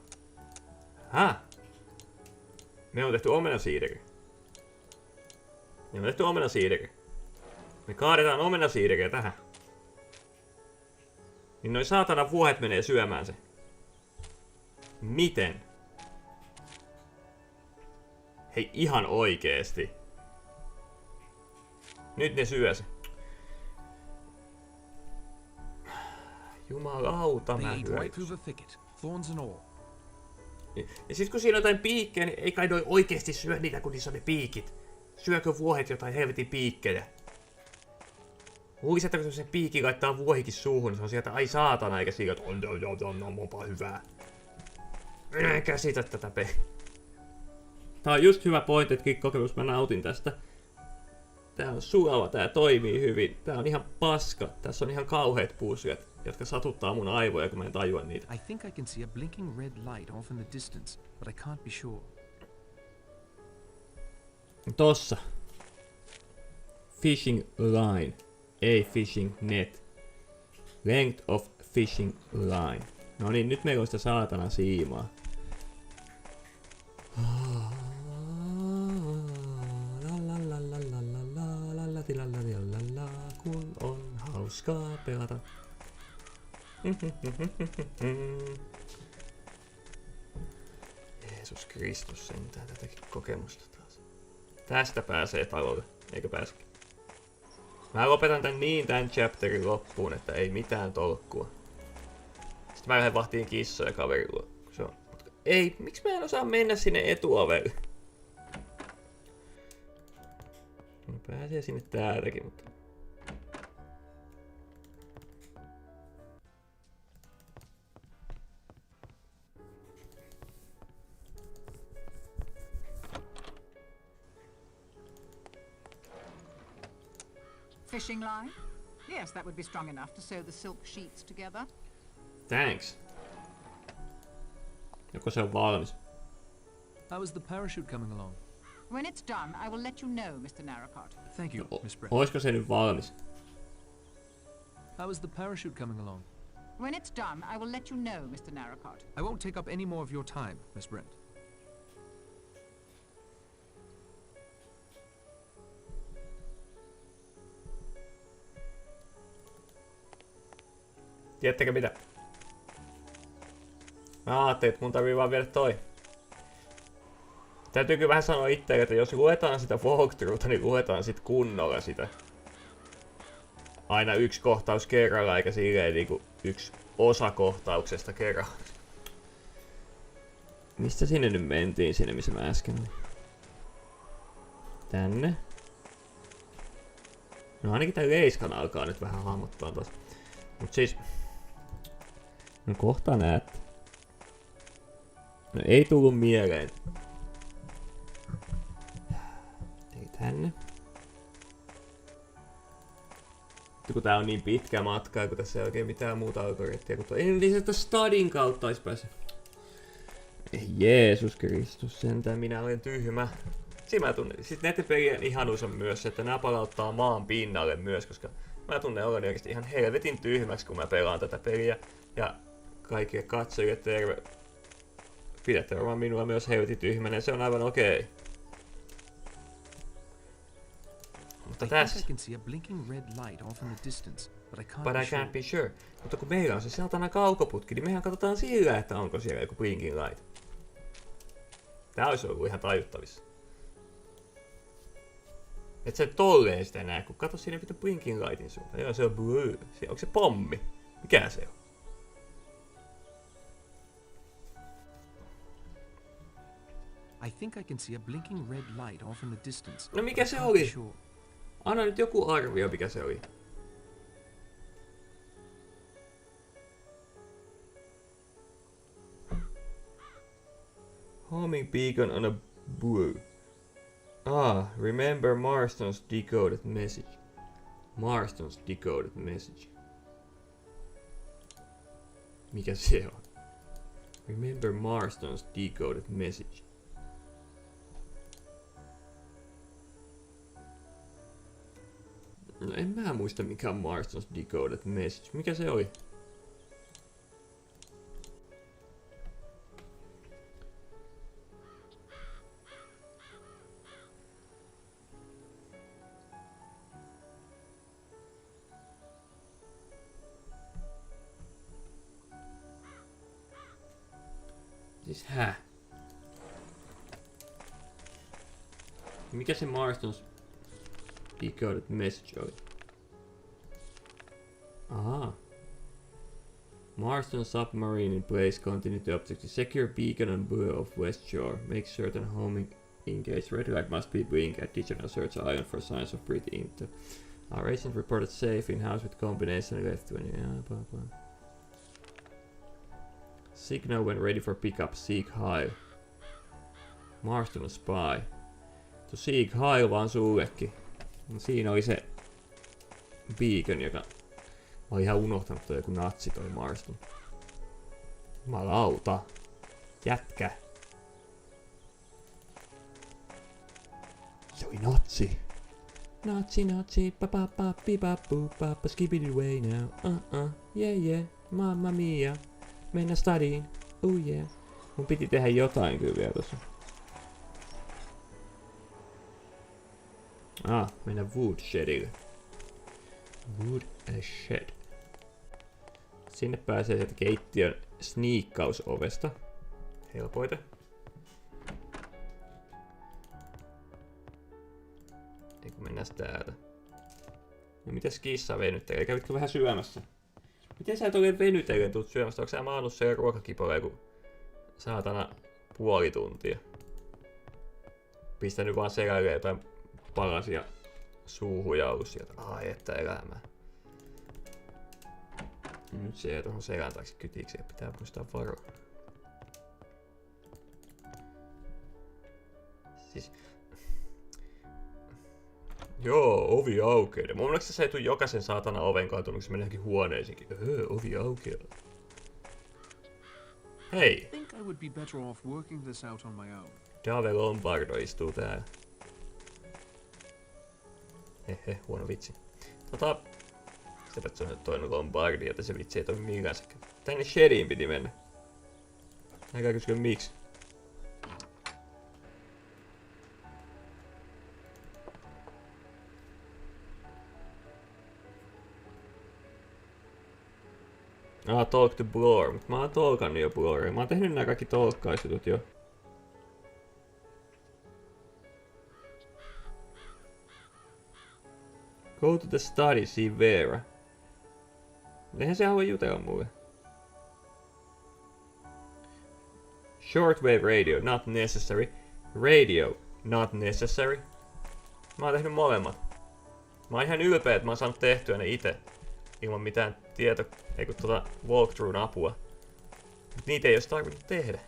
Me on tehty omenasiideri. Me kaadetaan omenasiideriä tähän. Niin noi saatana vuohet menee syömään se. Miten? Hei, ihan oikeesti. Nyt ne syö se. Jumalauta, mä hyökkäsin. Ja sit kun siinä on jotain piikkejä, niin ei kai noi oikeesti syö niitä, kun niissä on ne piikit. Syökö vuohet jotain helvetin piikkejä? Luulis, että kun se piikki laittaa vuohikin suuhun, niin se on sieltä, ai saatana, eikä sillä, että onpa hyvää. Minä en käsitä tätä peliä. Tää on just hyvä point and click -kokemus, mä nautin tästä. Tää on sulava, tää toimii hyvin. Tää on ihan paska. Tässä on ihan kauheat puzzlet, jotka satuttaa mun aivoja, kun mä en tajua niitä. I think I can see a blinking red light off in the distance, but I can't be sure. Tossa. Fishing line. Ei fishing net. Length of fishing line. No niin, nyt meillä on sitä saatana siimaa. Kun on hauskaa pelata. Jeesus Kristus, sentään tätäkin kokemusta taas. Tästä pääsee talolle, eikö pääsekin? Mä lopetan tän chapterin loppuun, että ei mitään tolkkua. Sitten mä lähden vahtiin kissoja kaverin luo. Se on. Ei, miksi mä en osaa mennä sinne etuovelle? Mä pääsee sinne täältäkin, mutta... Fishing line? Yes, that would be strong enough to sew the silk sheets together. Thanks. Joko se on valmis? How is the parachute coming along? When it's done, I will let you know, Mr. Narracott. Thank you, Miss Brent. Oisko se nyt valmis? How is the parachute coming along? When it's done, I will let you know, Mr. Narracott. I won't take up any more of your time, Miss Brent. Tiedättekö mitä? Mä ajattelin, että mun tarvii vaan viedä toi. Täytyy kyllä vähän sanoa itse, että jos luetaan sitä walkthroughta, niin luetaan sit kunnolla sitä. Aina yksi kohtaus kerralla, eikä silleen niinku yksi osa kohtauksesta kerralla. Mistä sinne nyt mentiin, sinne missä mä äsken olin? Tänne. No ainakin tää leiskan alkaa nyt vähän hahmottaa taas. Mut siis... No kohta näet. No ei tullut mieleen. Ei tänne. Kun tää on niin pitkä matka, kun tässä ei oikein mitään muuta algoritmia, kun ei lisätä stadin kautta ois päässyt. Jeesus Kristus, sentään minä olen tyhmä. Siinä mä tunnen. Sitten näiden pelien ihanuus on myös, että nämä palauttaa maan pinnalle myös, koska mä tunnen oloni oikeesti ihan helvetin tyhmäksi, kun mä pelaan tätä peliä. Ja kaikille katsojille terve. Pidätte varmaan minua myös helvetin tyhmänä, se on aivan okei. Mutta tässä... But I can't be sure. Mutta kun meillä on se saatana kaukoputki, niin mehän katsotaan sillä, että onko siellä joku blinking light. Tää olisi ollut ihan tajuttavissa. Et sä tolleen sitä näe, kun katso siinä vittu blinking lightin suuntaan. Joo, se on blue. Onko se pommi? Mikä se on? I think I can see a blinking red light off in the distance. No mikä se oli? Anna nyt joku arvio, mikä se oli. Homing beacon on a blue. Ah, remember Marston's decoded message. Marston's decoded message. Mikä se on? Remember Marston's decoded message. No en mä muista mikä on Marston's decoded message. Mikä se oli? Siis mikä se Marston's decoded message oli? Aha. Marston submarine in place. Continue to objective. Secure beacon on blue of West Shore. Make certain homing engaged. Red light must be blink. Additional search island for signs of breath into. Our agent reported safe in house with combination left when blah blah. Signal when ready for pickup. Seek high. Marston spy. To seek high vaan sullekin. No siinä oli se beacon, joka... Mä oon ihan unohtanut toi joku natsi toi Marston. Jumalauta. Jätkä. Se oli natsi. Natsi, pa pa pa pi pa pu pa pa skibidi way now. Yeah, mamma mia. Mennä stadiin. Oh yeah. Mun piti tehdä jotain kyllä vielä tossa. Mennä woodshedille. Woodshed. Sinne pääsee sieltä keittiön sniikkausovesta. Helpoita. Eikö mennäs täältä? No mitäs kissa venyttelee? Kävitkö vähän syömässä? Miten sä et oikein venytellen tuut syömästä? Onko sä maannut siellä ruokakipoleen joku saatana puoli tuntia? Pistänyt vaan selälle jotain palasia suuhun ja ollut sieltä. Ai että elämää. Nyt se ei tuohon selän taakse kytiksi ja pitää muistaa varoa. Siis... Joo, ovi aukeaa. Mun mielestä se ei tuu jokaisen saatana oven kautta, kun se menee johonkin huoneisiinkin. Ovi aukeaa. Hei! Dave Lombardo istuu täällä. Hehe, huono vitsi. Sitäpä se on toinen Lombardi, että se vitsi ei toimi millänsäkään. Tänne shediin piti mennä. Älkää kysyä miksi. Talk to Blore, mutta mä oon talkannut jo Blorea. Mä oon tehnyt nää kaikki talkkaisutut jo. Go to the study, see Vera. Eihän se halua jutella mulle. Shortwave radio, not necessary. Radio, not necessary. Mä oon tehnyt molemmat. Mä oon ihan ylpeä, että mä oon saanut tehtyä ne itse. Ilman mitään walkthroughin apua. Mut niitä ei ois tarvinnut tehdä.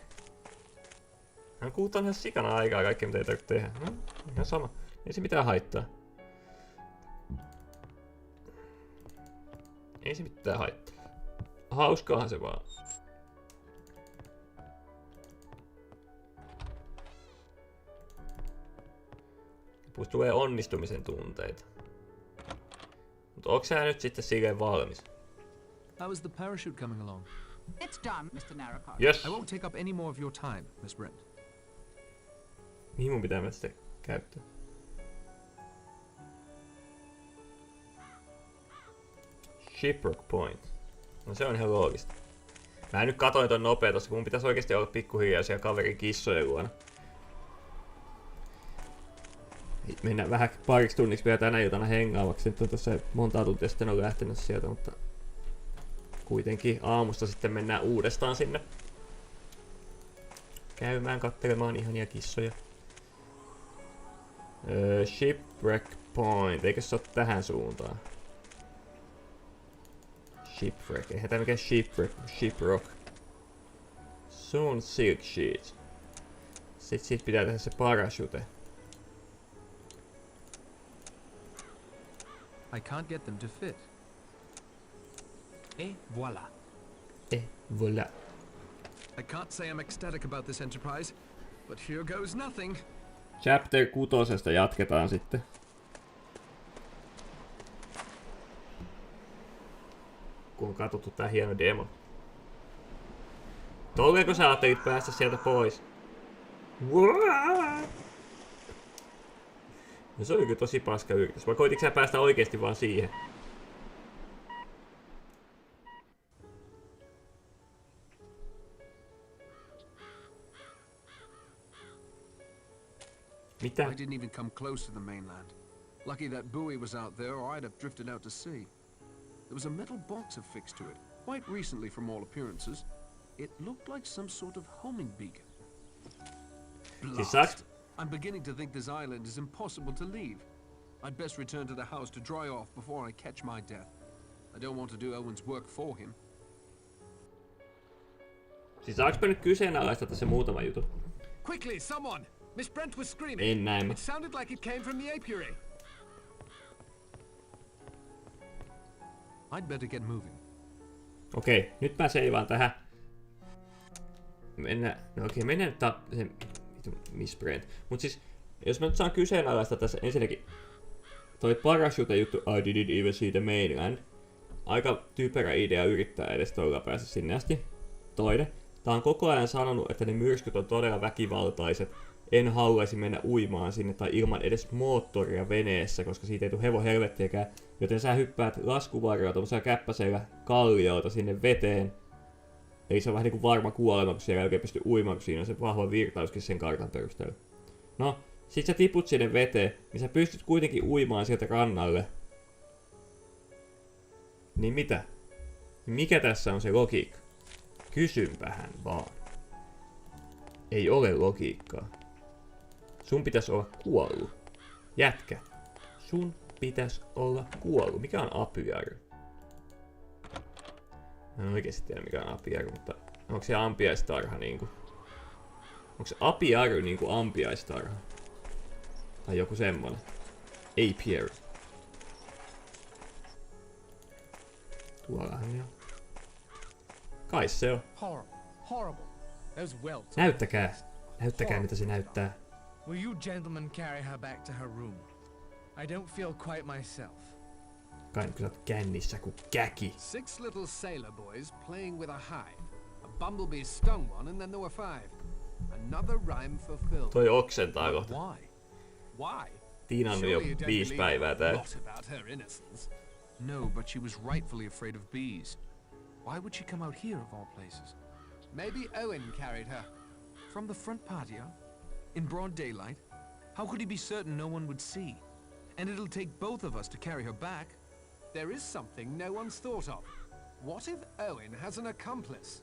Hän kuutaan ihan sikana aikaa kaikkea mitä ei tarvitse tehdä. No, ihan sama. Ei se mitään haittaa. Ei se mitään haittaa. Hauskaahan se vaan. Plus tulee onnistumisen tunteita. Mutta onko sä nyt sitten silleen valmis? How is the parachute coming along? It's done, Mr. Narracard. Yes. I won't take up any more of your time, Miss Brent. Mihin mun pitää sitä käyttää? Shipwreck point. No se on ihan loogista. Mä nyt katoin ton nopea tossa, kun mun pitäisi oikeesti olla pikkuhiljaa siellä kaverin kissojen luona. Mennään vähän pariksi tunniksi vielä tänä iltana hengaavaksi. Nyt on tossa monta tuntia sitten on lähtenyt sieltä, mutta kuitenkin aamusta sitten mennään uudestaan sinne käymään katselemaan ihania kissoja. Shipwreck point, eikö se oo tähän suuntaan? Shipwreck, eihän tää mikään shipwreck, shiprock. Soon silk sheet. Sitten siitä pitää tehdä se parachute. I can't get them to fit. Et voilà. Et voilà. I can't say I'm ecstatic about this enterprise, but here goes nothing. Chapter 6 jatketaan sitten. Kun on katsottu tää hieno demo. Tolleeko sä ajattelit päästä sieltä pois? No se oli kyllä tosi paska yritys. Vai koititko sä päästä oikeesti vaan siihen? Mitä? I didn't even come close to the mainland. Lucky that buoy was out there, or I'd have drifted out to sea. There was a metal box affixed to it, quite recently from all appearances. It looked like some sort of homing beacon. Blast. I'm beginning to think this island is impossible to leave. I'd best return to the house to dry off before I catch my death. I don't want to do Owen's work for him. Siis saaks nyt kyseenalaistaa tässä muutama juttu? Quickly, someone! Miss Brent was screaming. En näin. It sounded like it came from the apiary. I'd better get moving. Okei, nyt mä seivaan tähän. Mennään sen Miss Brent. Mut siis, jos mä nyt saan kyseenalaista tässä ensinnäkin toi parachute juttu, I didn't even see the mainland. Aika typerä idea yrittää edes tuolla päästä sinne asti. Toinen, tää on koko ajan sanonut, että ne myrskyt on todella väkivaltaiset. En haluaisi mennä uimaan sinne tai ilman edes moottoria veneessä, koska siitä ei tule hevon helvettiäkään. Joten sä hyppäät laskuvarjoa tuollaisella käppäisellä kalliolta sinne veteen. Eli se on vähän niinku varma kuolema, kun siellä ei oikein pysty uimaan, kun siinä on se vahva virtauskin sen kartan perusteella. No, sit sä tiput sinne veteen, niin sä pystyt kuitenkin uimaan sieltä rannalle. Niin mitä? Mikä tässä on se logiikka? Kysynpähän vaan. Ei ole logiikkaa. Sun pitäis olla kuollut. Jätkä. Sun pitäis olla kuollut. Mikä on apyjärry? Mä en oikeesti tiedä mikä on apyjärry, mutta onko se ampiaistarha niinku? Onko se apyjärry niinku ampiaistarha? Tai joku semmonen. Apiary. Tuollahan jo. Kai se on. Horrible. Horrible. Those welts. Näyttäkää. Näyttäkää mitä se näyttää. Will you gentlemen carry her back to her room? I don't feel quite myself. Kai kun sä oot kännissä ku käki. 6 little sailor boys playing with a hive. A bumblebee stung one and then there were 5. Another rhyme fulfilled. Toi oksentaa kohta. Why? Why? Tiina on jo 5 päivää tää. No, but she was rightfully afraid of bees. Why would she come out here of all places? Maybe Owen carried her. From the front patio? In broad daylight? How could he be certain no one would see? And it'll take both of us to carry her back. There is something no one's thought of. What if Owen has an accomplice?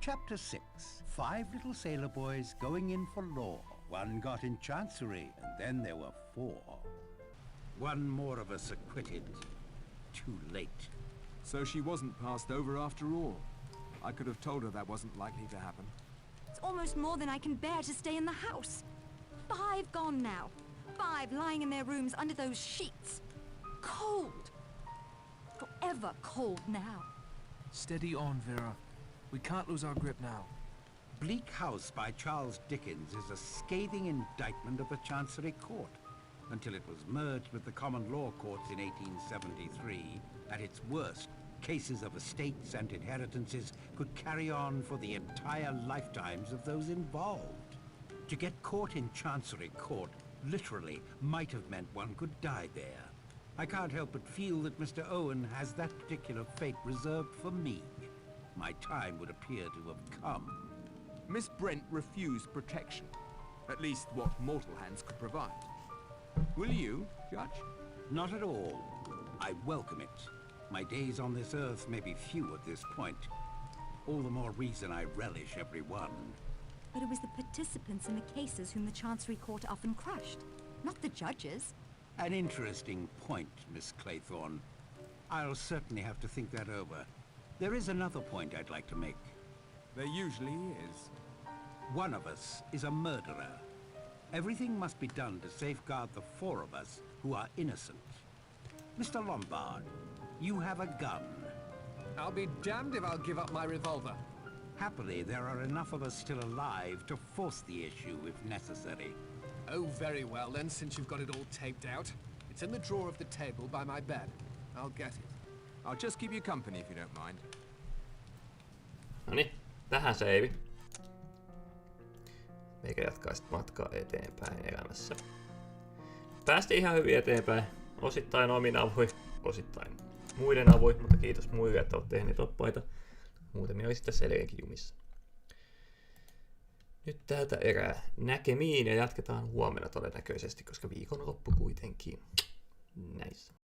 Chapter 6. 5 little sailor boys going in for law. One got in chancery, and then there were 4. One more of us acquitted. Too late. So she wasn't passed over after all. I could have told her that wasn't likely to happen. It's almost more than I can bear to stay in the house. 5 gone now. 5 lying in their rooms under those sheets. Cold. Forever cold now. Steady on, Vera. We can't lose our grip now. Bleak House by Charles Dickens is a scathing indictment of the Chancery Court. Until it was merged with the common law courts in 1873, at its worst, cases of estates and inheritances could carry on for the entire lifetimes of those involved. To get caught in Chancery Court literally might have meant one could die there. I can't help but feel that Mr. Owen has that particular fate reserved for me. My time would appear to have come. Miss Brent refused protection. At least what mortal hands could provide. Will you, Judge? Not at all. I welcome it. My days on this earth may be few at this point. All the more reason I relish every one. But it was the participants in the cases whom the Chancery Court often crushed, not the judges. An interesting point, Miss Claythorne. I'll certainly have to think that over. There is another point I'd like to make. There usually is. One of us is a murderer. Everything must be done to safeguard the 4 of us who are innocent. Mr. Lombard, you have a gun. I'll be damned if I'll give up my revolver. Happily, there are enough of us still alive to force the issue if necessary. Oh, very well then, since you've got it all taped out. It's in the drawer of the table by my bed. I'll get it. I'll just keep you company if you don't mind. Noniin, tähän seivi. Meikä jatkaa sit matkaa eteenpäin elämässä. Päästiin ihan hyvin eteenpäin. Osittain omin avuin, osittain muiden avuin, mutta kiitos muille, että olette tehneet oppaita. Muuten oli sitten selkeänkin jumissa. Nyt tältä erää näkemiin ja jatketaan huomenna todennäköisesti, koska viikonloppu kuitenkin. Näissä.